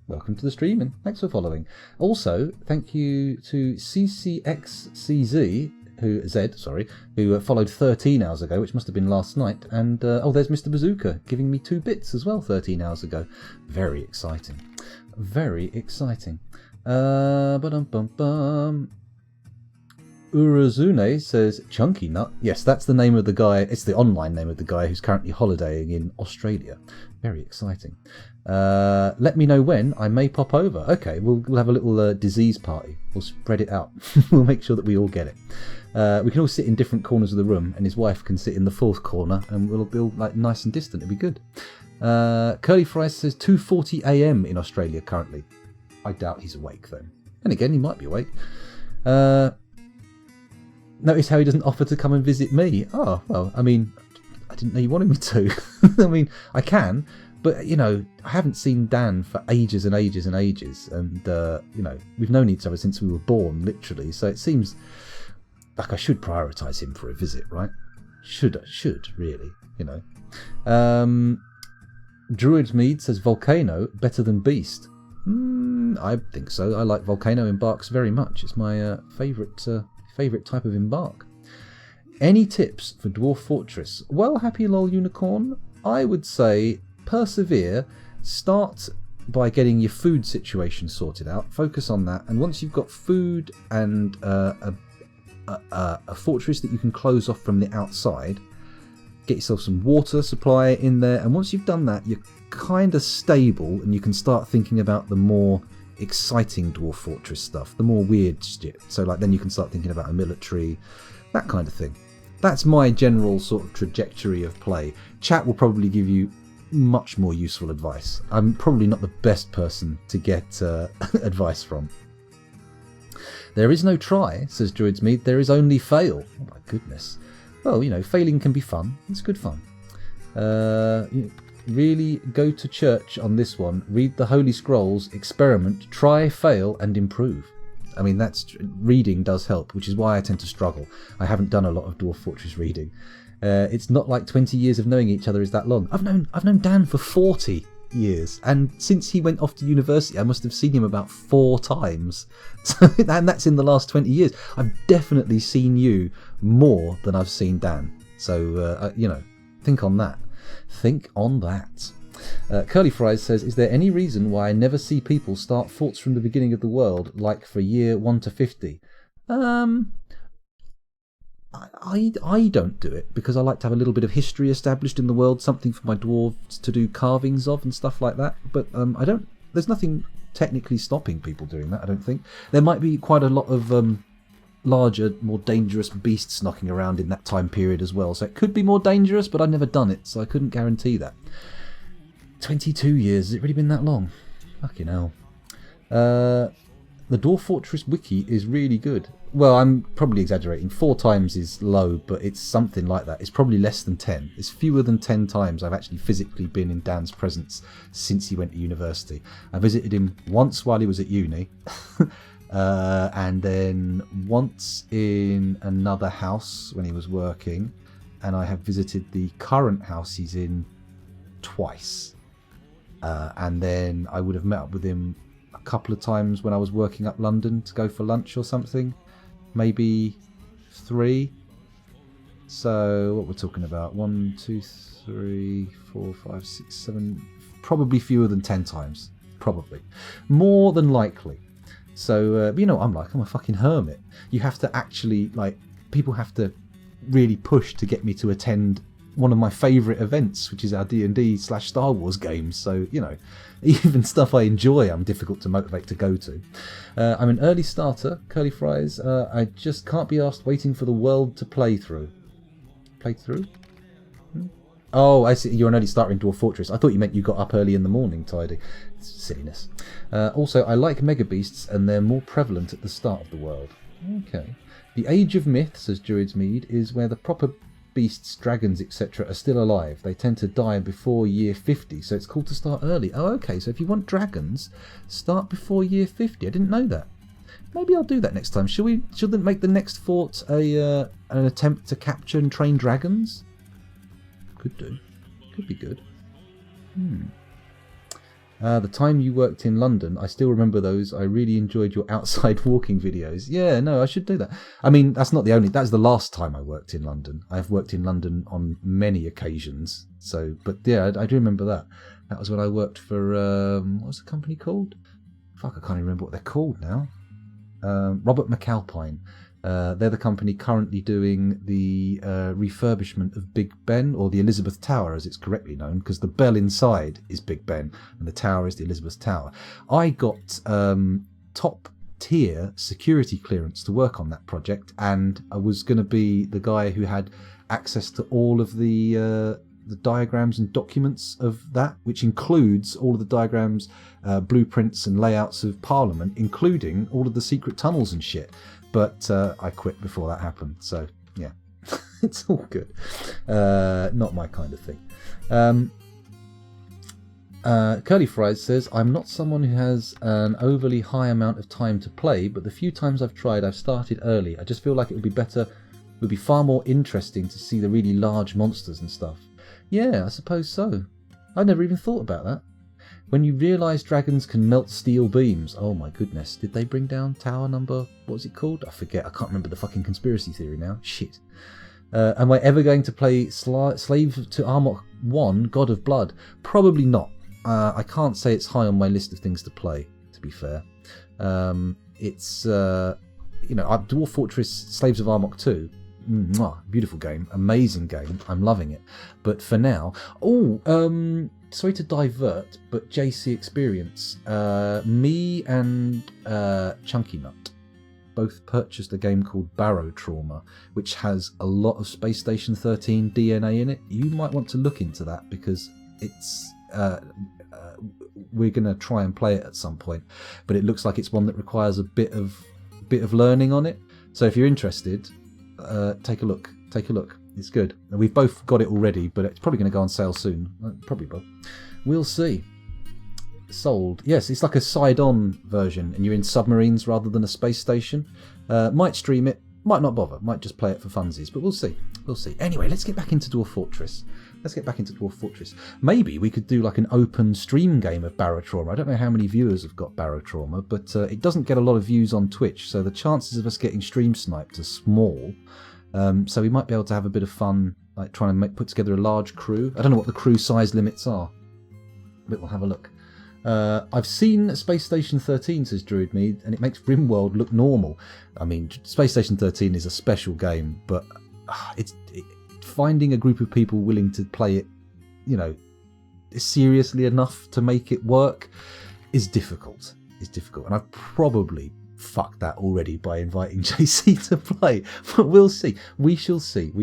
A: Welcome to the stream, and thanks for following. Also, thank you to CCXCZ, who followed 13 hours ago, which must have been last night. And there's Mr. Bazooka giving me 2 bits as well 13 hours ago. Very exciting. Very exciting. Urazune says, Chunky Nut. Yes, that's the name of the guy. It's the online name of the guy who's currently holidaying in Australia. Very exciting. Let me know when. I may pop over. Okay, we'll have a little disease party. We'll spread it out. We'll make sure that we all get it. We can all sit in different corners of the room, and his wife can sit in the fourth corner, and we'll be all like nice and distant. It'll be good. Curly Fries says 2:40 a.m. in Australia currently. I doubt he's awake though. And again, he might be awake. Notice how he doesn't offer to come and visit me. Oh, well, I mean, I didn't know you wanted me to. I mean, I can, but, you know, I haven't seen Dan for ages and ages and ages. And, you know, we've known each other since we were born, literally. So it seems like I should prioritise him for a visit, right? Should, really, you know. Druid Mead says Volcano better than Beast. I think so. I like Volcano Embarks very much. It's my favourite type of embark. Any tips for Dwarf Fortress? Well, Happy Lol Unicorn, I would say persevere. Start by getting your food situation sorted out. Focus on that, and once you've got food and a fortress that you can close off from the outside, get yourself some water supply in there, and once you've done that, you're kind of stable, and you can start thinking about the more exciting Dwarf Fortress stuff, the more weird shit. So like then you can start thinking about a military, that kind of thing. That's my general sort of trajectory of play. Chat will probably give you much more useful advice. I'm probably not the best person to get advice from. There is no try, says Druid's Mead. There is only fail. Oh my goodness. Well, you know, failing can be fun. It's good fun. Really go to church on this one. Read the Holy Scrolls, experiment, try, fail, and improve. I mean, reading does help, which is why I tend to struggle. I haven't done a lot of Dwarf Fortress reading. It's not like 20 years of knowing each other is that long. I've known Dan for 40 years, and since he went off to university, I must have seen him about 4 times. And that's in the last 20 years. I've definitely seen you more than I've seen Dan. So, you know, think on that. Think on that. Curly Fries says, is there any reason why I never see people start forts from the beginning of the world, like for year 1 to 50? I don't do it because I like to have a little bit of history established in the world, something for my dwarves to do carvings of and stuff like that. But there's nothing technically stopping people doing that, I don't think. There might be quite a lot of larger, more dangerous beasts knocking around in that time period as well. So it could be more dangerous, but I've never done it, so I couldn't guarantee that. 22 years, has it really been that long? Fucking hell. The Dwarf Fortress wiki is really good. Well, I'm probably exaggerating. 4 times is low, but it's something like that. It's probably less than 10. It's fewer than 10 times I've actually physically been in Dan's presence since he went to university. I visited him once while he was at uni, and then once in another house when he was working, and I have visited the current house he's in twice. And then I would have met up with him a couple of times when I was working up London to go for lunch or something. Maybe 3. So what we're talking about, 1, 2, 3, 4, 5, 6, 7, probably fewer than 10 times. Probably. More than likely. So, you know what I'm like, I'm a fucking hermit. You have to actually, like, people have to really push to get me to attend one of my favourite events, which is our D&D/Star Wars games. So, you know, even stuff I enjoy, I'm difficult to motivate to go to. I'm an early starter, Curly Fries. I just can't be asked waiting for the world to play through. Play through? Oh, I see. You're an early starter in Dwarf Fortress. I thought you meant you got up early in the morning, Tidy. It's silliness. Also, I like mega beasts, and they're more prevalent at the start of the world. Okay. The Age of Myth, says Druid's Mead, is where the proper beasts, dragons, etc. are still alive. They tend to die before year 50, so it's cool to start early. Oh, okay, so if you want dragons, start before year 50. I didn't know that. Maybe I'll do that next time. Shouldn't make the next fort an attempt to capture and train dragons? Could do. Could be good. The time you worked in London, I still remember those. I really enjoyed your outside walking videos. Yeah, no, I should do that. I mean, that's the last time I worked in London. I've worked in London on many occasions. So, but yeah, I do remember that. That was when I worked for, what was the company called? Fuck, I can't even remember what they're called now. Robert McAlpine. They're the company currently doing the refurbishment of Big Ben, or the Elizabeth Tower as it's correctly known, because the bell inside is Big Ben and the tower is the Elizabeth Tower. I got top tier security clearance to work on that project, and I was going to be the guy who had access to all of the diagrams and documents of that, which includes all of the diagrams, blueprints and layouts of Parliament, including all of the secret tunnels and shit. But I quit before that happened, so yeah, it's all good. Not my kind of thing. Curly Fries says, I'm not someone who has an overly high amount of time to play, but the few times I've tried, I've started early. I just feel like it would be far more interesting to see the really large monsters and stuff. Yeah, I suppose so. I never even thought about that. When you realise dragons can melt steel beams. Oh my goodness. Did they bring down tower number? What was it called? I forget. I can't remember the fucking conspiracy theory now. Shit. Am I ever going to play Slave to Armok 1, God of Blood? Probably not. I can't say it's high on my list of things to play, to be fair. It's, Dwarf Fortress Slaves of Armok 2. Beautiful game. Amazing game. I'm loving it. But for now... sorry to divert, but JC Experience. Me and Chunky Nut both purchased a game called Barrow Trauma, which has a lot of Space Station 13 DNA in it. You might want to look into that, because it's... we're going to try and play it at some point, but it looks like it's one that requires a bit of learning on it. So if you're interested, take a look. It's good. And we've both got it already, but it's probably going to go on sale soon. Probably will. We'll see. Sold. Yes, it's like a side-on version, and you're in submarines rather than a space station. Might stream it, might not bother, might just play it for funsies, but we'll see. Anyway, let's get back into Dwarf Fortress. Maybe we could do like an open stream game of Barrow Trauma. I don't know how many viewers have got Barrow Trauma, but it doesn't get a lot of views on Twitch, so the chances of us getting stream sniped are small. So we might be able to have a bit of fun, like trying to put together a large crew. I don't know what the crew size limits are, but we'll have a look. I've seen Space Station 13, says Druid Mead, and it makes RimWorld look normal. I mean, Space Station 13 is a special game, but finding a group of people willing to play it, seriously enough to make it work is difficult. And I've probably fucked that already by inviting JC to play, but we'll see. We shall see.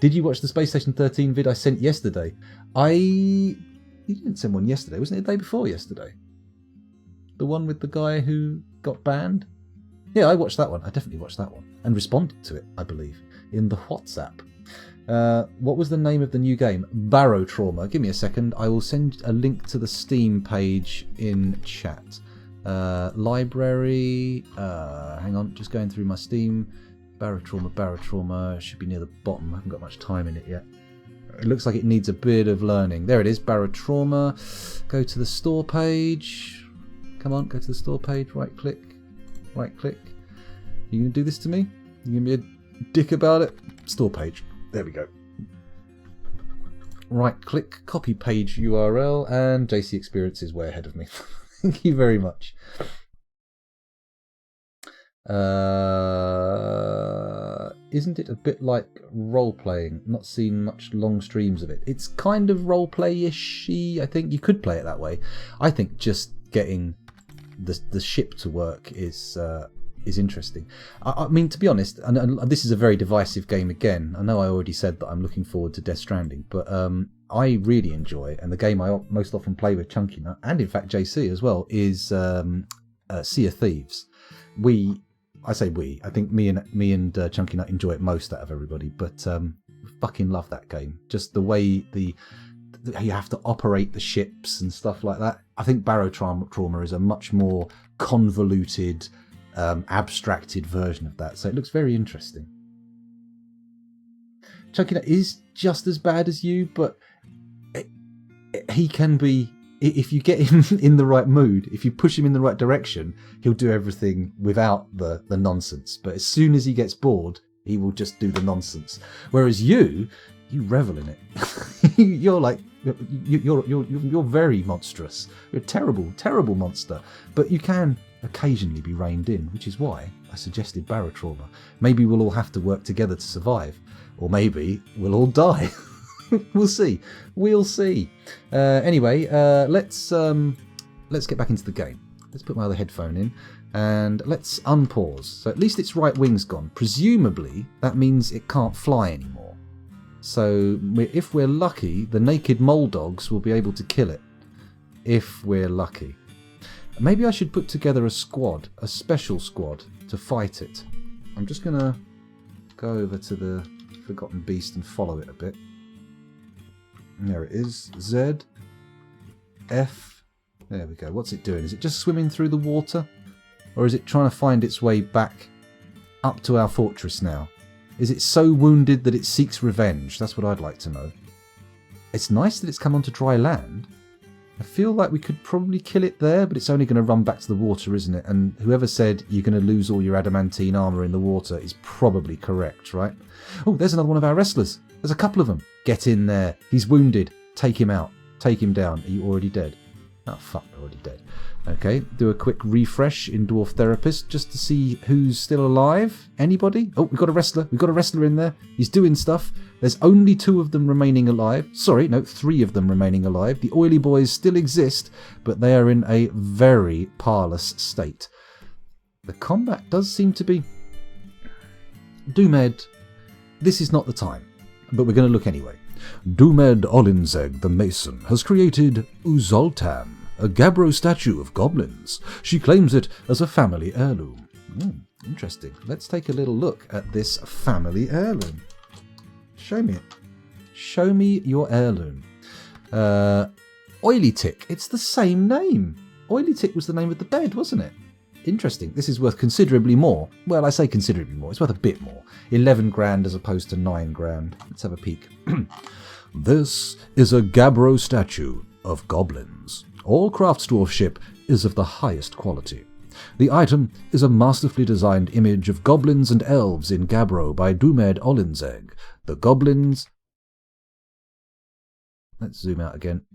A: Did you watch the Space Station 13 vid I sent yesterday? You didn't send one yesterday, wasn't it the day before yesterday? The one with the guy who got banned? Yeah, I watched that one. I definitely watched that one and responded to it, I believe, in the WhatsApp. What was the name of the new game? Barrow Trauma. Give me a second. I will send a link to the Steam page in chat. Library. Hang on, just going through my Steam. Barrow Trauma. Should be near the bottom. I haven't got much time in it yet. It looks like it needs a bit of learning. There it is, Barrow Trauma. Go to the store page. Come on, go to the store page. Right click. You gonna do this to me? You gonna be a dick about it? Store page. There we go. Right click, copy page URL, and JC Experience is way ahead of me. Thank you very much. Isn't it a bit like role-playing? Not seen much long streams of it. It's kind of role-play-ish-y, I think. You could play it that way. I think just getting the ship to work is interesting. I mean, to be honest, and this is a very divisive game again. I know I already said that I'm looking forward to Death Stranding, but I really enjoy, and the game I most often play with Chunky Nut, and in fact JC as well, is Sea of Thieves. I think me and Chunky Nut enjoy it most out of everybody, but fucking love that game. Just the way you have to operate the ships and stuff like that. I think Barrow Trauma is a much more convoluted, abstracted version of that, so it looks very interesting. Chunky Nut is just as bad as you, but he can be, if you get him in the right mood, if you push him in the right direction, he'll do everything without the nonsense. But as soon as he gets bored, he will just do the nonsense. Whereas you revel in it. You're like, you're very monstrous. You're a terrible monster. But you can occasionally be reined in, which is why I suggested barotrauma. Maybe we'll all have to work together to survive, or maybe we'll all die. We'll see. We'll see. Anyway, let's get back into the game. Let's put my other headphone in and let's unpause. So at least its right wing's gone. Presumably that means it can't fly anymore. So if we're lucky, the naked mole dogs will be able to kill it. If we're lucky. Maybe I should put together a squad, a special squad, to fight it. I'm just going to go over to the Forgotten Beast and follow it a bit. There it is. Z. F. There we go. What's it doing? Is it just swimming through the water? Or is it trying to find its way back up to our fortress now? Is it so wounded that it seeks revenge? That's what I'd like to know. It's nice that it's come onto dry land. I feel like we could probably kill it there, but it's only going to run back to the water, isn't it? And whoever said you're going to lose all your adamantine armour in the water is probably correct, right? Oh, there's another one of our wrestlers. There's a couple of them. Get in there. He's wounded. Take him out. Take him down. Are you already dead? Oh, fuck, they're already dead. Okay, do a quick refresh in Dwarf Therapist just to see who's still alive. Anybody? Oh, we've got a wrestler. We've got a wrestler in there. He's doing stuff. There's only 2 of them remaining alive. Sorry, no, 3 of them remaining alive. The oily boys still exist, but they are in a very parlous state. The combat does seem to be... Doomed, this is not the time, but we're going to look anyway. Doomed Olinzeg the Mason has created Uzaltam, a Gabbro statue of goblins. She claims it as a family heirloom. Interesting. Let's take a little look at this family heirloom. Show me it. Show me your heirloom. Oily Tick. It's the same name. Oily Tick was the name of the bed, wasn't it? Interesting. This is worth considerably more. Well, I say considerably more. It's worth a bit more. 11 grand as opposed to 9 grand. Let's have a peek. This is a Gabbro statue of goblins. All craftsdwarfship is of the highest quality. The item is a masterfully designed image of goblins and elves in Gabbro by Doomed Olinzeg. The goblins... Let's zoom out again.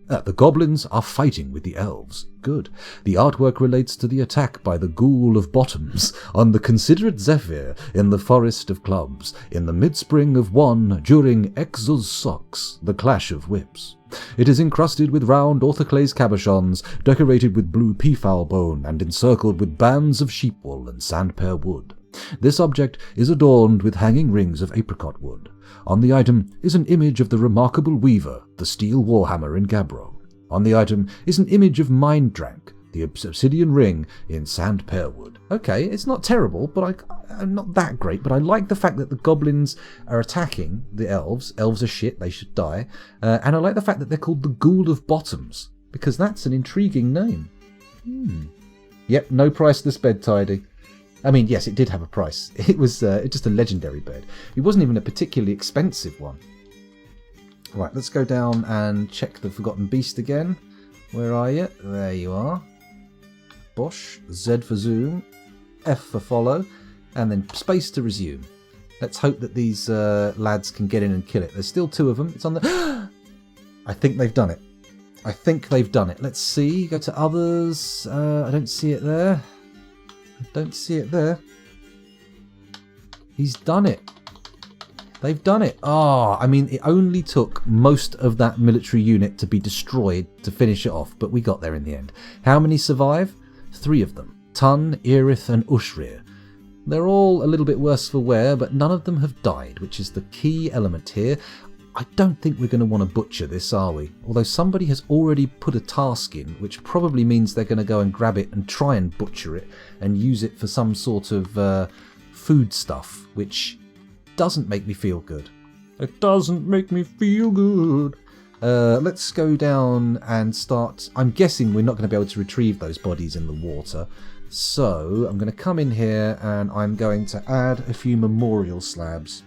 A: The goblins are fighting with the elves. Good. The artwork relates to the attack by the Ghoul of Bottoms on the considerate Zephyr in the Forest of Clubs in the mid-spring of one during Exos Socks, the Clash of Whips. It is encrusted with round orthoclase cabochons, decorated with blue peafowl bone and encircled with bands of sheep wool and sandpear wood. This object is adorned with hanging rings of apricot wood. On the item is an image of the remarkable weaver, the steel warhammer in Gabbro. On the item is an image of Minddrank, the obsidian ring in sandpear wood. Okay, it's not terrible, but not that great, but I like the fact that the goblins are attacking the elves. Elves are shit, they should die. And I like the fact that they're called the Ghoul of Bottoms, because that's an intriguing name. Yep, no priceless bed tidy. I mean, yes, it did have a price. It was just a legendary bed. It wasn't even a particularly expensive one. Right, let's go down and check the Forgotten Beast again. Where are you? There you are. Bosh, Z for zoom, F for follow, and then space to resume. Let's hope that these lads can get in and kill it. There's still 2 of them. It's on the... I think they've done it. I think they've done it. Let's see. Go to others. I don't see it there. I don't see it there. He's done it. They've done it. I mean, it only took most of that military unit to be destroyed to finish it off, but we got there in the end. How many survive? 3 of them. Tun, Erith and Ushrir. They're all a little bit worse for wear, but none of them have died, which is the key element here. I don't think we're going to want to butcher this, are we? Although somebody has already put a task in, which probably means they're going to go and grab it and try and butcher it and use it for some sort of food stuff, which doesn't make me feel good. It doesn't make me feel good. Let's go down and start... I'm guessing we're not going to be able to retrieve those bodies in the water. So I'm going to come in here and I'm going to add a few memorial slabs.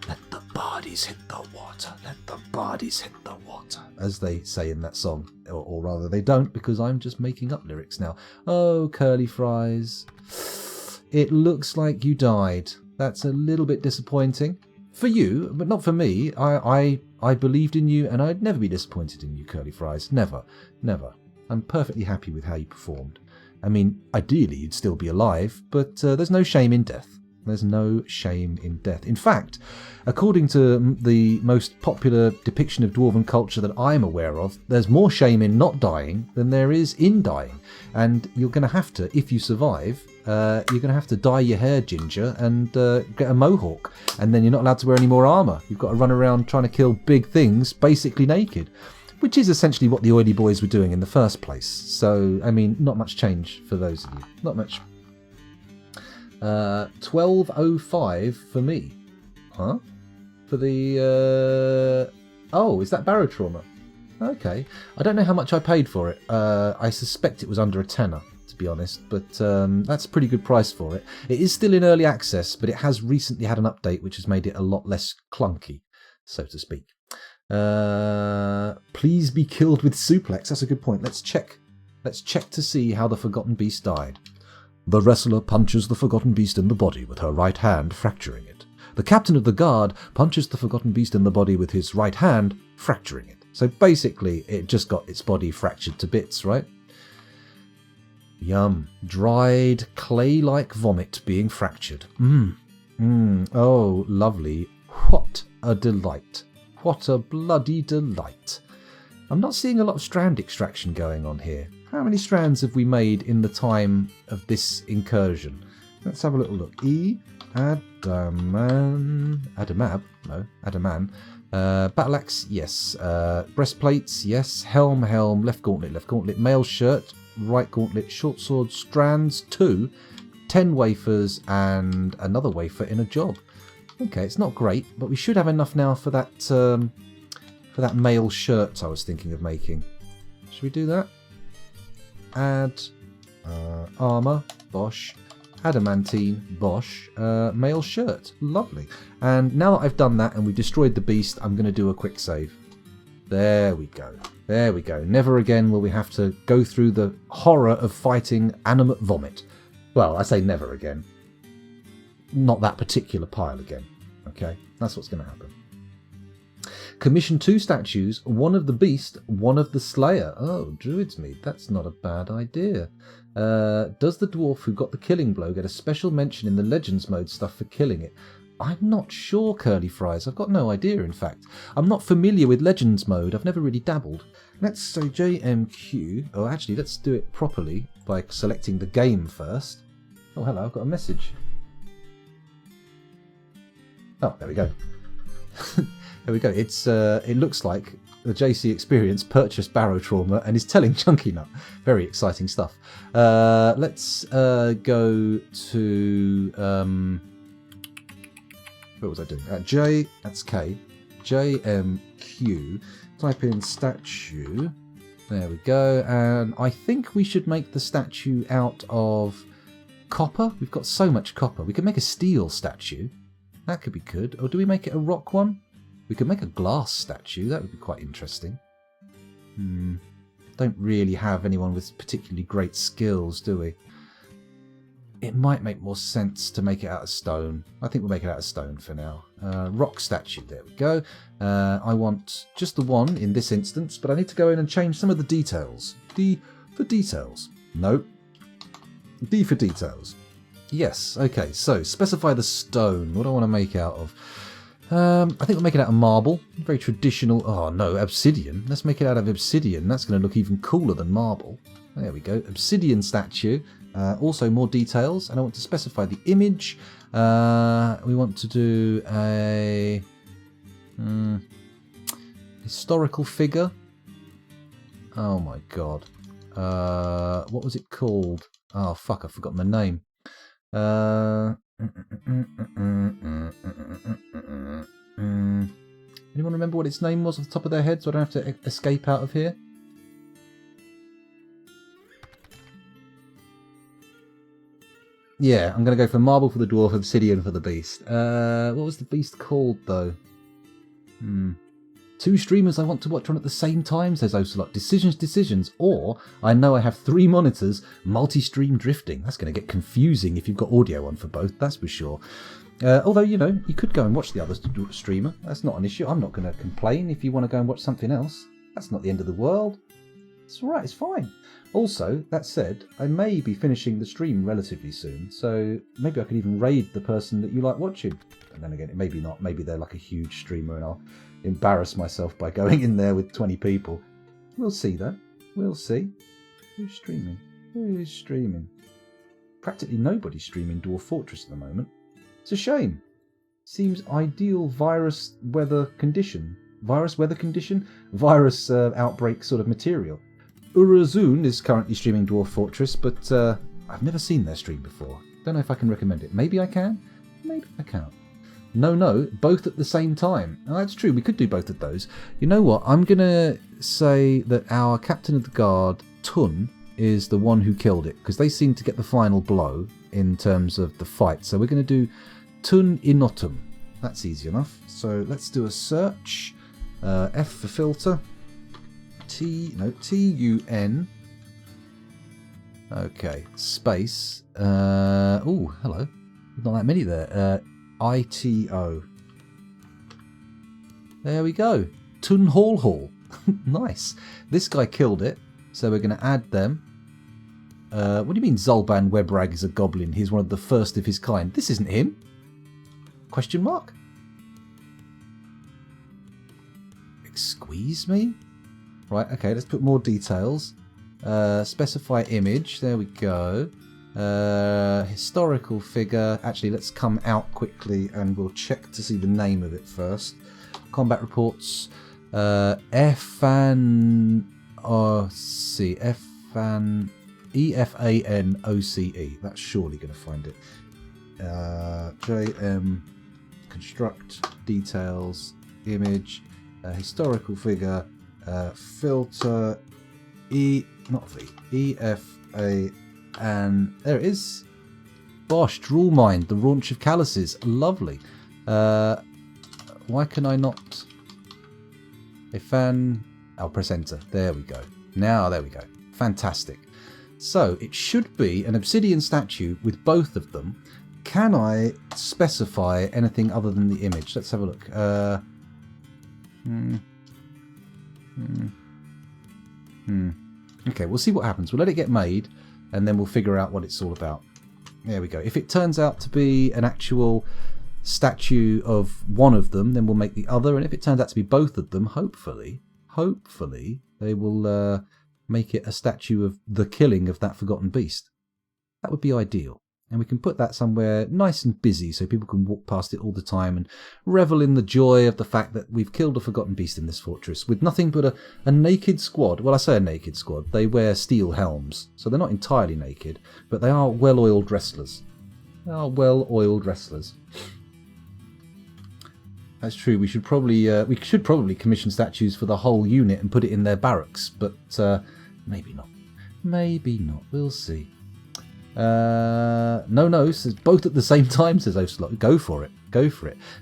A: Let the bodies hit the water, let the bodies hit the water, as they say in that song. Or rather, they don't, because I'm just making up lyrics now. Oh, curly fries. It looks like you died. That's a little bit disappointing. For you, but not for me. I believed in you, and I'd never be disappointed in you, curly fries. Never. Never. I'm perfectly happy with how you performed. I mean, ideally you'd still be alive, but there's no shame in death. There's no shame in death. In fact, according to the most popular depiction of dwarven culture that I'm aware of, there's more shame in not dying than there is in dying. And you're going to have to, if you survive, you're going to have to dye your hair ginger and get a mohawk. And then you're not allowed to wear any more armour. You've got to run around trying to kill big things, basically naked. Which is essentially what the oily boys were doing in the first place. So, I mean, not much change for those of you. Not much. 12.05 for me. Huh? For the... Oh, is that barotrauma? Okay. I don't know how much I paid for it. I suspect it was under a tenner, to be honest. But that's a pretty good price for it. It is still in early access, but it has recently had an update which has made it a lot less clunky, so to speak. Please be killed with suplex. That's a good point. Let's check. Let's check to see how the Forgotten Beast died. The wrestler punches the Forgotten Beast in the body with her right hand, fracturing it. The captain of the guard punches the Forgotten Beast in the body with his right hand, fracturing it. So basically, it just got its body fractured to bits, right? Yum. Dried, clay-like vomit being fractured. Oh, lovely. What a delight. What a bloody delight. I'm not seeing a lot of strand extraction going on here. How many strands have we made in the time of this incursion? Let's have a little look. Adaman. Battle axe, yes. Breastplates, yes. Helm, left gauntlet, mail shirt, right gauntlet, short sword, strands, 2, 10 wafers, and another wafer in a job. Okay, it's not great, but we should have enough now for that mail shirt I was thinking of making. Should we do that? Add armor, bosh, adamantine, bosh, mail shirt. Lovely. And now that I've done that and we destroyed the beast, I'm going to do a quick save. There we go. There we go. Never again will we have to go through the horror of fighting animate vomit. Well, I say never again. Not that particular pile again. Okay, that's what's going to happen. Commission 2 statues, one of the beast, one of the slayer. Oh, druid's meat, that's not a bad idea. Does the dwarf who got the killing blow get a special mention in the Legends mode stuff for killing it? I'm not sure, Curly Fries. I've got no idea, in fact. I'm not familiar with Legends mode. I've never really dabbled. Let's say JMQ. Oh, actually, let's do it properly by selecting the game first. Oh, hello, I've got a message. Oh, there we go. There we go. It's it looks like the JC Experience purchased barotrauma and is telling Chunky Nut. Very exciting stuff. Let's go to what was I doing? J. That's K. JMQ. Type in statue. There we go. And I think we should make the statue out of copper. We've got so much copper. We could make a steel statue. That could be good. Or do we make it a rock one? We could make a glass statue. That would be quite interesting. Don't really have anyone with particularly great skills, do we? It might make more sense to make it out of stone. I think we'll make it out of stone for now. Rock statue. There we go. I want just the one in this instance, but I need to go in and change some of the details. D for details. No. D for details. Yes, okay, so specify the stone. What do I want to make out of? I think we'll make it out of marble. Very traditional. Oh no, obsidian. Let's make it out of obsidian. That's going to look even cooler than marble. There we go. Obsidian statue. Also more details. And I want to specify the image. We want to do a historical figure. Oh my god. What was it called? Oh fuck, I've forgotten the name. Anyone remember what its name was off the top of their head so I don't have to escape out of here? Yeah, I'm going to go for marble for the dwarf, obsidian for the beast. What was the beast called though? 2 streamers I want to watch on at the same time, says Ocelot. Decisions. Or, I know I have 3 monitors, multi-stream drifting. That's going to get confusing if you've got audio on for both, that's for sure. Although, you know, you could go and watch the other streamer. That's not an issue. I'm not going to complain if you want to go and watch something else. That's not the end of the world. It's all right, it's fine. Also, that said, I may be finishing the stream relatively soon, so maybe I could even raid the person that you like watching. And then again, maybe not. Maybe they're like a huge streamer and I'll embarrass myself by going in there with 20 people. We'll see, though. We'll see. Who's streaming? Who's streaming? Practically nobody's streaming Dwarf Fortress at the moment. It's a shame. Seems ideal virus weather condition. Virus weather condition? Virus outbreak sort of material. Urazun is currently streaming Dwarf Fortress, but I've never seen their stream before. Don't know if I can recommend it. Maybe I can. Maybe I can't. No, both at the same time. Oh, that's true. We could do both of those. You know what? I'm going to say that our Captain of the Guard, Tun, is the one who killed it, because they seem to get the final blow in terms of the fight. So we're going to do Tun Inotum. That's easy enough. So let's do a search. F for filter. T-U-N. Okay, space. Oh, hello. Not that many there. I-T-O. There we go. Tun Hall. Nice. This guy killed it, so we're going to add them. What do you mean Zolban Webrag is a goblin? He's one of the first of his kind. This isn't him. Question mark? Squeeze me? Right, okay, let's put more details. Specify image. There we go. Historical figure. Actually, let's come out quickly and we'll check to see the name of it first. Combat reports. Efan... Efan... E-F-A-N-O-C-E. That's surely going to find it. JM... Construct. Details. Image. Historical figure. Filter. Not V. E-F-A... And there it is. Bosh, Drool Mind, the Raunch of Calluses. Lovely. Why can I not... I'll press enter. There we go. Now, there we go. Fantastic. So, it should be an obsidian statue with both of them. Can I specify anything other than the image? Let's have a look. Okay, we'll see what happens. We'll let it get made, and then we'll figure out what it's all about. There we go. If it turns out to be an actual statue of one of them, then we'll make the other. And if it turns out to be both of them, hopefully, they will make it a statue of the killing of that forgotten beast. That would be ideal. And we can put that somewhere nice and busy so people can walk past it all the time and revel in the joy of the fact that we've killed a forgotten beast in this fortress with nothing but a naked squad. Well, I say a naked squad. They wear steel helms, so they're not entirely naked, but they are well-oiled wrestlers. They are well-oiled wrestlers. That's true. We should probably commission statues for the whole unit and put it in their barracks, but maybe not. Maybe not. We'll see. No, says both at the same time, says Ocelot. Go for it.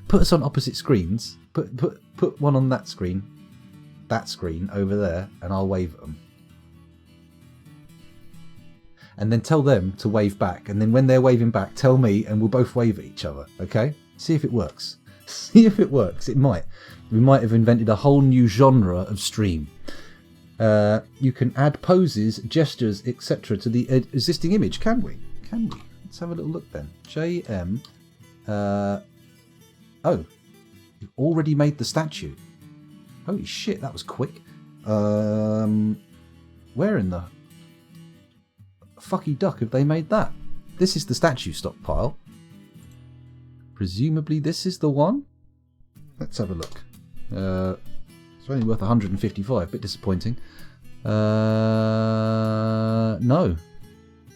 A: Put us on opposite screens. Put one on that screen over there, and I'll wave at them. And then tell them to wave back, and then when they're waving back, tell me, and we'll both wave at each other, okay? See if it works. It might. We might have invented a whole new genre of stream. You can add poses, gestures, etc. to the existing image. Can we? Let's have a little look then. JM. Oh, you've already made the statue. Holy shit, that was quick. Where in the fucky duck have they made that? This is the statue stockpile. Presumably this is the one. Let's have a look. It's only worth 155. Bit disappointing. No.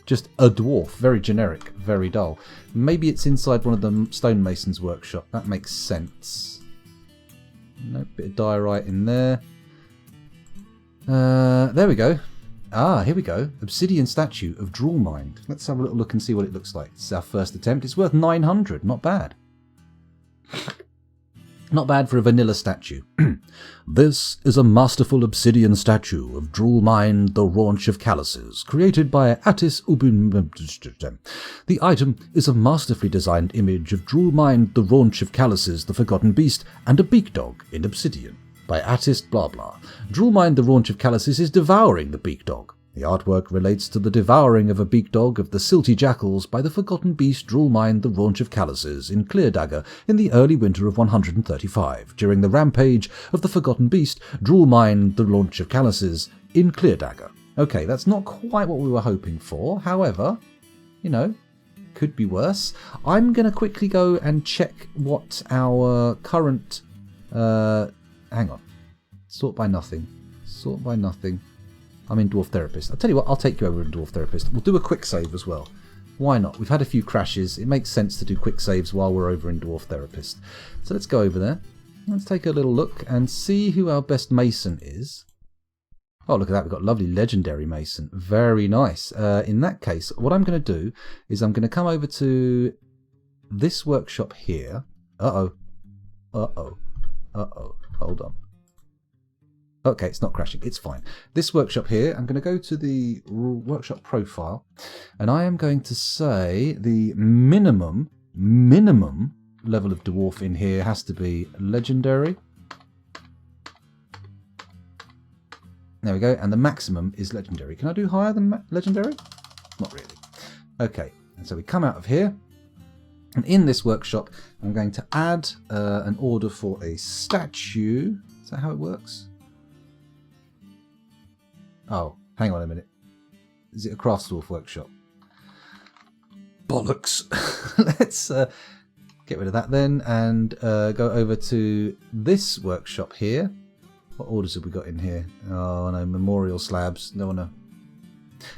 A: Just a dwarf. Very generic. Very dull. Maybe it's inside one of the stonemason's workshop. That makes sense. Nope. Bit of diorite in there. There we go. Ah, here we go. Obsidian statue of Drool Mind. Let's have a little look and see what it looks like. It's our first attempt. It's worth 900. Not bad. Not bad for a vanilla statue. This is a masterful obsidian statue of Drool Mind, the Raunch of Calluses, created by Attis Ubun. The item is a masterfully designed image of Drool Mind, the Raunch of Calluses, the Forgotten Beast, and a beak dog in obsidian. by artist blah blah. Droolmind the Raunch of Calluses is devouring the beak dog. The artwork relates to the devouring of a beak dog of the silty jackals by the forgotten beast Droolmind the Raunch of Calluses in Cleardagger in the early winter of 135, during the rampage of the forgotten beast Droolmind the Raunch of Calluses in Cleardagger. Okay, that's not quite what we were hoping for. However, you know, could be worse. I'm going to quickly go and check what our current... hang on. Sort by nothing. Sort by nothing. I'm in Dwarf Therapist. I'll tell you what, I'll take you over in Dwarf Therapist. We'll do a quick save as well. Why not? We've had a few crashes. It makes sense to do quick saves while we're over in Dwarf Therapist. So let's go over there. Let's take a little look and see who our best Mason is. Oh, look at that. We've got lovely Legendary Mason. Very nice. In that case, what I'm going to do is I'm going to come over to this workshop here. Uh-oh. Uh-oh. Uh-oh. Hold on. Okay, it's not crashing. It's fine. This workshop here, I'm going to go to the workshop profile, and I am going to say the minimum level of dwarf in here has to be legendary. There we go, and the maximum is legendary. Can I do higher than legendary? Not really. Okay, and so we come out of here, and in this workshop, I'm going to add an order for a statue. Is that how it works? Oh, hang on a minute. Is it a Craftsdwarf workshop? Bollocks. Let's get rid of that then and go over to this workshop here. What orders have we got in here? Oh no, memorial slabs. No one.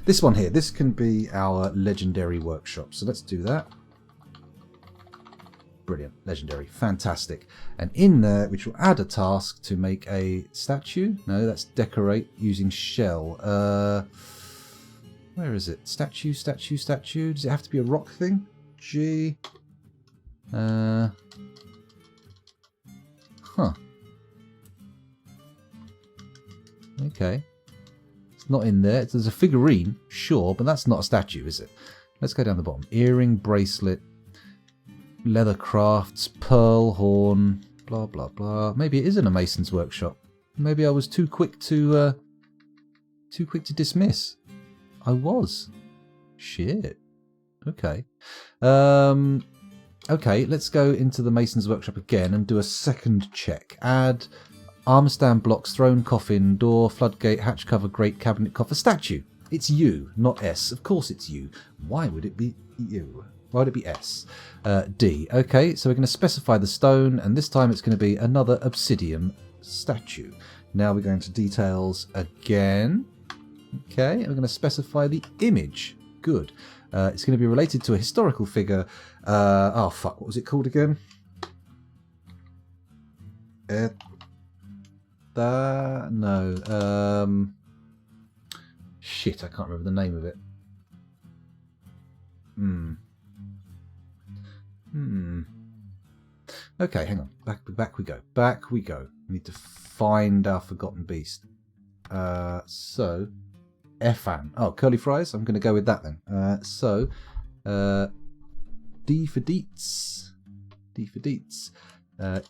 A: This one here. This can be our legendary workshop. So let's do that. Brilliant. Legendary. Fantastic. And in there, which will add a task to make a statue. No, that's decorate using shell. Where is it? Statue, statue, statue. Does it have to be a rock thing? G. Huh. Okay. It's not in there. There's a figurine, sure, but that's not a statue, is it? Let's go down the bottom. Earring, bracelet. Leather crafts, pearl horn, blah blah blah. Maybe it isn't a mason's workshop. Maybe I was too quick to dismiss. I was. Shit. Okay. Okay, let's go into the mason's workshop again and do a second check. Add armor stand, blocks, throne, coffin, door, floodgate, hatch cover, grate, cabinet, coffer, statue. It's U, not S. Of course it's U. Why would it be U? Why would it be S? D. Okay, so we're going to specify the stone, and this time it's going to be another obsidian statue. Now we're going to details again. Okay, and we're going to specify the image. Good. It's going to be related to a historical figure. Oh, fuck, what was it called again? No. Shit, I can't remember the name of it. Okay, hang on. Back we go. Back we go. We need to find our forgotten beast. So, Efan. Oh, curly fries. I'm going to go with that then. D for deets. D for deets.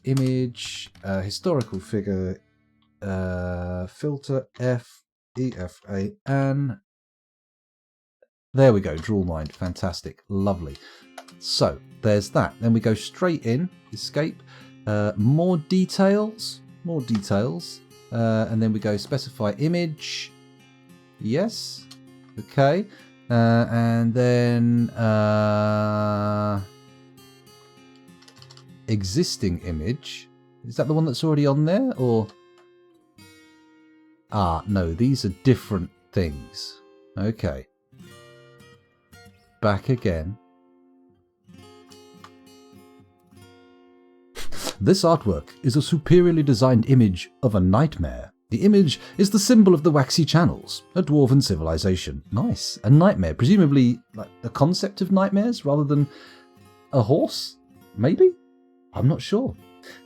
A: Image. Historical figure. Filter. F. EFAN. There we go. Droolmind. Fantastic. Lovely. So, there's that. Then we go straight in. Escape. More details. More details. And then we go specify image. Yes. Okay. And then existing image. Is that the one that's already on there? Or... Ah, no. These are different things. Okay. Back again. This artwork is a superiorly designed image of a nightmare. The image is the symbol of the waxy channels, a dwarven civilization. Nice. A nightmare, presumably like a concept of nightmares rather than a horse? Maybe? I'm not sure.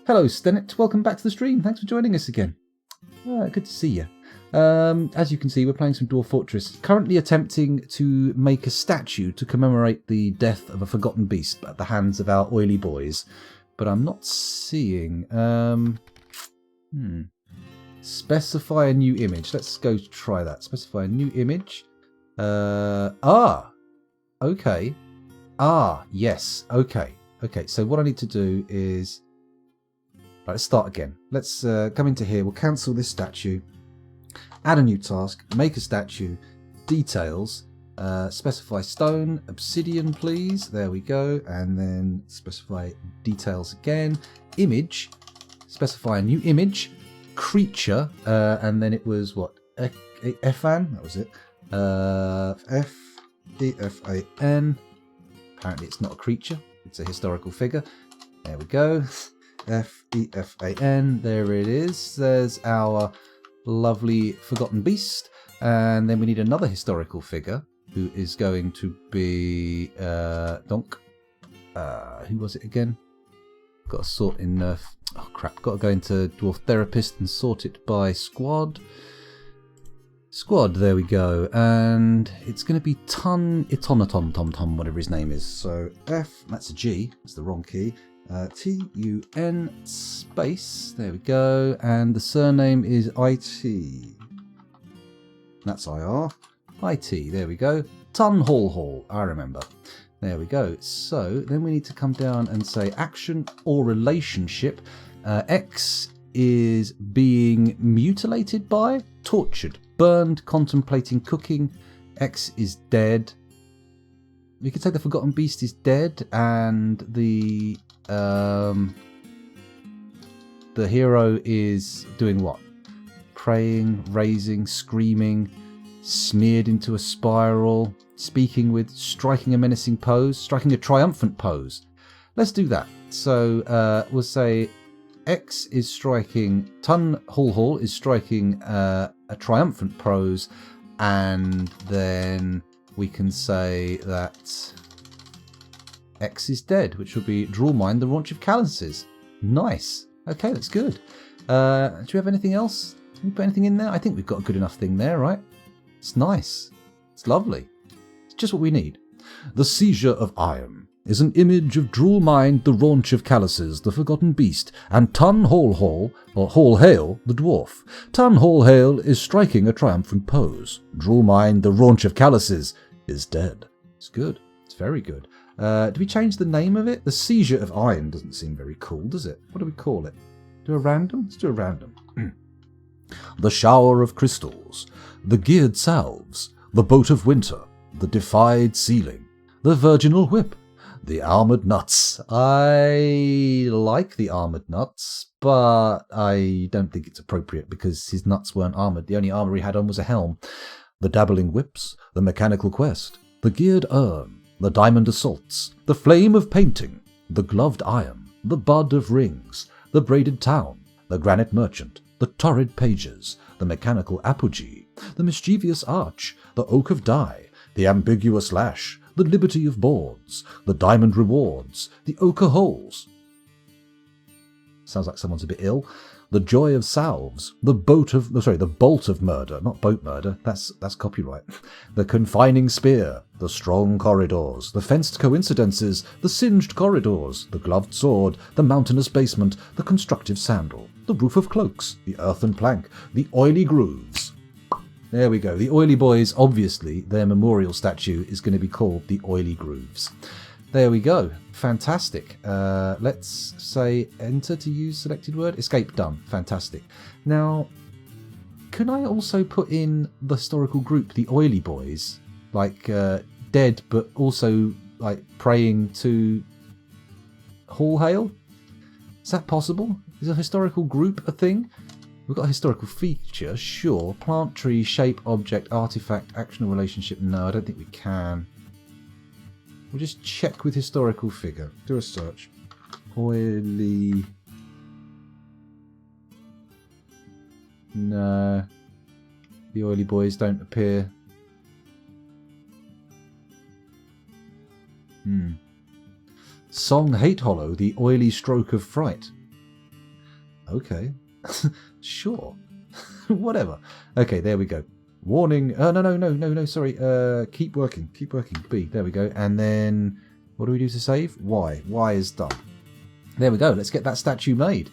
A: Hello, Stennet. Welcome back to the stream. Thanks for joining us again. Good to see you. As you can see, we're playing some Dwarf Fortress, currently attempting to make a statue to commemorate the death of a forgotten beast at the hands of our oily boys. But I'm not seeing... Specify a new image. Let's go try that. Specify a new image. Okay. Yes. Okay. So what I need to do is... Right, let's start again. Let's come into here. We'll cancel this statue. Add a new task. Make a statue. Details. Specify stone. Obsidian, please. There we go. And then specify details again. Image. Specify a new image. Creature. And then it was what? Efan? That was it. F-E-F-A-N. Apparently it's not a creature. It's a historical figure. There we go. F-E-F-A-N. There it is. There's our lovely forgotten beast. And then we need another historical figure who is going to be Donk. Who was it again? Got to sort in... oh crap. Got to go into Dwarf Therapist and sort it by squad. Squad, there we go. And it's going to be Itonaton, whatever his name is. So F, that's a G. That's the wrong key. T-U-N space. There we go. And the surname is I-T. That's I-R. I-T. There we go. Hall. I remember. There we go. So then we need to come down and say action or relationship. X is being mutilated by, tortured, burned, contemplating cooking. X is dead. We could say the forgotten beast is dead, and the hero is doing what? Praying, raising, screaming, smeared into a spiral, speaking with, striking a menacing pose, striking a triumphant pose. Let's do that. So we'll say X is striking, Hall is striking a triumphant pose, and then we can say that X is dead, which will be draw mine the raunch of calluses. Nice. Okay, that's good. Do we have anything else? Can we put anything in there? I think we've got a good enough thing there, right? It's nice. It's lovely. It's just what we need. The seizure of iron is an image of Droolmind, the raunch of calluses, the forgotten beast, and Hall Hale, the dwarf. Hall Hale is striking a triumphant pose. Droolmind, the raunch of calluses, is dead. It's good. It's very good. Do we change the name of it? The seizure of iron doesn't seem very cool, does it? What do we call it? Do a random? Let's do a random. The shower of crystals, the geared salves, the boat of winter, the defied ceiling, the virginal whip, the armoured nuts. I like the armoured nuts, but I don't think it's appropriate because his nuts weren't armoured. The only armour he had on was a helm. The dabbling whips, the mechanical quest, the geared urn, the diamond assaults, the flame of painting, the gloved iron, the bud of rings, the braided town, the granite merchant, the torrid pages, the mechanical apogee, the mischievous arch, the oak of dye, the ambiguous lash, the liberty of boards, the diamond rewards, the ochre holes. Sounds like someone's a bit ill. The joy of salves, the bolt of murder, not boat murder, that's copyright. The confining spear, the strong corridors, the fenced coincidences, the singed corridors, the gloved sword, the mountainous basement, the constructive sandal, the roof of cloaks, the earthen plank, the oily grooves. There we go. The Oily Boys, obviously, their memorial statue is going to be called the Oily Grooves. There we go. Fantastic. Let's say enter to use selected word. Escape done. Fantastic. Now, can I also put in the historical group, the Oily Boys, like dead, but also like praying to Hall Hale? Is that possible? Is a historical group a thing? We've got a historical feature, sure. Plant, tree, shape, object, artifact, action or relationship. No, I don't think we can. We'll just check with historical figure. Do a search. Oily. No. The Oily Boys don't appear. Song Hate Hollow, the oily stroke of fright. Okay. Sure. Whatever. Okay, there we go. Warning. No, sorry. Keep working. B. There we go. And then, what do we do to save? Y. Y is done. There we go. Let's get that statue made.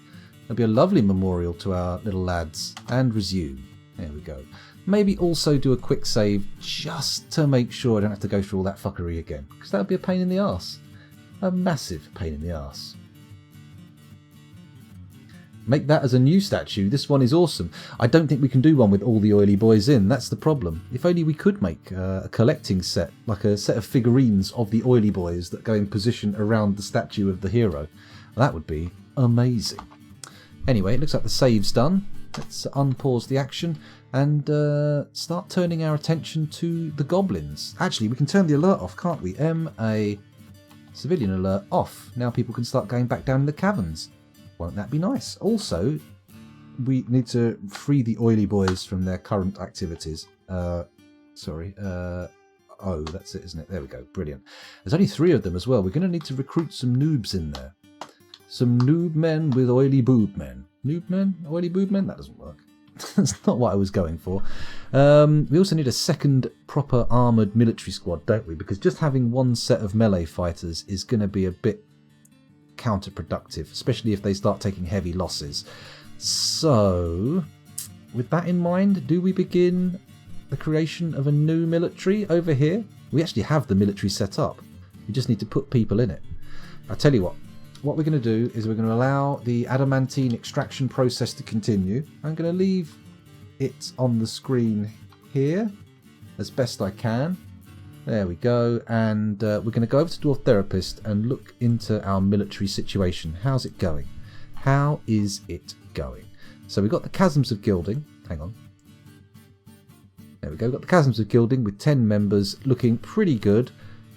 A: That'd be a lovely memorial to our little lads. And resume. There we go. Maybe also do a quick save just to make sure I don't have to go through all that fuckery again. Because that would be a pain in the arse. A massive pain in the arse. Make that as a new statue. This one is awesome. I don't think we can do one with all the oily boys in. That's the problem. If only we could make a collecting set, like a set of figurines of the oily boys that go in position around the statue of the hero. That would be amazing. Anyway, it looks like the save's done. Let's unpause the action and start turning our attention to the goblins. Actually, we can turn the alert off, can't we? MA civilian alert off. Now people can start going back down in the caverns. Won't that be nice? Also, we need to free the oily boys from their current activities. Oh, that's it, isn't it? There we go. Brilliant. There's only 3 of them as well. We're going to need to recruit some noobs in there. Some noob men with oily boob men. Noob men? Oily boob men? That doesn't work. That's not what I was going for. We also need a second proper armoured military squad, don't we? Because just having one set of melee fighters is going to be a bit counterproductive, especially if they start taking heavy losses. So, with that in mind, do we begin the creation of a new military over here? We actually have the military set up. We just need to put people in it. I'll tell you what we're going to do is we're going to allow the adamantine extraction process to continue. I'm going to leave it on the screen here as best I can. There we go, and we're going to go over to Dwarf Therapist and look into our military situation. How's it going? How is it going? So we've got the Chasms of Gilding. Hang on. There we go. We've got the Chasms of Gilding with 10 members looking pretty good.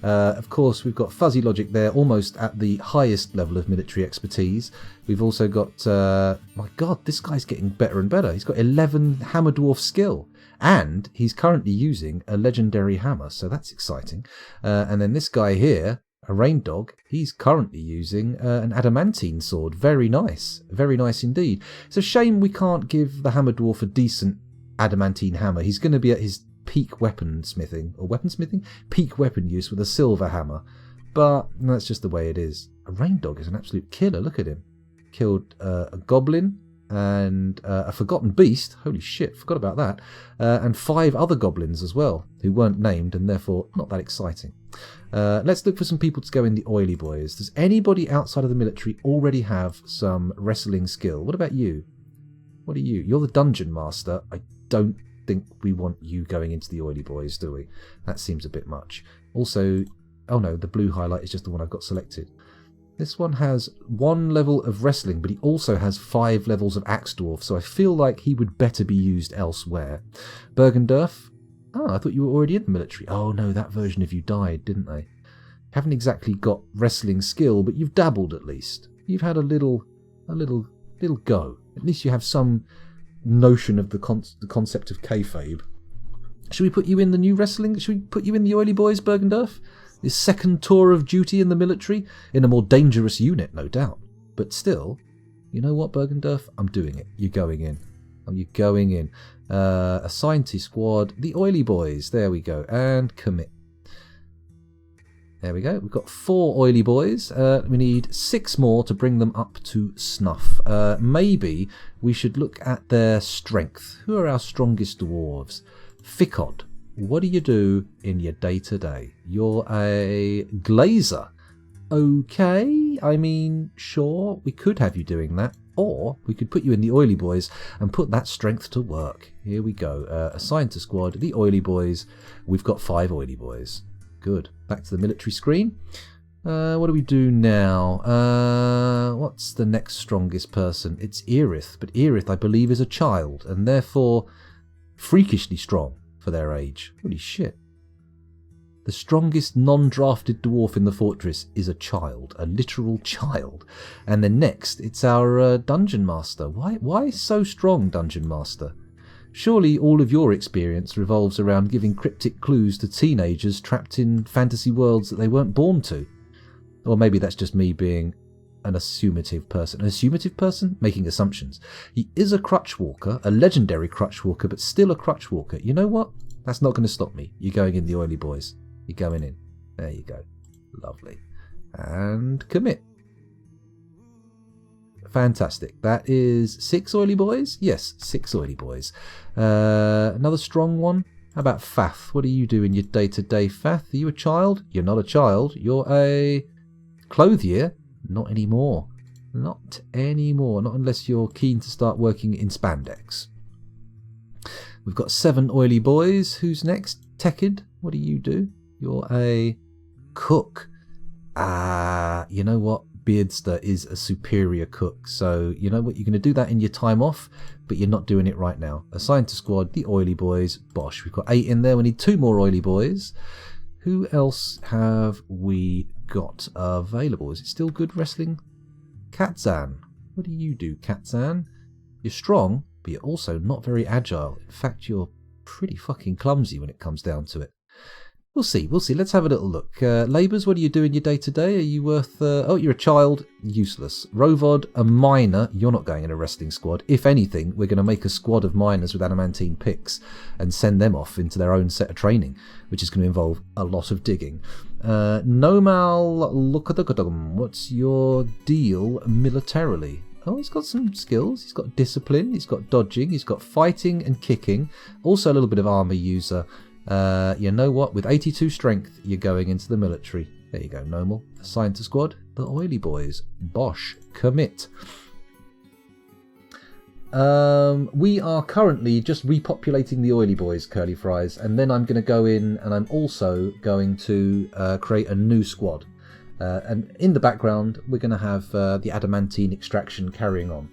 A: Of course, we've got Fuzzy Logic there, almost at the highest level of military expertise. We've also got... my God, this guy's getting better and better. He's got 11 Hammer Dwarf skill. And he's currently using a legendary hammer, so that's exciting. And then this guy here, a rain dog, he's currently using an adamantine sword. Very nice indeed. It's a shame we can't give the hammer dwarf a decent adamantine hammer. He's going to be at his peak weaponsmithing, peak weapon use with a silver hammer. But that's just the way it is. A rain dog is an absolute killer. Look at him. Killed a goblin. And a forgotten beast, holy shit, forgot about that, and 5 other goblins as well, who weren't named and therefore not that exciting. Let's look for some people to go in the oily boys. Does anybody outside of the military already have some wrestling skill? What about you? What are you? You're the dungeon master. I don't think we want you going into the oily boys, do we? That seems a bit much. Also, oh no, the blue highlight is just the one I've got selected. This one has 1 level of wrestling, but he also has 5 levels of axe dwarf, so I feel like he would better be used elsewhere. Bergendorf? Oh, I thought you were already in the military. Oh no, that version of you died, didn't they? Haven't exactly got wrestling skill, but you've dabbled at least. You've had a little go. At least you have some notion of the concept of kayfabe. Should we put you in the new wrestling? Should we put you in the oily boys, Bergendorf? His second tour of duty in the military, in a more dangerous unit, no doubt. But still, you know what, Bergendorf? I'm doing it. You're going in. You're going in. Assigned to squad, the oily boys. There we go. And commit. There we go. We've got 4 oily boys. We need 6 more to bring them up to snuff. Maybe we should look at their strength. Who are our strongest dwarves? Ficod. What do you do in your day-to-day? You're a glazer. Okay, I mean, sure, we could have you doing that. Or we could put you in the oily boys and put that strength to work. Here we go. Assigned to squad, the oily boys. We've got 5 oily boys. Good. Back to the military screen. What do we do now? What's the next strongest person? It's Erith. But Erith, I believe, is a child and therefore freakishly strong for their age. Holy shit. The strongest non-drafted dwarf in the fortress is a child, a literal child. And then next, it's our dungeon master. Why so strong, dungeon master? Surely all of your experience revolves around giving cryptic clues to teenagers trapped in fantasy worlds that they weren't born to. Or maybe that's just me being an assumative person. An assumative person? Making assumptions. He is a crutch walker, a legendary crutch walker, but still a crutch walker. You know what? That's not going to stop me. You're going in the oily boys. You're going in. There you go. Lovely. And commit. Fantastic. That is 6 oily boys? Yes, 6 oily boys. Another strong one. How about Fath? What do you do in your day-to-day, Fath? Are you a child? You're not a child. You're a clothier? Not anymore. Not anymore. Not unless you're keen to start working in spandex. We've got 7 oily boys. Who's next? Tekid, what do you do? You're a cook. You know what? Beardster is a superior cook. So, you know what? You're going to do that in your time off, but you're not doing it right now. Assigned to squad, the oily boys. Bosh. We've got 8 in there. We need 2 more oily boys. Who else have we got available? Is it still good wrestling? Katzan. What do you do, Katzan? You're strong, but you're also not very agile. In fact, you're pretty fucking clumsy when it comes down to it. We'll see. Let's have a little look. Labours, what do you do in your day-to-day? Are you worth... oh, you're a child. Useless. Rovod, a miner. You're not going in a wrestling squad. If anything, we're going to make a squad of miners with adamantine picks and send them off into their own set of training, which is going to involve a lot of digging. Nomal Lukadukadum, what's your deal militarily? Oh, he's got some skills. He's got discipline. He's got dodging. He's got fighting and kicking. Also a little bit of armour user. You know what? With 82 strength, you're going into the military. There you go, Nomal. Assigned to squad, the oily boys. Bosh. Commit. We are currently just repopulating the oily boys, Curly Fries, and then I'm going to go in and I'm also going to create a new squad. And in the background, we're going to have the adamantine extraction carrying on.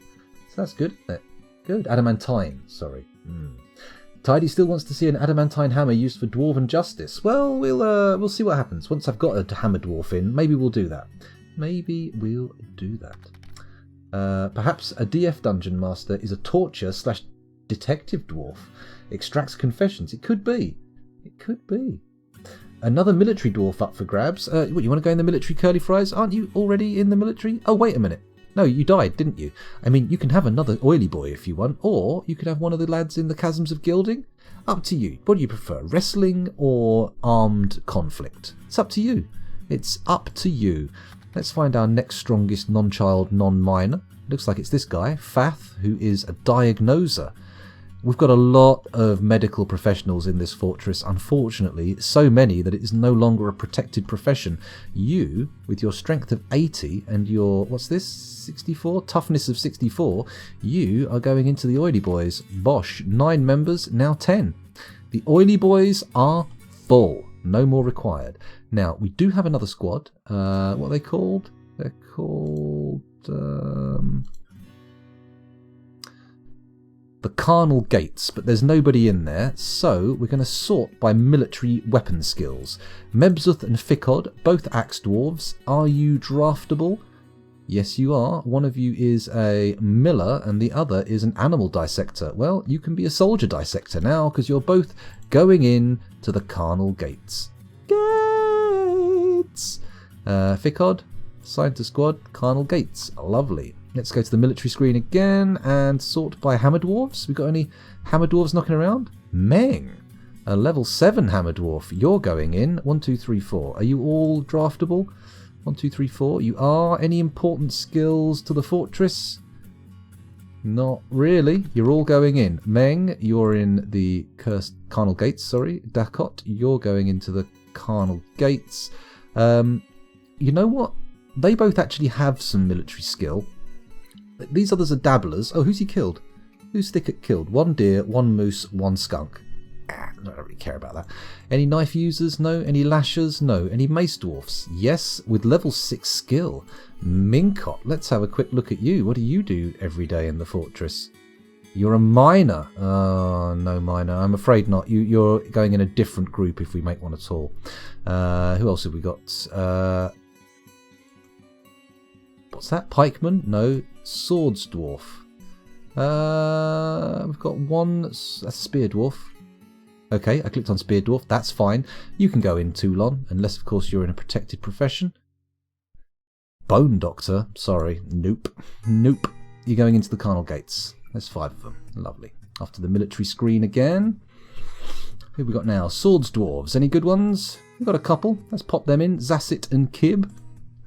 A: So that's good, isn't it? Good. Adamantine, sorry. Tidy still wants to see an adamantine hammer used for dwarven justice. Well, we'll see what happens. Once I've got a hammer dwarf in, maybe we'll do that. Perhaps a DF dungeon master is a torture/detective dwarf. Extracts confessions. It could be. Another military dwarf up for grabs. What, you want to go in the military, Curly Fries? Aren't you already in the military? Oh, wait a minute. No, you died, didn't you? I mean, you can have another oily boy if you want, or you could have one of the lads in the Chasms of Gilding. Up to you. What do you prefer, wrestling or armed conflict? It's up to you. It's up to you. Let's find our next strongest non-child, non-miner. Looks like it's this guy, Fath, who is a diagnoser. We've got a lot of medical professionals in this fortress, unfortunately, so many that it is no longer a protected profession. You, with your strength of 80 and your, what's this, 64? Toughness of 64, you are going into the oily boys. Bosh, 9 members, now 10. The oily boys are full, no more required. Now, we do have another squad. What are they called? They're called... the Carnal Gates, but there's nobody in there, so we're going to sort by military weapon skills. Mebzuth and Fikod, both axe dwarves. Are you draftable? Yes, you are. One of you is a miller and the other is an animal dissector. Well, you can be a soldier dissector now because you're both going in to the Carnal Gates. Gates! Fikod, assigned to squad, Carnal Gates. Lovely. Let's go to the military screen again and sort by hammer dwarves. We got any hammer dwarves knocking around? Meng, a level 7 hammer dwarf. You're going in. 1, 2, 3, 4. Are you all draftable? 1, 2, 3, 4. You are. Any important skills to the fortress? Not really. You're all going in. Meng, you're in the cursed Carnal Gates. Sorry, Dakot, you're going into the Carnal Gates. You know what? They both actually have some military skill. These others are dabblers. Oh, who's he killed? Who's Thicket killed? 1 deer, 1 moose, 1 skunk. I don't really care about that. Any knife users? No. Any lashers? No. Any mace dwarfs? Yes, with level 6 skill. Minkot, let's have a quick look at you. What do you do every day in the fortress? You're a miner. Oh, no miner. I'm afraid not. You're going in a different group if we make one at all. Who else have we got? What's that? Pikeman? No. Swords dwarf. We've got one. That's a spear dwarf. Okay, I clicked on spear dwarf. That's fine. You can go in Toulon, unless of course you're in a protected profession. Bone doctor. Sorry. Nope. Nope. You're going into the Carnal Gates. There's 5 of them. Lovely. After the military screen again. Who have we got now? Swords dwarves. Any good ones? We've got a couple. Let's pop them in. Zassit and Kib.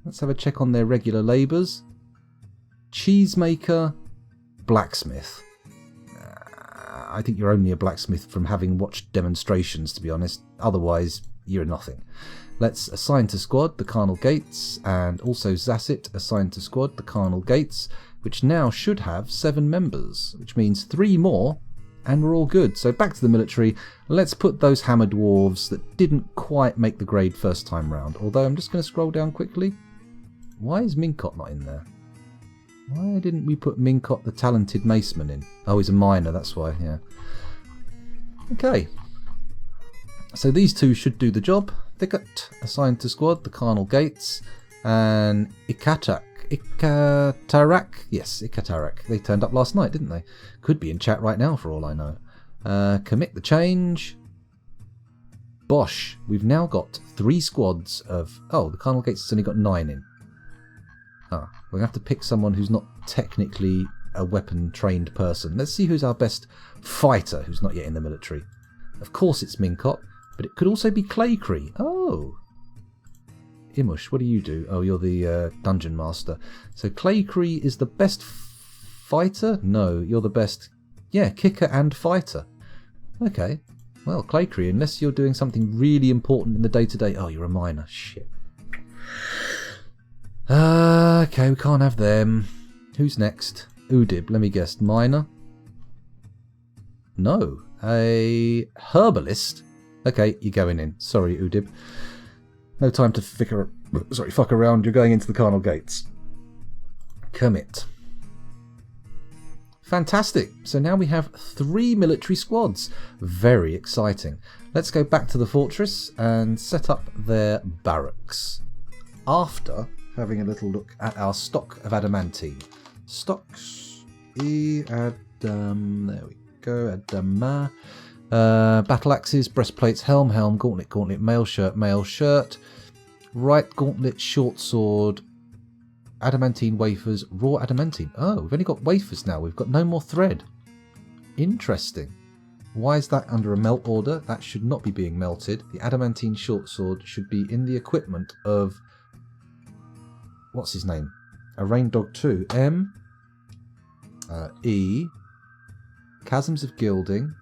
A: Let's have a check on their regular labours. Cheesemaker, blacksmith. I think you're only a blacksmith from having watched demonstrations, to be honest. Otherwise, you're nothing. Let's assign to squad the Carnal Gates, and also Zassit assign to squad the Carnal Gates, which now should have 7 members, which means 3 more, and we're all good. So back to the military. Let's put those hammer dwarves that didn't quite make the grade first time round. Although I'm just going to scroll down quickly. Why is Minkot not in there? Why didn't we put Minkot the talented maceman in? Oh, he's a miner, that's why, yeah. Okay. So these 2 should do the job. Thicket assigned to squad the Carnal Gates, and Ikatak. Yes, Ikatarek. They turned up last night, didn't they? Could be in chat right now for all I know. Commit the change. Bosh. We've now got 3 squads of... Oh, the Carnal Gates has only got 9 in. Ah, we're going to have to pick someone who's not technically a weapon-trained person. Let's see who's our best fighter who's not yet in the military. Of course it's Minkot, but it could also be Claycree. Oh! Imush, what do you do? Oh, you're the dungeon master. So Claycree is the best fighter? No, you're the best... Yeah, kicker and fighter. Okay. Well, Claycree, unless you're doing something really important in the day-to-day... Oh, you're a miner. Shit. Okay, we can't have them. Who's next? Udib, let me guess. Miner? No. A herbalist? Okay, you're going in. Sorry, Udib. No time to fuck around. You're going into the Carnal Gates. Commit. Fantastic. So now we have 3 military squads. Very exciting. Let's go back to the fortress and set up their barracks. After having a little look at our stock of adamantine. Stocks. There we go. Adama. Battle axes, breastplates, helm, gauntlet, mail shirt, right gauntlet, short sword, adamantine wafers, raw adamantine. Oh, we've only got wafers now. We've got no more thread. Interesting. Why is that under a melt order? That should not be being melted. The adamantine short sword should be in the equipment of... What's his name? A Rain Dog 2. M. E. Chasms of Gilding.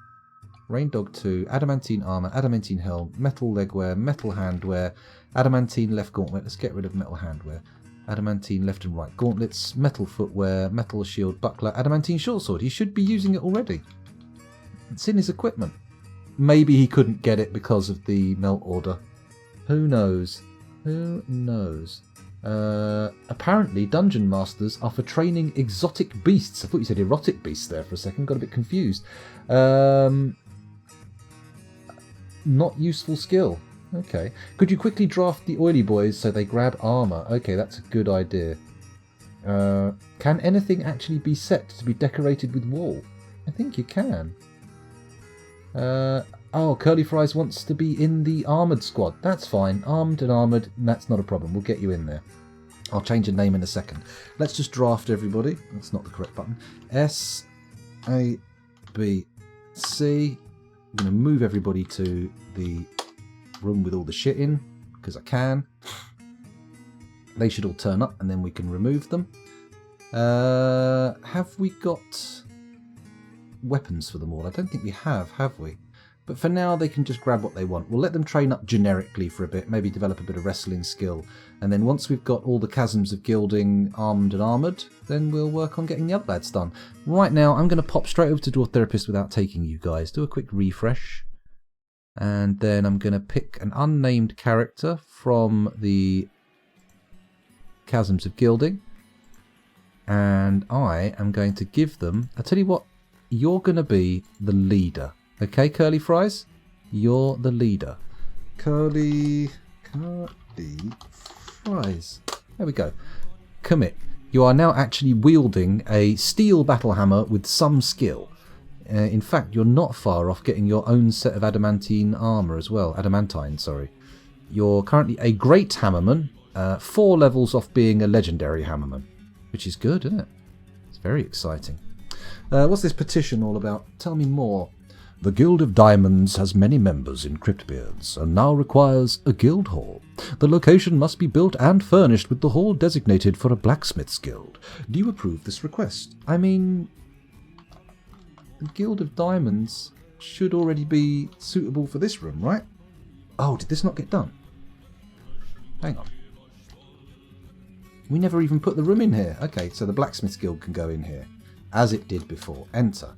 A: Rain Dog 2. Adamantine armor. Adamantine helm. Metal legwear. Metal handwear. Adamantine left gauntlet. Let's get rid of metal handwear. Adamantine left and right gauntlets. Metal footwear. Metal shield buckler. Adamantine short sword. He should be using it already. It's in his equipment. Maybe he couldn't get it because of the melt order. Who knows? Who knows? Apparently dungeon masters are for training exotic beasts. I thought you said erotic beasts there for a second. Got a bit confused. Not useful skill. Okay. Could you quickly draft the oily boys so they grab armor? Okay, that's a good idea. Can anything actually be set to be decorated with wool? I think you can. Oh, Curly Fries wants to be in the armoured squad. That's fine. Armed and armoured, that's not a problem. We'll get you in there. I'll change your name in a second. Let's just draft everybody. That's not the correct button. S, A, B, C. I'm going to move everybody to the room with all the shit in, because I can. They should all turn up, and then we can remove them. Have we got weapons for them all? I don't think we have we? But for now, they can just grab what they want. We'll let them train up generically for a bit, maybe develop a bit of wrestling skill. And then once we've got all the chasms of gilding armed and armoured, then we'll work on getting the other lads done. Right now, I'm going to pop straight over to Dwarf Therapist without taking you guys. Do a quick refresh. And then I'm going to pick an unnamed character from the chasms of gilding. And I am going to give them... I'll tell you what, you're going to be the leader. Okay, Curly Fries? You're the leader. Curly Fries. There we go. Commit. You are now actually wielding a steel battle hammer with some skill. In fact, you're not far off getting your own set of adamantine armour as well. Adamantine, sorry. You're currently a great hammerman. 4 levels off being a legendary hammerman. Which is good, isn't it? It's very exciting. What's this petition all about? Tell me more. The Guild of Diamonds has many members in Cryptbeards and now requires a guild hall. The location must be built and furnished with the hall designated for a blacksmith's guild. Do you approve this request? I mean, the Guild of Diamonds should already be suitable for this room, right? Oh, did this not get done? Hang on. We never even put the room in here. Okay, so the blacksmith's guild can go in here, as it did before. Enter.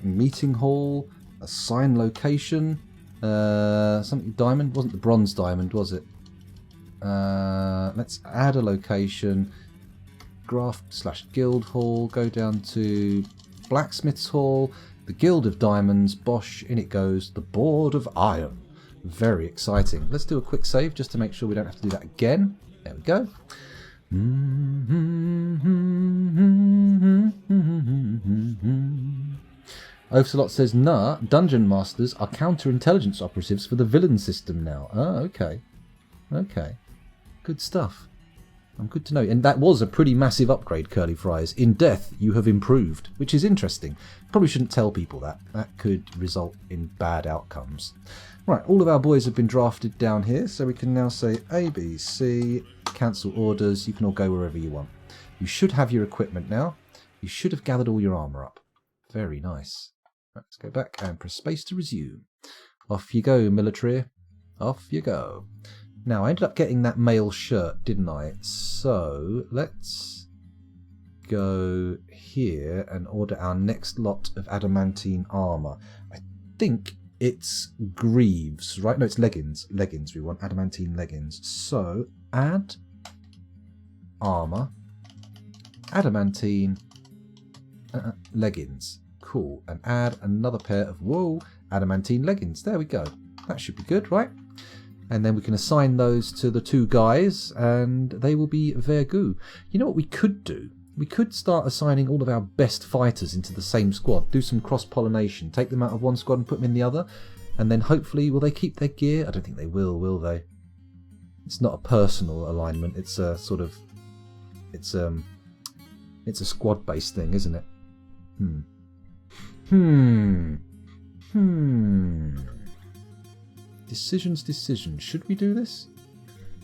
A: Meeting hall, assign location, something diamond, wasn't the bronze diamond, was it? Let's add a location, graph/guild hall, go down to blacksmith's hall, the Guild of Diamonds, bosh, in it goes, the Board of Iron. Very exciting. Let's do a quick save just to make sure we don't have to do that again. There we go. Ocelot says, nah, dungeon masters are counterintelligence operatives for the villain system now. Oh, okay. Okay. Good stuff. Good to know. And that was a pretty massive upgrade, Curly Fries. In death, you have improved, which is interesting. Probably shouldn't tell people that. That could result in bad outcomes. Right, all of our boys have been drafted down here, so we can now say A, B, C, cancel orders. You can all go wherever you want. You should have your equipment now. You should have gathered all your armour up. Very nice. Right, let's go back and press space to resume. Off you go, military. Off you go. Now, I ended up getting that male shirt, didn't I? So, let's go here and order our next lot of adamantine armour. I think it's greaves, right? No, it's leggings. Leggings, we want adamantine leggings. So, add armour, adamantine leggings. Cool. And add another pair of, adamantine leggings. There we go. That should be good, right? And then we can assign those to the two guys, and they will be very good. You know what we could do? We could start assigning all of our best fighters into the same squad, do some cross-pollination, take them out of one squad and put them in the other, and then hopefully, will they keep their gear? I don't think they will they? It's not a personal alignment, it's a sort of, it's a squad-based thing, isn't it? Decisions. Should we do this?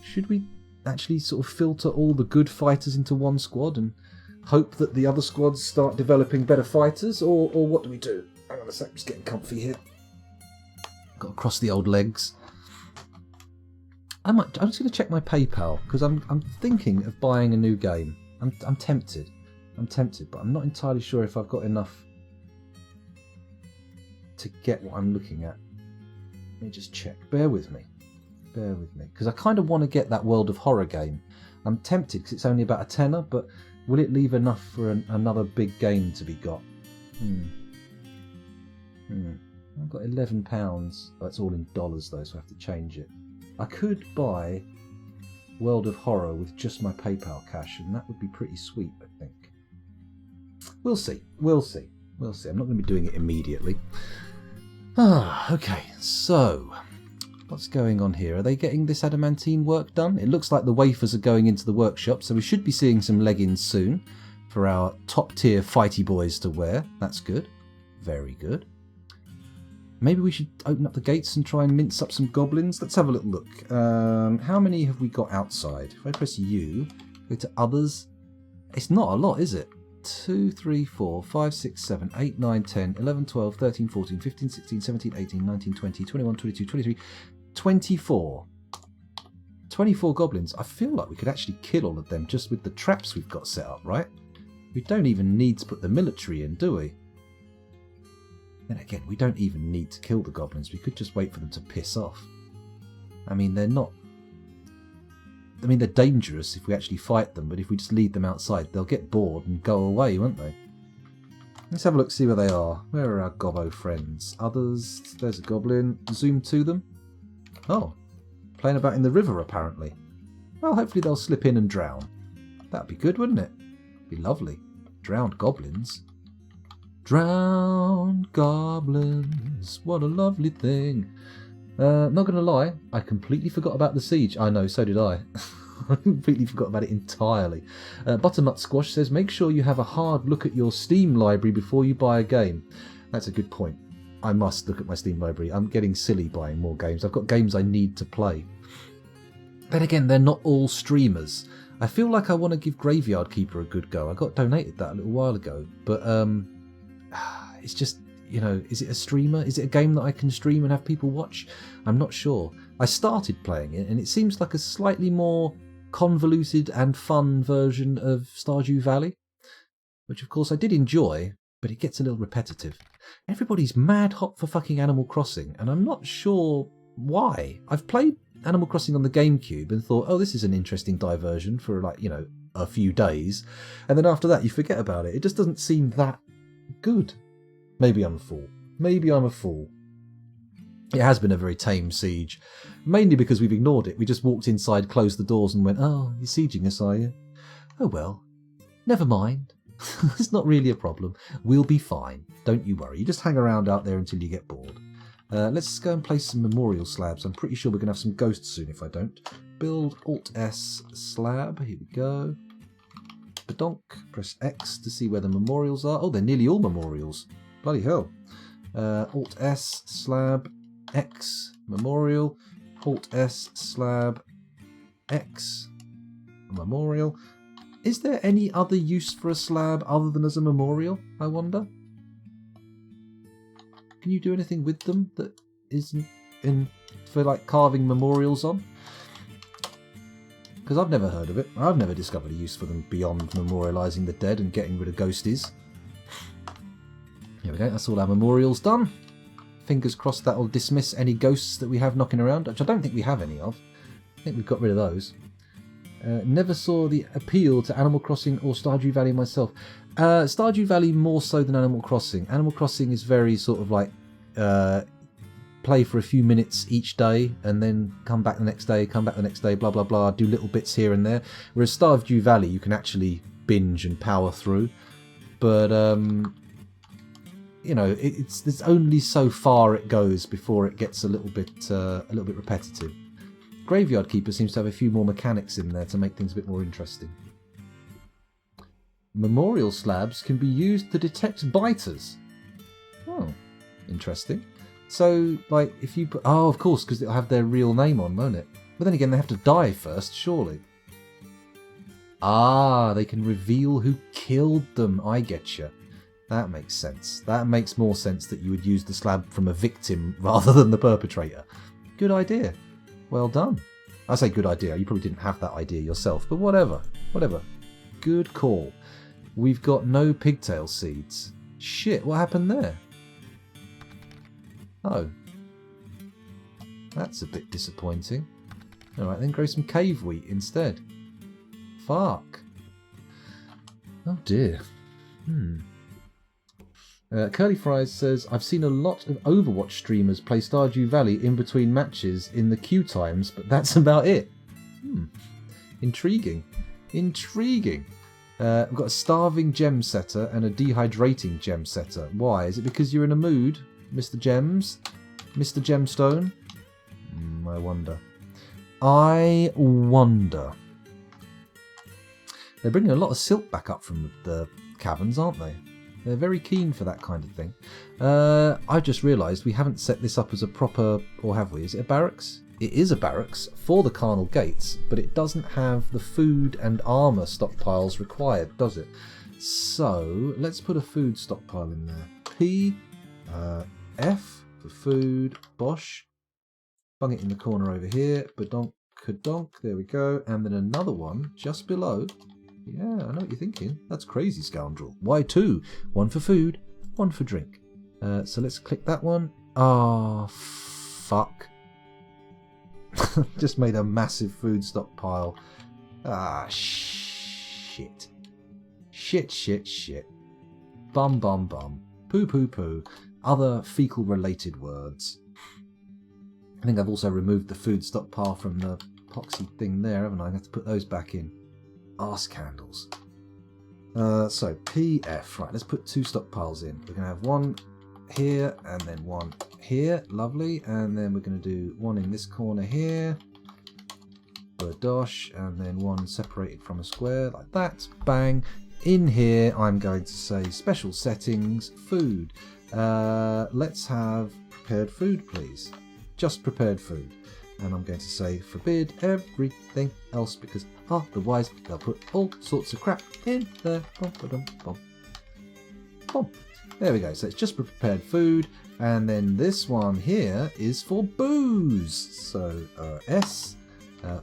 A: Should we actually sort of filter all the good fighters into one squad and hope that the other squads start developing better fighters, or what do we do? Hang on a sec, just getting comfy here. Got to cross the old legs. I'm just going to check my PayPal because I'm thinking of buying a new game. I'm tempted, but I'm not entirely sure if I've got enough to get what I'm looking at. Let me just check. Bear with me, because I kind of want to get that World of Horror game. I'm tempted because it's only about a tenner, but will it leave enough for another big game to be got? I've got £11. That's all in dollars though, so I have to change it. I could buy World of Horror with just my PayPal cash, and that would be pretty sweet, I think. We'll see. I'm not going to be doing it immediately. Okay, so what's going on here? Are they getting this adamantine work done? It looks like the wafers are going into the workshop, so we should be seeing some leggings soon for our top tier fighty boys to wear. That's good. Very good. Maybe we should open up the gates and try and mince up some goblins. Let's have a little look. How many have we got outside? If I press U, go to others. It's not a lot, is it? 2, 3, 4, 5, 6, 7, 8, 9, 10, 11, 12, 13, 14, 15, 16, 17, 18, 19, 20, 21, 22, 23, 24. 24 goblins. I feel like we could actually kill all of them just with the traps we've got set up, right? We don't even need to put the military in, do we? Then again, we don't even need to kill the goblins. We could just wait for them to piss off. I mean, they're dangerous if we actually fight them, but if we just leave them outside, they'll get bored and go away, won't they? Let's have a look, see where they are. Where are our gobbo friends? Others, there's a goblin. Zoom to them. Oh, playing about in the river, apparently. Well, hopefully they'll slip in and drown. That'd be good, wouldn't it? Be lovely. Drowned goblins. Drowned goblins. What a lovely thing. Not going to lie, I completely forgot about the siege. I know, so did I. I completely forgot about it entirely. Butternut Squash says, make sure you have a hard look at your Steam library before you buy a game. That's a good point. I must look at my Steam library. I'm getting silly buying more games. I've got games I need to play. Then again, they're not all streamers. I feel like I want to give Graveyard Keeper a good go. I got donated that a little while ago, but it's just, you know, is it a streamer? Is it a game that I can stream and have people watch? I'm not sure. I started playing it, and it seems like a slightly more convoluted and fun version of Stardew Valley, which of course I did enjoy, but it gets a little repetitive. Everybody's mad hot for fucking Animal Crossing, and I'm not sure why. I've played Animal Crossing on the GameCube and thought, oh, this is an interesting diversion for, like, you know, a few days, and then after that you forget about it. It just doesn't seem that good. Maybe I'm a fool. Maybe I'm a fool. It has been a very tame siege, mainly because we've ignored it. We just walked inside, closed the doors and went, oh, you're sieging us, are you? Oh well, never mind. It's not really a problem. We'll be fine. Don't you worry. You just hang around out there until you get bored. Let's go and place some memorial slabs. I'm pretty sure we're going to have some ghosts soon if I don't. Build Alt-S slab. Here we go. Badonk. Press X to see where the memorials are. Oh, they're nearly all memorials. Bloody hell. Alt-S slab X memorial. Alt-S slab X memorial. Is there any other use for a slab other than as a memorial, I wonder? Can you do anything with them that isn't for like carving memorials on? Because I've never heard of it. I've never discovered a use for them beyond memorialising the dead and getting rid of ghosties. Here we go, that's all our memorials done. Fingers crossed that will dismiss any ghosts that we have knocking around, which I don't think we have any of. I think we've got rid of those. Never saw the appeal to Animal Crossing or Stardew Valley myself. Stardew Valley more so than Animal Crossing. Animal Crossing is very sort of like play for a few minutes each day and then come back the next day, blah blah blah, do little bits here and there. Whereas Stardew Valley you can actually binge and power through. But you know, there's only so far it goes before it gets a little bit repetitive. Graveyard Keeper seems to have a few more mechanics in there to make things a bit more interesting. Memorial slabs can be used to detect biters. Oh, interesting. So, like, if you put... Oh, of course, because it'll have their real name on, won't it? But then again, they have to die first, surely. Ah, they can reveal who killed them. I getcha. That makes sense. That makes more sense that you would use the slab from a victim rather than the perpetrator. Good idea. Well done. I say good idea. You probably didn't have that idea yourself, but whatever. Whatever. Good call. We've got no pigtail seeds. Shit, what happened there? Oh. That's a bit disappointing. Alright, then grow some cave wheat instead. Fuck. Oh dear. Curly Fries says, I've seen a lot of Overwatch streamers play Stardew Valley in between matches in the queue times, but that's about it. Intriguing. Intriguing. We've got a starving gem setter and a dehydrating gem setter. Why? Is it because you're in a mood, Mr. Gems? Mr. Gemstone? I wonder. I wonder. They're bringing a lot of silt back up from the caverns, aren't they? They're very keen for that kind of thing. I've just realised we haven't set this up as a proper... Or have we? Is it a barracks? It is a barracks for the carnal gates, but it doesn't have the food and armour stockpiles required, does it? So, let's put a food stockpile in there. P, F for food, bosh. Bung it in the corner over here. Badonk, kadonk, there we go. And then another one just below. Yeah, I know what you're thinking. That's crazy, scoundrel. Why two? One for food, one for drink. So let's click that one. Ah, fuck. Just made a massive food stockpile. Ah, shit. Shit, shit, shit. Bum, bum, bum. Poo, poo, poo. Other fecal-related words. I think I've also removed the food stockpile from the epoxy thing there, haven't I? I have to put those back in. Arse candles. So, PF. Right, let's put two stockpiles in. We're going to have one here and then one here. Lovely. And then we're going to do one in this corner here. Dosh. And then one separated from a square like that. Bang. in here I'm going to say special settings, food. Let's have prepared food, please. Just prepared food. And I'm going to say forbid everything else because otherwise they'll put all sorts of crap in there. There we go. So it's just prepared food. And then this one here is for booze. So S,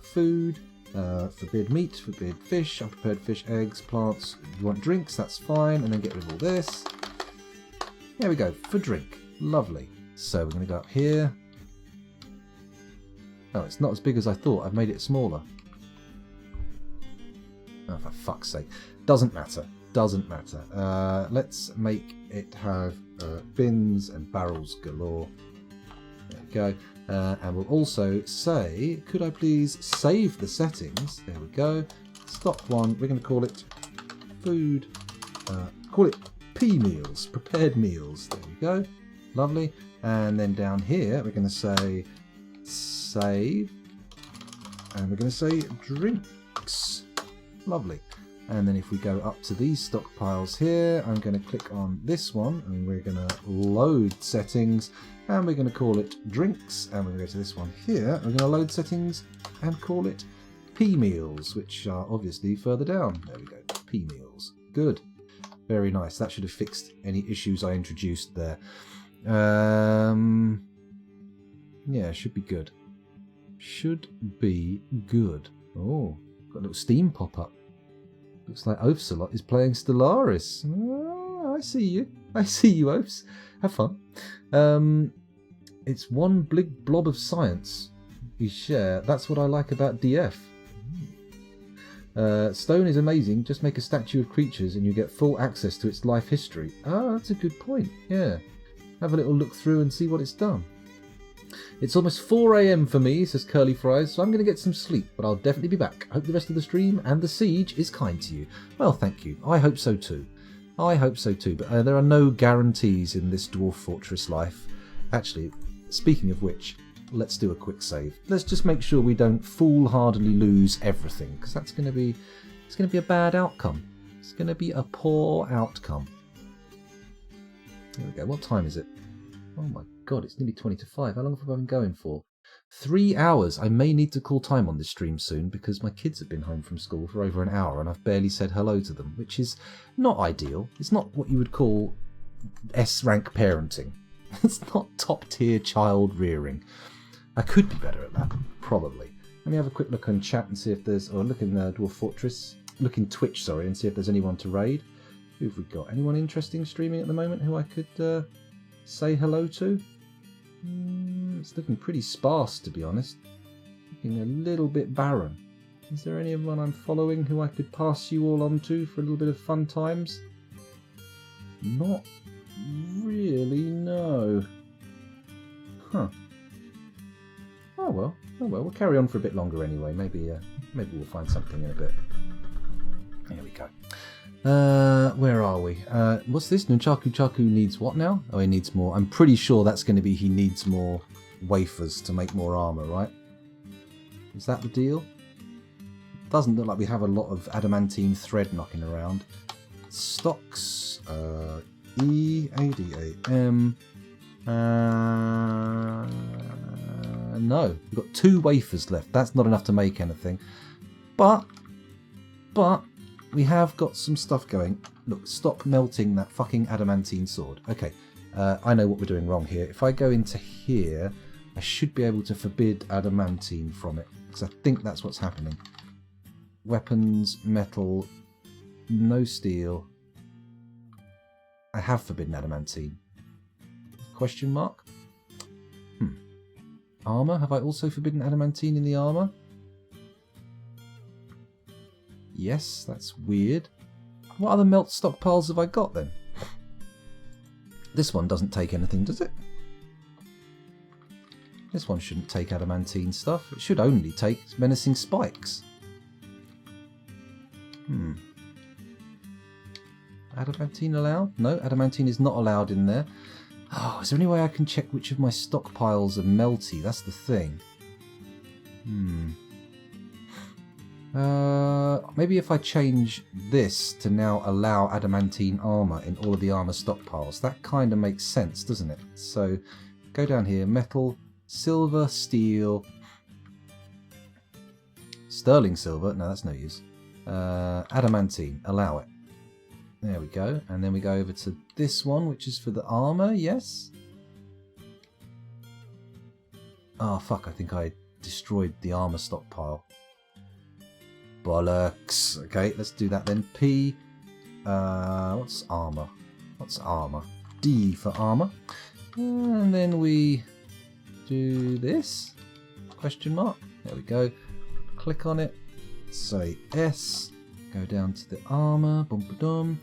A: food, forbid meat, forbid fish, unprepared fish, eggs, plants. You want drinks, that's fine. And then get rid of all this. There we go, for drink. Lovely. So we're going to go up here. Oh, it's not as big as I thought. I've made it smaller. Oh, for fuck's sake. Doesn't matter. Doesn't matter. Let's make it have bins and barrels galore. There we go. And we'll also say, could I please save the settings? There we go. Stop one. We're going to call it food. Call it P meals. Prepared meals. There we go. Lovely. And then down here, we're going to say save. And we're going to say drinks. Lovely. And then if we go up to these stockpiles here, I'm going to click on this one and we're going to load settings and we're going to call it drinks. And we're going to go to this one here. We're going to load settings and call it P meals, which are obviously further down. There we go. P meals. Good. Very nice. That should have fixed any issues I introduced there. Yeah, should be good. Should be good. Oh, got a little steam pop up. Looks like Oafsalot is playing Stellaris. Oh, I see you. I see you, Oafs. Have fun. It's one big blob of science we share. That's what I like about DF. Stone is amazing. Just make a statue of creatures and you get full access to its life history. Ah, that's a good point. Yeah. Have a little look through and see what it's done. It's almost 4 AM for me, says Curly Fries, so I'm going to get some sleep, but I'll definitely be back. Hope the rest of the stream and the siege is kind to you. Well, thank you. I hope so too. I hope so too, but there are no guarantees in this Dwarf Fortress life. Actually, speaking of which, let's do a quick save. Let's just make sure we don't foolhardily lose everything, because that's going to be a bad outcome. It's going to be a poor outcome. There we go. What time is it? Oh my god, it's nearly 20 to 5. How long have I been going for? 3 hours. I may need to call time on this stream soon because my kids have been home from school for over an hour and I've barely said hello to them, which is not ideal. It's not what you would call S-rank parenting. It's not top-tier child rearing. I could be better at that, probably. Let me have a quick look on chat and see if there's... or look in Dwarf Fortress. Look in Twitch, sorry, and see if there's anyone to raid. Who have we got? Anyone interesting streaming at the moment who I could say hello to? It's looking pretty sparse, to be honest. Looking a little bit barren. Is there anyone I'm following who I could pass you all on to for a little bit of fun times? Not really, no. Huh. Oh well, we'll carry on for a bit longer anyway. Maybe we'll find something in a bit. There we go. Where are we? What's this? Nunchaku Chaku needs what now? Oh, he needs more. I'm pretty sure that's going to be he needs more wafers to make more armour, right? Is that the deal? Doesn't look like we have a lot of adamantine thread knocking around. Stocks, E-A-D-A-M. No, we've got 2 wafers left. That's not enough to make anything. But we have got some stuff going. Look, stop melting that fucking adamantine sword. Okay, I know what we're doing wrong here. If I go into here, I should be able to forbid adamantine from it, because I think that's what's happening. Weapons, metal, no steel. I have forbidden adamantine. Question mark? Armour? Have I also forbidden adamantine in the armour? Yes, that's weird. What other melt stockpiles have I got then? This one doesn't take anything, does it? This one shouldn't take adamantine stuff. It should only take menacing spikes. Adamantine allowed? No, adamantine is not allowed in there. Oh, is there any way I can check which of my stockpiles are melty? That's the thing. Maybe if I change this to now allow adamantine armor in all of the armor stockpiles, that kind of makes sense, doesn't it? So go down here, metal, silver, steel, sterling silver, no that's no use, adamantine, allow it. There we go, and then we go over to this one, which is for the armor, yes? Oh fuck, I think I destroyed the armor stockpile. Bollocks. Okay, let's do that then. P, what's armor? What's armor? D for armor. And then we do this, question mark. There we go. Click on it, say S, go down to the armor, boom ba-dum.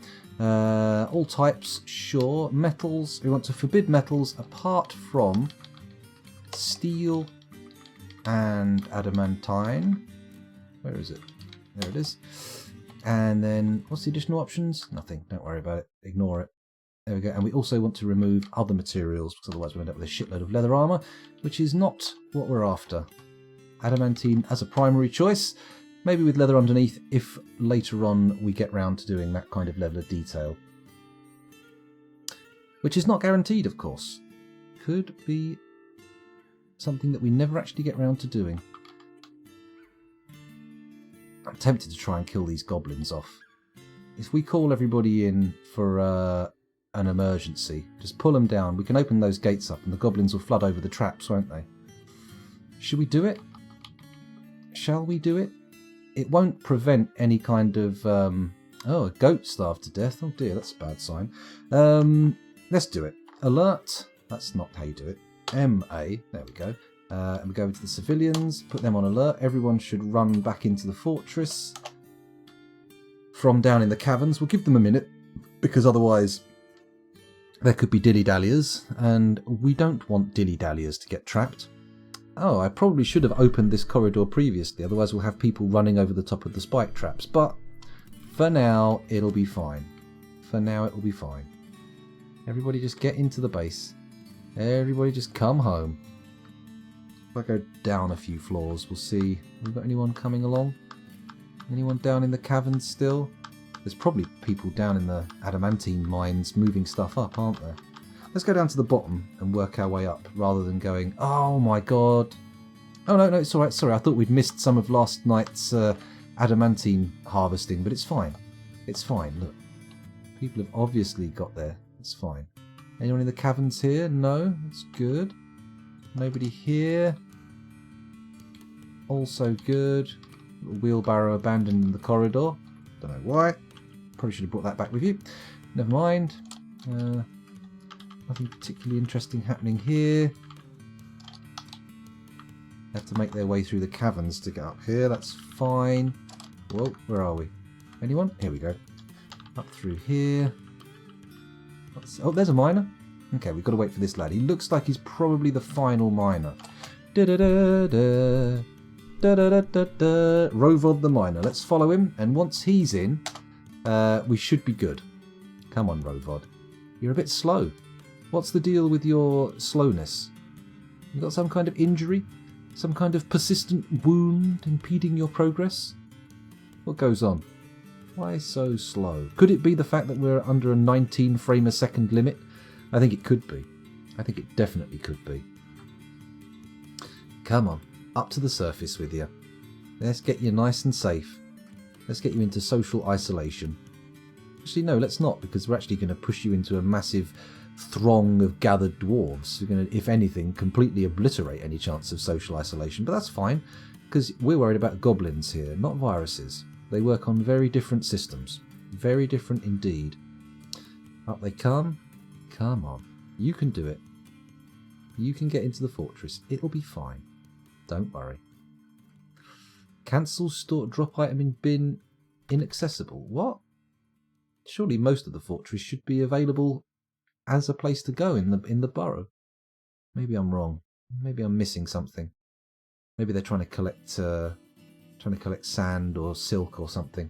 A: All types, sure. Metals, we want to forbid metals apart from steel and adamantine. Where is it? There it is. And then what's the additional options? Nothing, don't worry about it, ignore it. There we go. And we also want to remove other materials because otherwise we'll end up with a shitload of leather armor, which is not what we're after. Adamantine as a primary choice, maybe with leather underneath if later on we get round to doing that kind of level of detail. Which is not guaranteed, of course. Could be something that we never actually get round to doing. I'm tempted to try and kill these goblins off. If we call everybody in for an emergency, just pull them down. We can open those gates up and the goblins will flood over the traps, won't they? Should we do it? Shall we do it? It won't prevent any kind of... oh, a goat starved to death. Oh dear, that's a bad sign. Let's do it. Alert. That's not how you do it. MA. There we go. And we go over to the civilians, put them on alert. Everyone should run back into the fortress from down in the caverns. We'll give them a minute because otherwise there could be dilly-dalliers and we don't want dilly-dalliers to get trapped. Oh, I probably should have opened this corridor previously, otherwise we'll have people running over the top of the spike traps. But for now, it'll be fine. For now, it will be fine. Everybody just get into the base. Everybody just come home. If I go down a few floors, we'll see. Have we got anyone coming along? Anyone down in the caverns still? There's probably people down in the adamantine mines moving stuff up, aren't there? Let's go down to the bottom and work our way up, rather than going, oh my god. Oh no, it's alright, sorry, I thought we'd missed some of last night's adamantine harvesting, but it's fine. It's fine, look. People have obviously got there. It's fine. Anyone in the caverns here? No? That's good. Nobody here. Also good. Little wheelbarrow abandoned in the corridor. Don't know why. Probably should have brought that back with you. Never mind. Nothing particularly interesting happening here. They have to make their way through the caverns to get up here. That's fine. Whoa, where are we? Anyone? Here we go. Up through here. Oh, there's a miner. Okay, we've got to wait for this lad. He looks like he's probably the final miner. Da-da-da-da. Da-da-da-da-da. Rovod the miner. Let's follow him. And once he's in, we should be good. Come on, Rovod. You're a bit slow. What's the deal with your slowness? You got some kind of injury? Some kind of persistent wound impeding your progress? What goes on? Why so slow? Could it be the fact that we're under a 19 frame a second limit? I think it could be. I think it definitely could be. Come on, up to the surface with you. Let's get you nice and safe. Let's get you into social isolation. Actually, no, let's not, because we're actually going to push you into a massive throng of gathered dwarves. We're going to, if anything, completely obliterate any chance of social isolation. But that's fine, because we're worried about goblins here, not viruses. They work on very different systems. Very different indeed. Up they come. Come on. You can do it. You can get into the fortress. It'll be fine. Don't worry. Cancel store drop item in bin inaccessible. What? Surely most of the fortress should be available as a place to go in the borough. Maybe I'm wrong. Maybe I'm missing something. Maybe they're trying to collect sand or silk or something.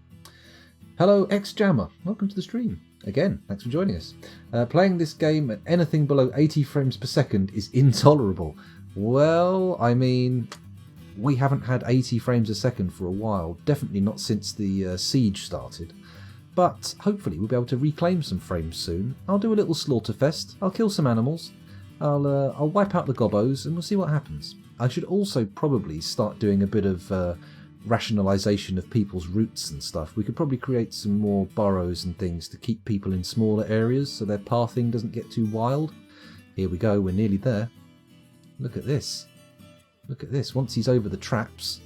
A: Hello, X-Jammer. Welcome to the stream. Again, thanks for joining us. Playing this game at anything below 80 frames per second is intolerable. Well, I mean, we haven't had 80 frames a second for a while. Definitely not since the siege started. But hopefully we'll be able to reclaim some frames soon. I'll do a little slaughterfest. I'll kill some animals. I'll wipe out the gobbos and we'll see what happens. I should also probably start doing a bit of rationalisation of people's routes and stuff. We could probably create some more burrows and things to keep people in smaller areas so their pathing doesn't get too wild. Here we go, we're nearly there. Look at this. Look at this. Once he's over the traps,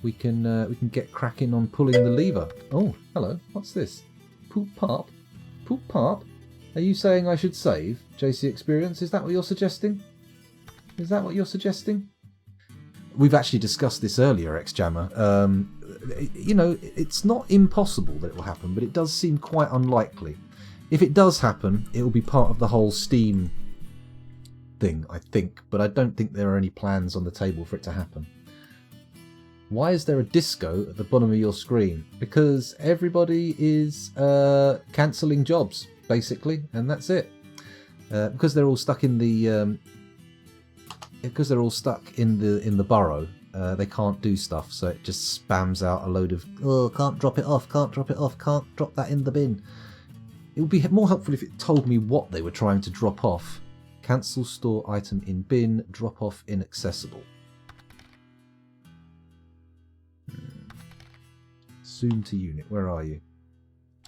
A: we can get cracking on pulling the lever. Oh, hello. What's this? Poop Pop? Poop Pop? Are you saying I should save, JC Experience? Is that what you're suggesting? Is that what you're suggesting? We've actually discussed this earlier, X-Jammer. You know, it's not impossible that it will happen, but it does seem quite unlikely. If it does happen, it will be part of the whole Steam thing, I think, but I don't think there are any plans on the table for it to happen. Why is there a disco at the bottom of your screen? Because everybody is cancelling jobs, basically, and that's it. Because they're all stuck in the burrow, they can't do stuff, so it just spams out a load of can't drop it off, can't drop it off, can't drop that in the bin. It would be more helpful if it told me what they were trying to drop off. Cancel store item in bin, drop off inaccessible. Zoom to unit, where are you?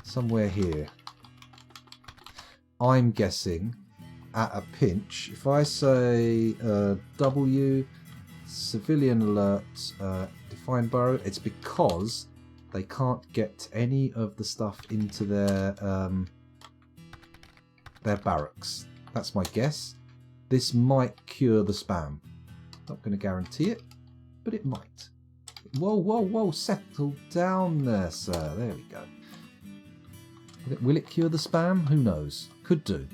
A: Somewhere here. I'm guessing at a pinch, if I say W, civilian alert, define burrow, it's because they can't get any of the stuff into their barracks. That's my guess. This might cure the spam. Not going to guarantee it, but it might. Whoa, whoa, whoa, settle down there, sir. There we go. Will it cure the spam? Who knows? Could do.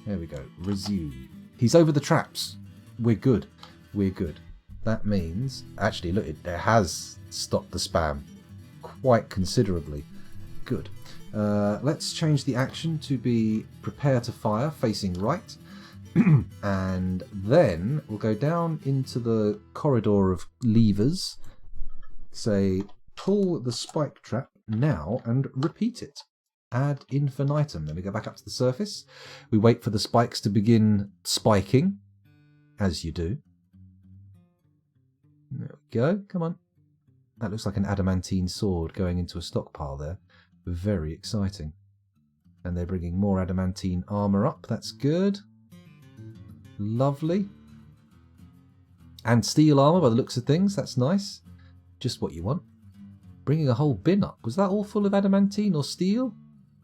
A: There we go. Resume. He's over the traps. We're good. We're good. That means... Actually, look, it has stopped the spam quite considerably. Good. Let's change the action to be prepare to fire, facing right. And then we'll go down into the corridor of levers. Say, pull the spike trap now and repeat it. Ad infinitum. Then we go back up to the surface. We wait for the spikes to begin spiking, as you do. There we go. Come on. That looks like an adamantine sword going into a stockpile there. Very exciting. And they're bringing more adamantine armour up. That's good. Lovely. And steel armour by the looks of things. That's nice. Just what you want. Bringing a whole bin up. Was that all full of adamantine or steel?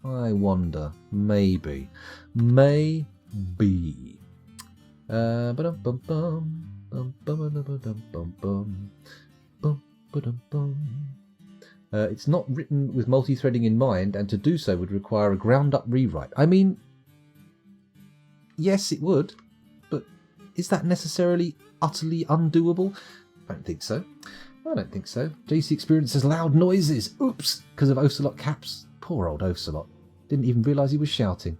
A: I wonder. Maybe. Maybe. It's not written with multi-threading in mind, and to do so would require a ground-up rewrite. I mean, yes, it would, but is that necessarily utterly undoable? I don't think so. I don't think so. JC experiences loud noises. Oops, because of Ocelot caps. Poor old Ocelot. Didn't even realise he was shouting.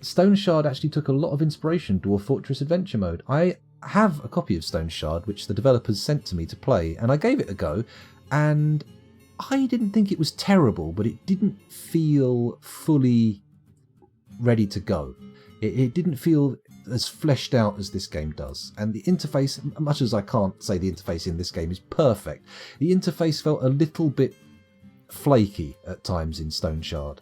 A: Stone Shard actually took a lot of inspiration to Dwarf Fortress Adventure Mode. I have a copy of Stone Shard, which the developers sent to me to play, and I gave it a go, and I didn't think it was terrible, but it didn't feel fully ready to go. It didn't feel as fleshed out as this game does, and the interface, much as I can't say the interface in this game is perfect, the interface felt a little bit flaky at times in Stone Shard.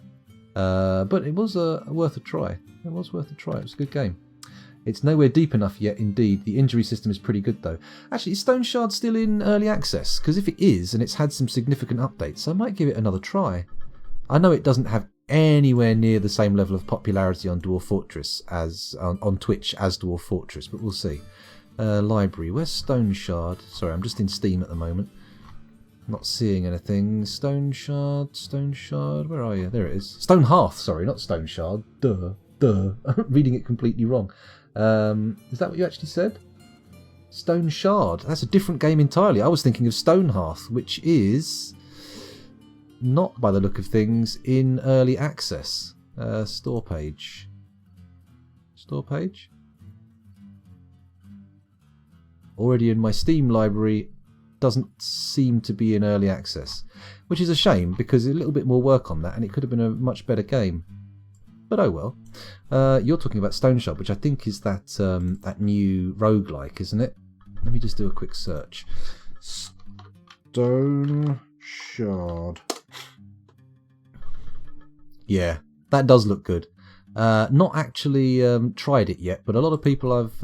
A: But it was worth a try. It was worth a try. It was a good game. It's nowhere deep enough yet, indeed. The injury system is pretty good, though. Actually, is Stone Shard still in early access? Because if it is, and it's had some significant updates, I might give it another try. I know it doesn't have anywhere near the same level of popularity on Dwarf Fortress as on Twitch as Dwarf Fortress, but we'll see. Library. Where's Stone Shard? Sorry, I'm just in Steam at the moment. Not seeing anything. Stone Shard, Stone Shard. Where are you? There it is. Stone Hearth, sorry, not Stone Shard. Duh. I'm reading it completely wrong. Is that what you actually said? Stone Shard. That's a different game entirely. I was thinking of Stone Hearth, which is not, by the look of things, in early access. Store page. Store page? already in my Steam library, doesn't seem to be in early access, which is a shame because a little bit more work on that and it could have been a much better game. But oh well. You're talking about Stone Shard, which I think is that that new roguelike, isn't it? Let me just do a quick search. Stone Shard. Yeah, that does look good. Not actually tried it yet, but a lot of people I've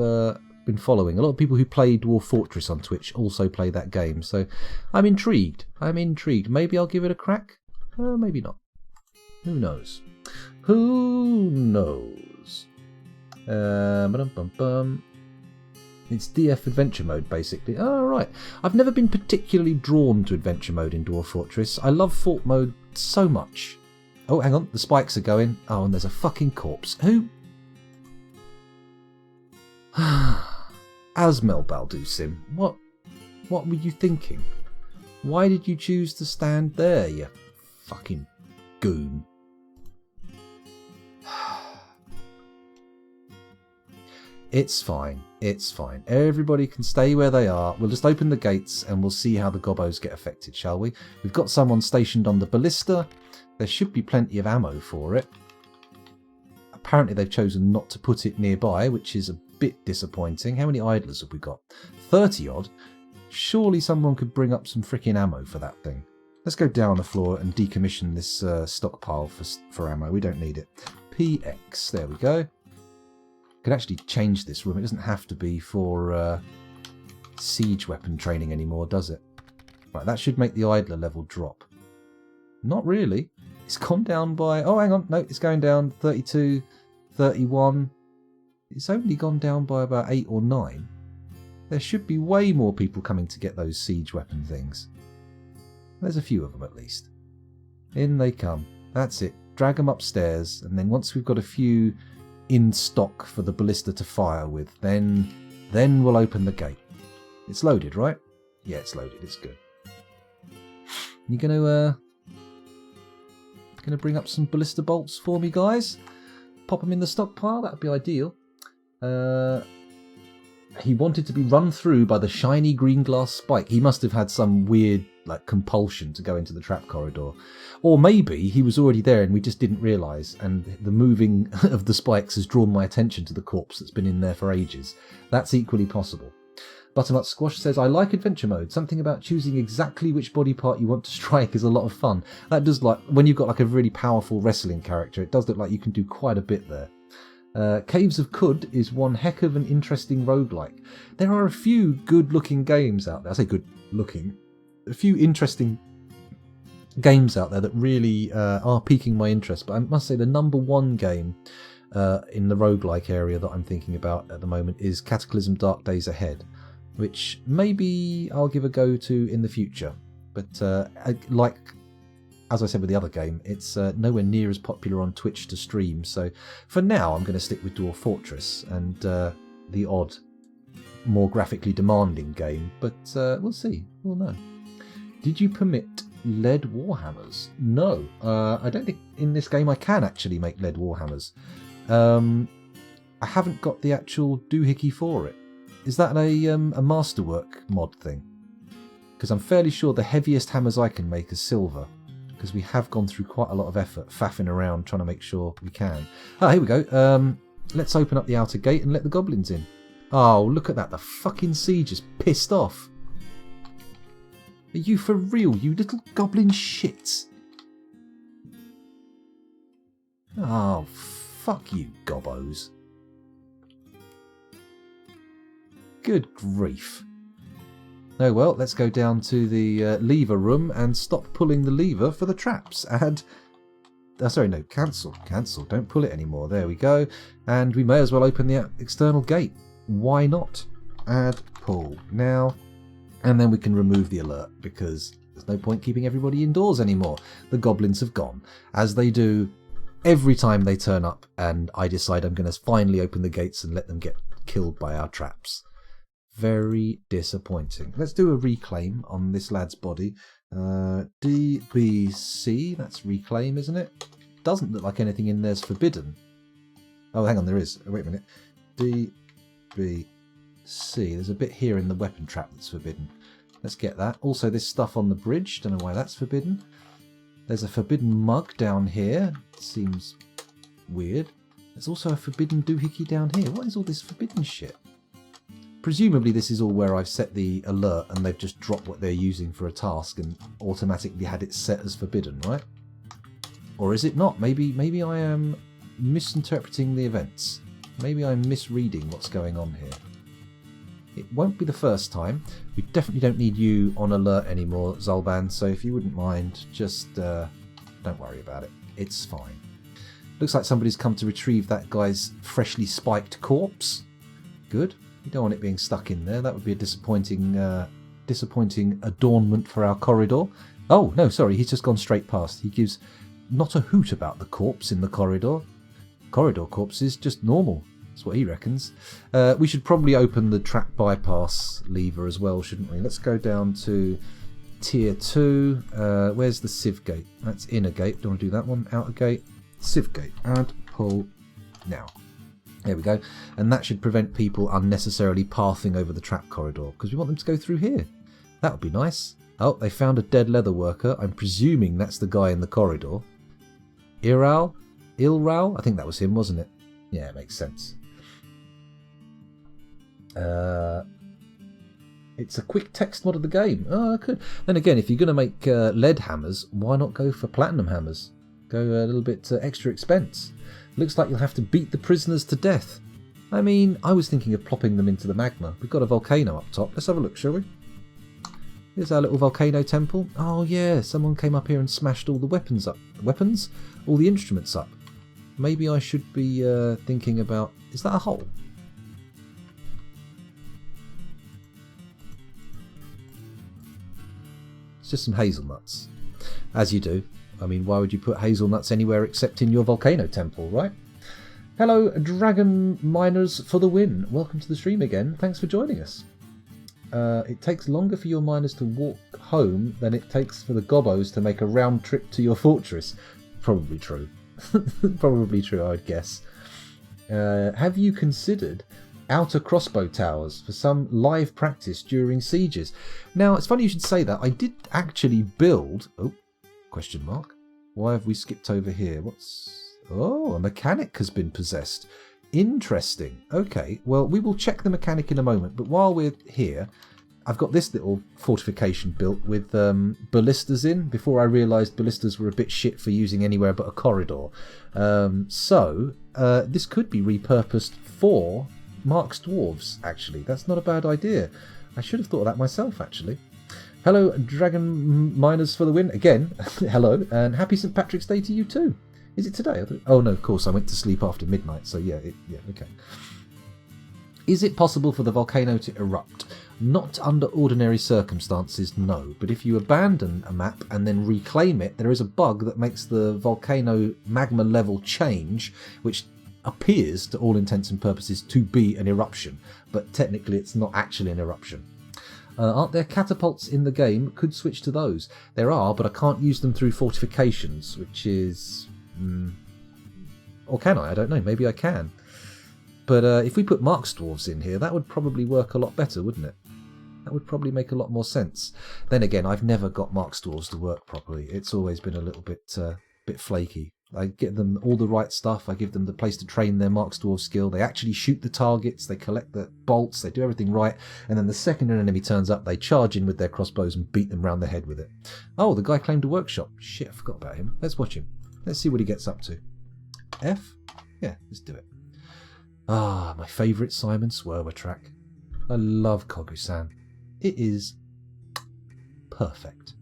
A: been following, a lot of people who play Dwarf Fortress on Twitch also play that game, so I'm intrigued. Maybe I'll give it a crack. Maybe not. Who knows? Who knows? It's DF adventure mode, basically. Oh, right. I've never been particularly drawn to adventure mode in Dwarf Fortress. I love fort mode so much. Oh, hang on. The spikes are going. Oh, and there's a fucking corpse. Who? Asmel Baldusim. What were you thinking? Why did you choose to stand there, you fucking goon? It's fine. It's fine. Everybody can stay where they are. We'll just open the gates and we'll see how the gobbos get affected, shall we? We've got someone stationed on the ballista. There should be plenty of ammo for it. Apparently they've chosen not to put it nearby, which is a bit disappointing. How many idlers have we got? 30 odd. Surely someone could bring up some freaking ammo for that thing. Let's go down the floor and decommission this stockpile for ammo. We don't need it. PX. There we go. Could actually change this room. It doesn't have to be for siege weapon training anymore, does it? Right, that should make the idler level drop. Not really. It's gone down by... Oh, hang on. No, it's going down 32, 31. It's only gone down by about 8 or 9. There should be way more people coming to get those siege weapon things. There's a few of them at least. In they come. That's it. Drag them upstairs, and then once we've got a few in stock for the ballista to fire with, then we'll open the gate. It's loaded, right? Yeah, it's loaded. It's good. You gonna bring up some ballista bolts for me, guys? Pop them in the stockpile. That'd be ideal. He wanted to be run through by the shiny green glass spike. He must have had some weird compulsion to go into the trap corridor. Or maybe he was already there and we just didn't realise, and the moving of the spikes has drawn my attention to the corpse that's been in there for ages. That's equally possible. Butternut Squash says, I like adventure mode. Something about choosing exactly which body part you want to strike is a lot of fun. That does, when you've got a really powerful wrestling character, it does look like you can do quite a bit there. Caves of Khud is one heck of an interesting roguelike. There are a few good-looking games out there. I say good-looking. A few interesting games out there that really are piquing my interest. But I must say the number one game in the roguelike area that I'm thinking about at the moment is Cataclysm Dark Days Ahead, which maybe I'll give a go to in the future. But as I said with the other game, it's nowhere near as popular on Twitch to stream. So for now, I'm going to stick with Dwarf Fortress and the odd, more graphically demanding game. But we'll see. We'll know. Did you permit lead warhammers? No. I don't think in this game I can actually make lead warhammers. I haven't got the actual doohickey for it. Is that a Masterwork mod thing? Because I'm fairly sure the heaviest hammers I can make are silver. Because we have gone through quite a lot of effort faffing around trying to make sure we can. Oh, here we go. Let's open up the outer gate and let the goblins in. Oh, look at that. The fucking siege is pissed off. Are you for real, you little goblin shits? Oh, fuck you, gobbos. Good grief. Oh well, let's go down to the lever room and stop pulling the lever for the traps. Add... sorry, no, cancel. Cancel. Don't pull it anymore. There we go. And we may as well open the external gate. Why not? Add pull. Now... And then we can remove the alert, because there's no point keeping everybody indoors anymore. The goblins have gone, as they do every time they turn up, and I decide I'm going to finally open the gates and let them get killed by our traps. Very disappointing. Let's do a reclaim on this lad's body. DBC, that's reclaim, isn't it? Doesn't look like anything in there's forbidden. Oh, hang on, there is. Wait a minute. DBC. see. There's a bit here in the weapon trap that's forbidden. Let's get that. Also, this stuff on the bridge. Don't know why that's forbidden. There's a forbidden mug down here. Seems weird. There's also a forbidden doohickey down here. What is all this forbidden shit? Presumably this is all where I've set the alert and they've just dropped what they're using for a task and automatically had it set as forbidden, right? Or is it not? Maybe I am misinterpreting the events. Maybe I'm misreading what's going on here. It won't be the first time. We definitely don't need you on alert anymore, Zolban, so if you wouldn't mind, just don't worry about it. It's fine. Looks like somebody's come to retrieve that guy's freshly spiked corpse. Good. You don't want it being stuck in there. That would be a disappointing adornment for our corridor. Oh, no, sorry, he's just gone straight past. He gives not a hoot about the corpse in the corridor. Corridor corpses, just normal. That's what he reckons. We should probably open the track bypass lever as well, shouldn't we? Let's go down to tier 2. Where's the sieve gate? That's inner gate. Don't want to do that one. Outer gate. Sieve gate. Add, pull, now. There we go. And that should prevent people unnecessarily pathing over the trap corridor, because we want them to go through here. That would be nice. Oh, they found a dead leather worker. I'm presuming that's the guy in the corridor. Ilral? I think that was him, wasn't it? Yeah, it makes sense. It's a quick text mod of the game. Oh, I could. Then again, if you're going to make lead hammers, why not go for platinum hammers? Go a little bit extra expense. Looks like you'll have to beat the prisoners to death. I mean, I was thinking of plopping them into the magma. We've got a volcano up top. Let's have a look, shall we? Here's our little volcano temple. Oh yeah, someone came up here and smashed all the weapons up. Weapons? All the instruments up. Maybe I should be thinking about... Is that a hole? It's just some hazelnuts. As you do. I mean, why would you put hazelnuts anywhere except in your volcano temple, right? Hello, Dragon Miners for the win. Welcome to the stream again. Thanks for joining us. It takes longer for your miners to walk home than it takes for the gobos to make a round trip to your fortress. Probably true. Probably true, I would guess. Have you considered outer crossbow towers for some live practice during sieges? Now, it's funny you should say that. I did actually build... Oh, question mark. Why have we skipped over here? What's... Oh, a mechanic has been possessed. Interesting. Okay, well, we will check the mechanic in a moment, but while we're here, I've got this little fortification built with ballistas in, before I realised ballistas were a bit shit for using anywhere but a corridor. So, this could be repurposed for Mark's dwarves, actually. That's not a bad idea. I should have thought of that myself, actually. Hello, Dragon Miners for the win. Again, hello, and happy St. Patrick's Day to you too. Is it today? Oh no, of course, I went to sleep after midnight, so yeah, okay. Is it possible for the volcano to erupt? Not under ordinary circumstances, no. But if you abandon a map and then reclaim it, there is a bug that makes the volcano magma level change, which appears, to all intents and purposes, to be an eruption. But technically it's not actually an eruption. Aren't there catapults in the game? Could switch to those. There are, but I can't use them through fortifications, which is... Or can I? I don't know. Maybe I can. But if we put Mark's dwarves in here, that would probably work a lot better, wouldn't it? That would probably make a lot more sense. Then again, I've never got Mark's dwarves to work properly. It's always been a little bit flaky. I get them all the right stuff. I give them the place to train their Mark's dwarf skill. They actually shoot the targets. They collect the bolts. They do everything right. And then the second an enemy turns up, they charge in with their crossbows and beat them round the head with it. Oh, the guy claimed a workshop. Shit, I forgot about him. Let's watch him. Let's see what he gets up to. F? Yeah, let's do it. Ah, my favourite Simon Swerwer track. I love Kogu-san. It is perfect.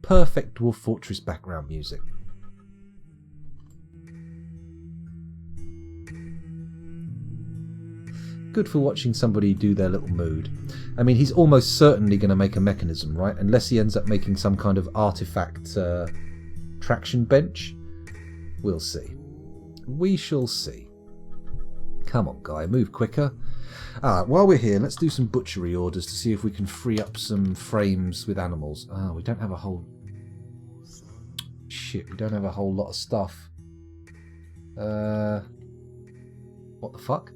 A: Perfect Dwarf Fortress background music. Good for watching somebody do their little mood. I mean, he's almost certainly going to make a mechanism, right? Unless he ends up making some kind of artifact traction bench. We'll see. We shall see. Come on, guy, move quicker. While we're here, let's do some butchery orders to see if we can free up some frames with animals. We don't have a whole... Shit, we don't have a whole lot of stuff. What the fuck?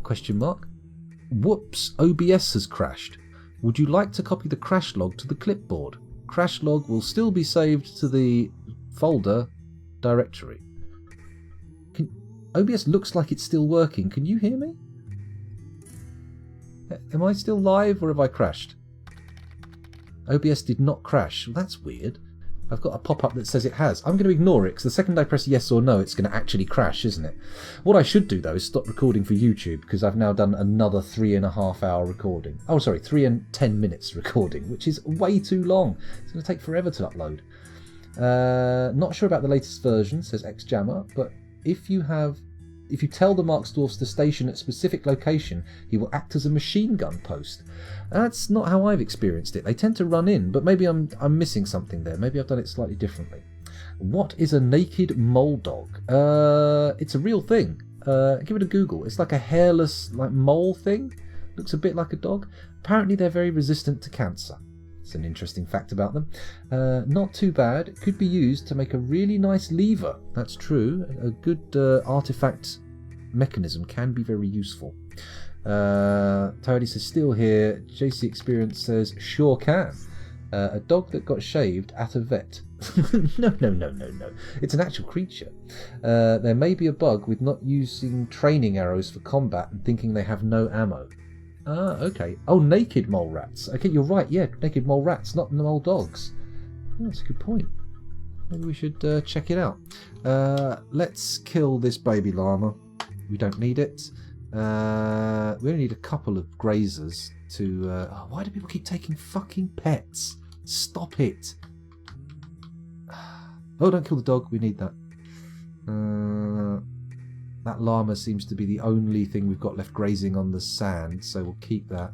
A: Question mark? Whoops, OBS has crashed. Would you like to copy the crash log to the clipboard? Crash log will still be saved to the folder directory. OBS looks like it's still working. Can you hear me? Am I still live or have I crashed? OBS did not crash. Well, that's weird. I've got a pop-up that says it has. I'm going to ignore it because the second I press yes or no, it's going to actually crash, isn't it? What I should do, though, is stop recording for YouTube because I've now done another 3.5 hour recording. Oh, sorry, 3 and 10 minutes recording, which is way too long. It's going to take forever to upload. Not sure about the latest version, says XJammer, but if you tell the Marksdorfs to station at a specific location, he will act as a machine gun post. That's not how I've experienced it. They tend to run in, but maybe I'm missing something there. Maybe I've done it slightly differently. What is a naked mole dog? It's a real thing. Give it a Google. It's like a hairless mole thing. Looks a bit like a dog. Apparently they're very resistant to cancer. It's an interesting fact about them. Not too bad. It could be used to make a really nice lever. That's true. A good artifact mechanism can be very useful. Toady says still here. JC Experience says sure can. A dog that got shaved at a vet. No. It's an actual creature. There may be a bug with not using training arrows for combat and thinking they have no ammo. Ah, okay. Oh, naked mole rats. Okay, you're right. Yeah, naked mole rats, not mole dogs. Oh, that's a good point. Maybe we should check it out. Let's kill this baby llama. We don't need it. We only need a couple of grazers to... why do people keep taking fucking pets? Stop it. Oh, don't kill the dog. We need that. That llama seems to be the only thing we've got left grazing on the sand, so we'll keep that.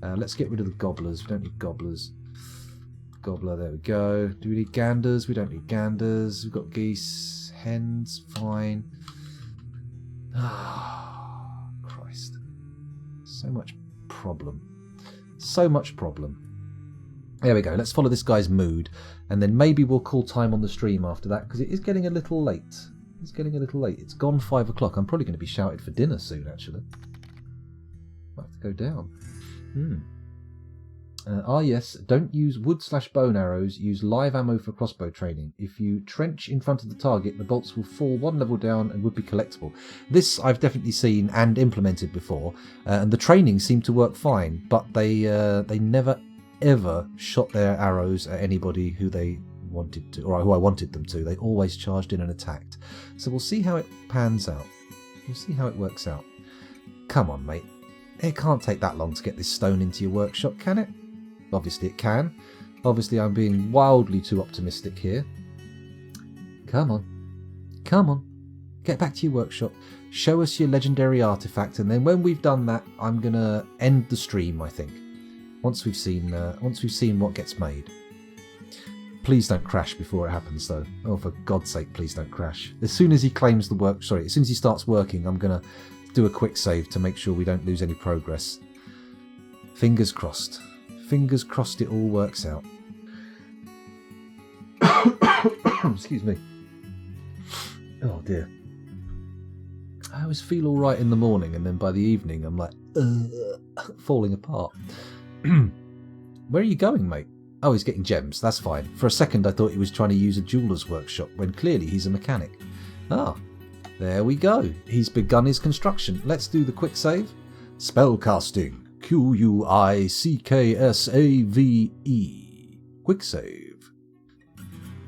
A: Let's get rid of the gobblers. We don't need gobblers. Gobbler, there we go. Do we need ganders? We don't need ganders. We've got geese. Hens, fine. Ah, Christ. So much problem. So much problem. There we go. Let's follow this guy's mood, and then maybe we'll call time on the stream after that, because it is getting a little late. It's getting a little late. It's gone 5 o'clock. I'm probably going to be shouted for dinner soon, actually. Might have to go down. Yes, don't use wood/bone arrows. Use live ammo for crossbow training. If you trench in front of the target, the bolts will fall 1 level down and would be collectible. This I've definitely seen and implemented before, and the training seemed to work fine, but they never ever shot their arrows at anybody who they wanted to, or who I wanted them to. They always charged in and attacked. So we'll see how it pans out. We'll see how it works out. Come on, mate. It can't take that long to get this stone into your workshop, can it? Obviously it can. Obviously I'm being wildly too optimistic here. Come on. Come on. Get back to your workshop. Show us your legendary artifact, and then when we've done that, I'm gonna end the stream, I think. Once we've seen what gets made. Please don't crash before it happens, though. Oh, for God's sake, please don't crash. As soon as he claims the work, as soon as he starts working, I'm gonna do a quick save to make sure we don't lose any progress. Fingers crossed. Fingers crossed it all works out. Excuse me. Oh dear. I always feel all right in the morning, and then by the evening I'm like, falling apart. Where are you going, mate? Oh, he's getting gems. That's fine. For a second I thought he was trying to use a jeweller's workshop, when clearly he's a mechanic. Ah, there we go. He's begun his construction. Let's do the quick save. Spellcasting. QUICKSAVE. Quick save.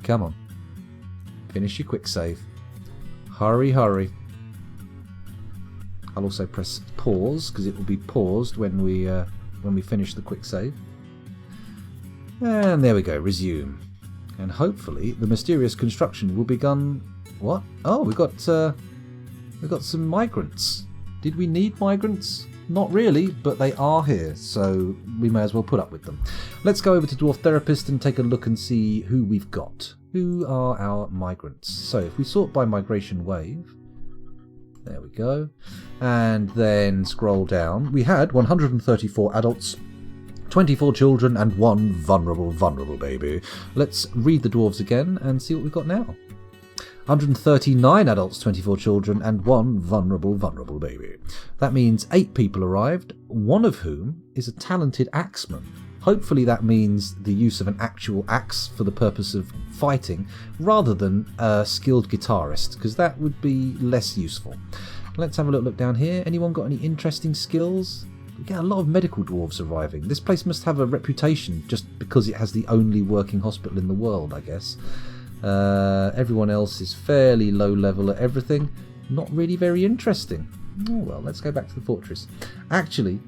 A: Come on. Finish your quick save. Hurry, hurry. I'll also press pause, because it will be paused when we finish the quick save. And there we go, resume. And hopefully the mysterious construction will begun. What? Oh, we got some migrants. Did we need migrants? Not really, but they are here, so we may as well put up with them. Let's go over to Dwarf Therapist and take a look and see who we've got. Who are our migrants? So if we sort by migration wave, there we go, and then scroll down, we had 134 adults, 24 children, and 1 vulnerable baby. Let's read the dwarves again and see what we've got now. 139 adults, 24 children, and 1 vulnerable baby. That means 8 people arrived, one of whom is a talented axeman. Hopefully that means the use of an actual axe for the purpose of fighting, rather than a skilled guitarist, because that would be less useful. Let's have a little look down here. Anyone got any interesting skills? We get a lot of medical dwarves arriving. This place must have a reputation just because it has the only working hospital in the world, I guess. Everyone else is fairly low level at everything. Not really very interesting. Oh well, let's go back to the fortress. Actually,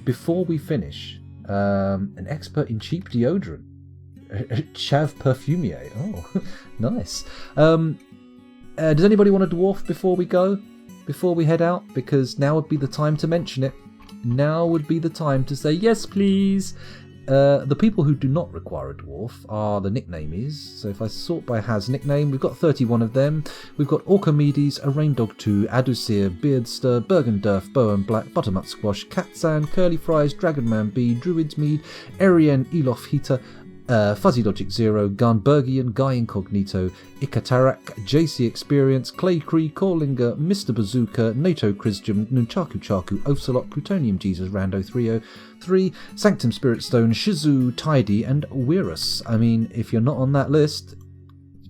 A: before we finish, an expert in cheap deodorant. Chav Perfumier. Oh, nice. Does anybody want a dwarf before we go? Before we head out? Because now would be the time to mention it. Now would be the time to say, yes, please. The people who do not require a dwarf are the nicknamies. So if I sort by Has nickname, we've got 31 of them. We've got Orcomedes, a Raindog 2, Adusir, Beardster, Bergendurf, Bowen Black, Buttermut Squash, Catsan, Curly Fries, Dragonman B, Druid's Mead, Arian, Elof Heater, Fuzzy Logic 0, Garnbergian, Guy Incognito, Ikatarak, JC Experience, Clay Cree, Corlinger, Mr. Bazooka, NATO Christian, Nunchaku Chaku, Ocelot, Plutonium Jesus, Rando 303, Sanctum Spirit Stone, Shizu, Tidy, and Weirus. I mean, if you're not on that list,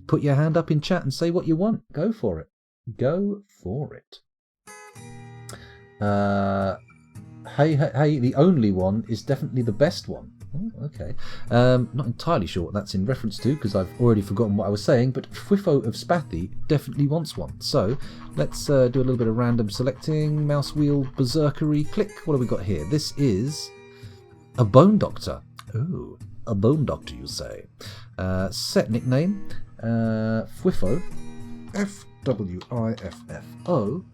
A: put your hand up in chat and say what you want. Go for it. Go for it. Hey, the only one is definitely the best one. Oh, okay. Not entirely sure what that's in reference to, because I've already forgotten what I was saying, but Fwiffo of Spathi definitely wants one. So let's do a little bit of random selecting. Mouse wheel, berserkery, click. What have we got here? This is a bone doctor. Oh, a bone doctor, you say. Set nickname, Fwiffo, Fwiffo,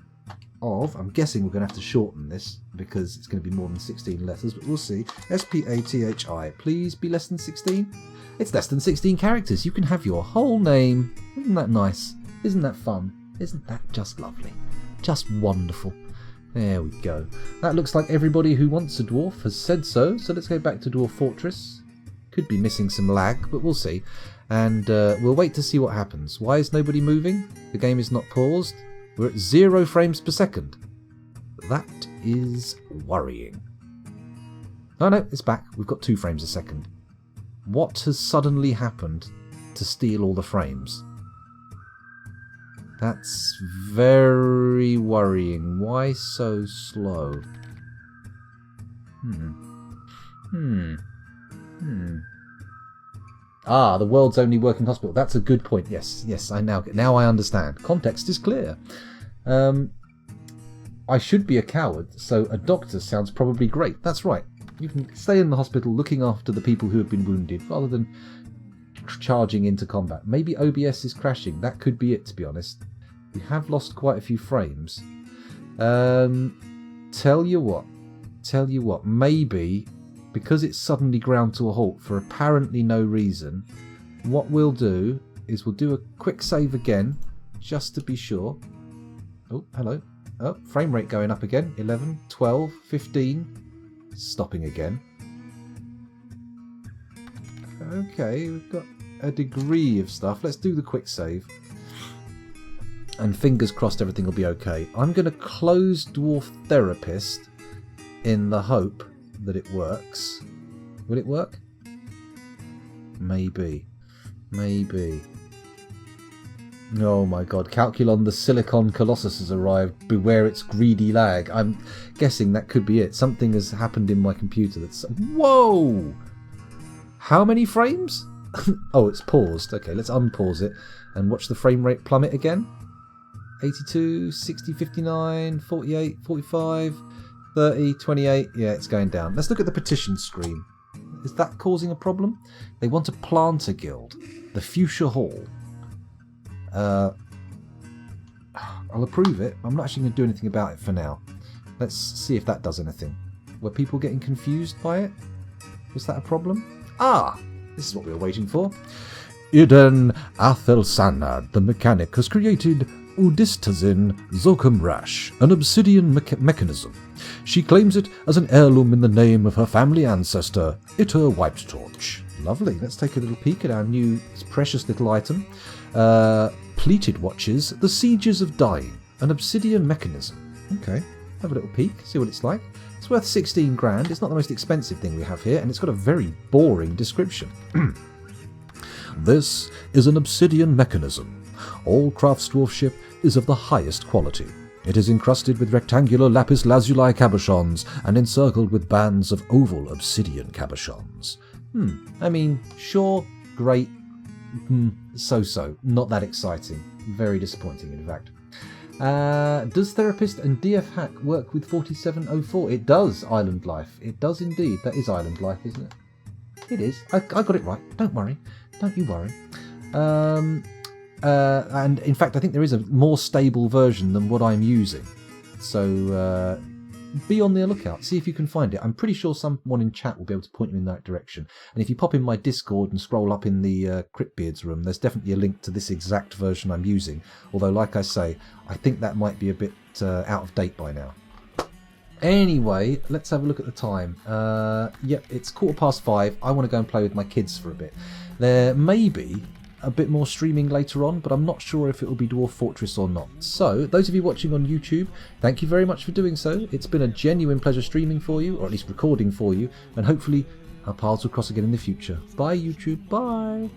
A: of, I'm guessing we're going to have to shorten this because it's going to be more than 16 letters, but we'll see. Spathi. Please be less than 16. It's less than 16 characters. You can have your whole name. Isn't that nice? Isn't that fun? Isn't that just lovely? Just wonderful. There we go. That looks like everybody who wants a dwarf has said so. So let's go back to Dwarf Fortress. Could be missing some lag, but we'll see. And we'll wait to see what happens. Why is nobody moving? The game is not paused. We're at 0 frames per second. That is worrying. Oh no, it's back. We've got 2 frames a second. What has suddenly happened to steal all the frames? That's very worrying. Why so slow? Ah, the world's only working hospital. That's a good point. Yes, now I understand. Context is clear. I should be a coward, so a doctor sounds probably great. That's right. You can stay in the hospital looking after the people who have been wounded, rather than charging into combat. Maybe OBS is crashing. That could be it, to be honest. We have lost quite a few frames. Tell you what, maybe because it's suddenly ground to a halt for apparently no reason, what we'll do is we'll do a quick save again, just to be sure. Oh, hello. Oh, frame rate going up again. 11, 12, 15. Stopping again. Okay, we've got a degree of stuff. Let's do the quick save. And fingers crossed everything will be okay. I'm going to close Dwarf Therapist in the hope that it works. Will it work? Maybe. Oh my god, Calculon the Silicon Colossus has arrived. Beware its greedy lag. I'm guessing that could be it. Something has happened in my computer that's... Whoa! How many frames? Oh, it's paused. Okay, let's unpause it and watch the frame rate plummet again. 82, 60, 59, 48, 45, 30, 28. Yeah, it's going down. Let's look at the petition screen. Is that causing a problem? They want a planter guild. The Fuchsia Hall. I'll approve it. I'm not actually going to do anything about it for now. Let's see if that does anything. Were people getting confused by it? Was that a problem? Ah! This is what we were waiting for. Iden Athelsanad, the mechanic, has created Udistazin Zokum Rash, an obsidian mechanism. She claims it as an heirloom in the name of her family ancestor, Iter White Torch. Lovely. Let's take a little peek at our new precious little item. Pleated watches The Sieges of Dying, an obsidian mechanism. Okay, have a little peek, see what it's like. It's worth 16 grand. It's not the most expensive thing we have here, and it's got a very boring description. This is an obsidian mechanism. All craftsdwarfship is of the highest quality. It is encrusted with rectangular lapis lazuli cabochons and encircled with bands of oval obsidian cabochons. I mean, sure, great, so-so, not that exciting. Very disappointing, in fact. Does Therapist and DF Hack work with 4704? It does, Island Life. It does indeed. That is Island Life, isn't it? It is. I got it right. Don't worry. Don't you worry. And in fact, I think there is a more stable version than what I'm using. So be on the lookout. See if you can find it. I'm pretty sure someone in chat will be able to point you in that direction. And if you pop in my Discord and scroll up in the Cryptbeards room, there's definitely a link to this exact version I'm using. Although, like I say, I think that might be a bit out of date by now. Anyway, let's have a look at the time. Yep, it's 5:15. I want to go and play with my kids for a bit. There may be a bit more streaming later on, but I'm not sure if it will be Dwarf Fortress or not. So, those of you watching on YouTube, thank you very much for doing so. It's been a genuine pleasure streaming for you, or at least recording for you, and hopefully our paths will cross again in the future. Bye YouTube, bye!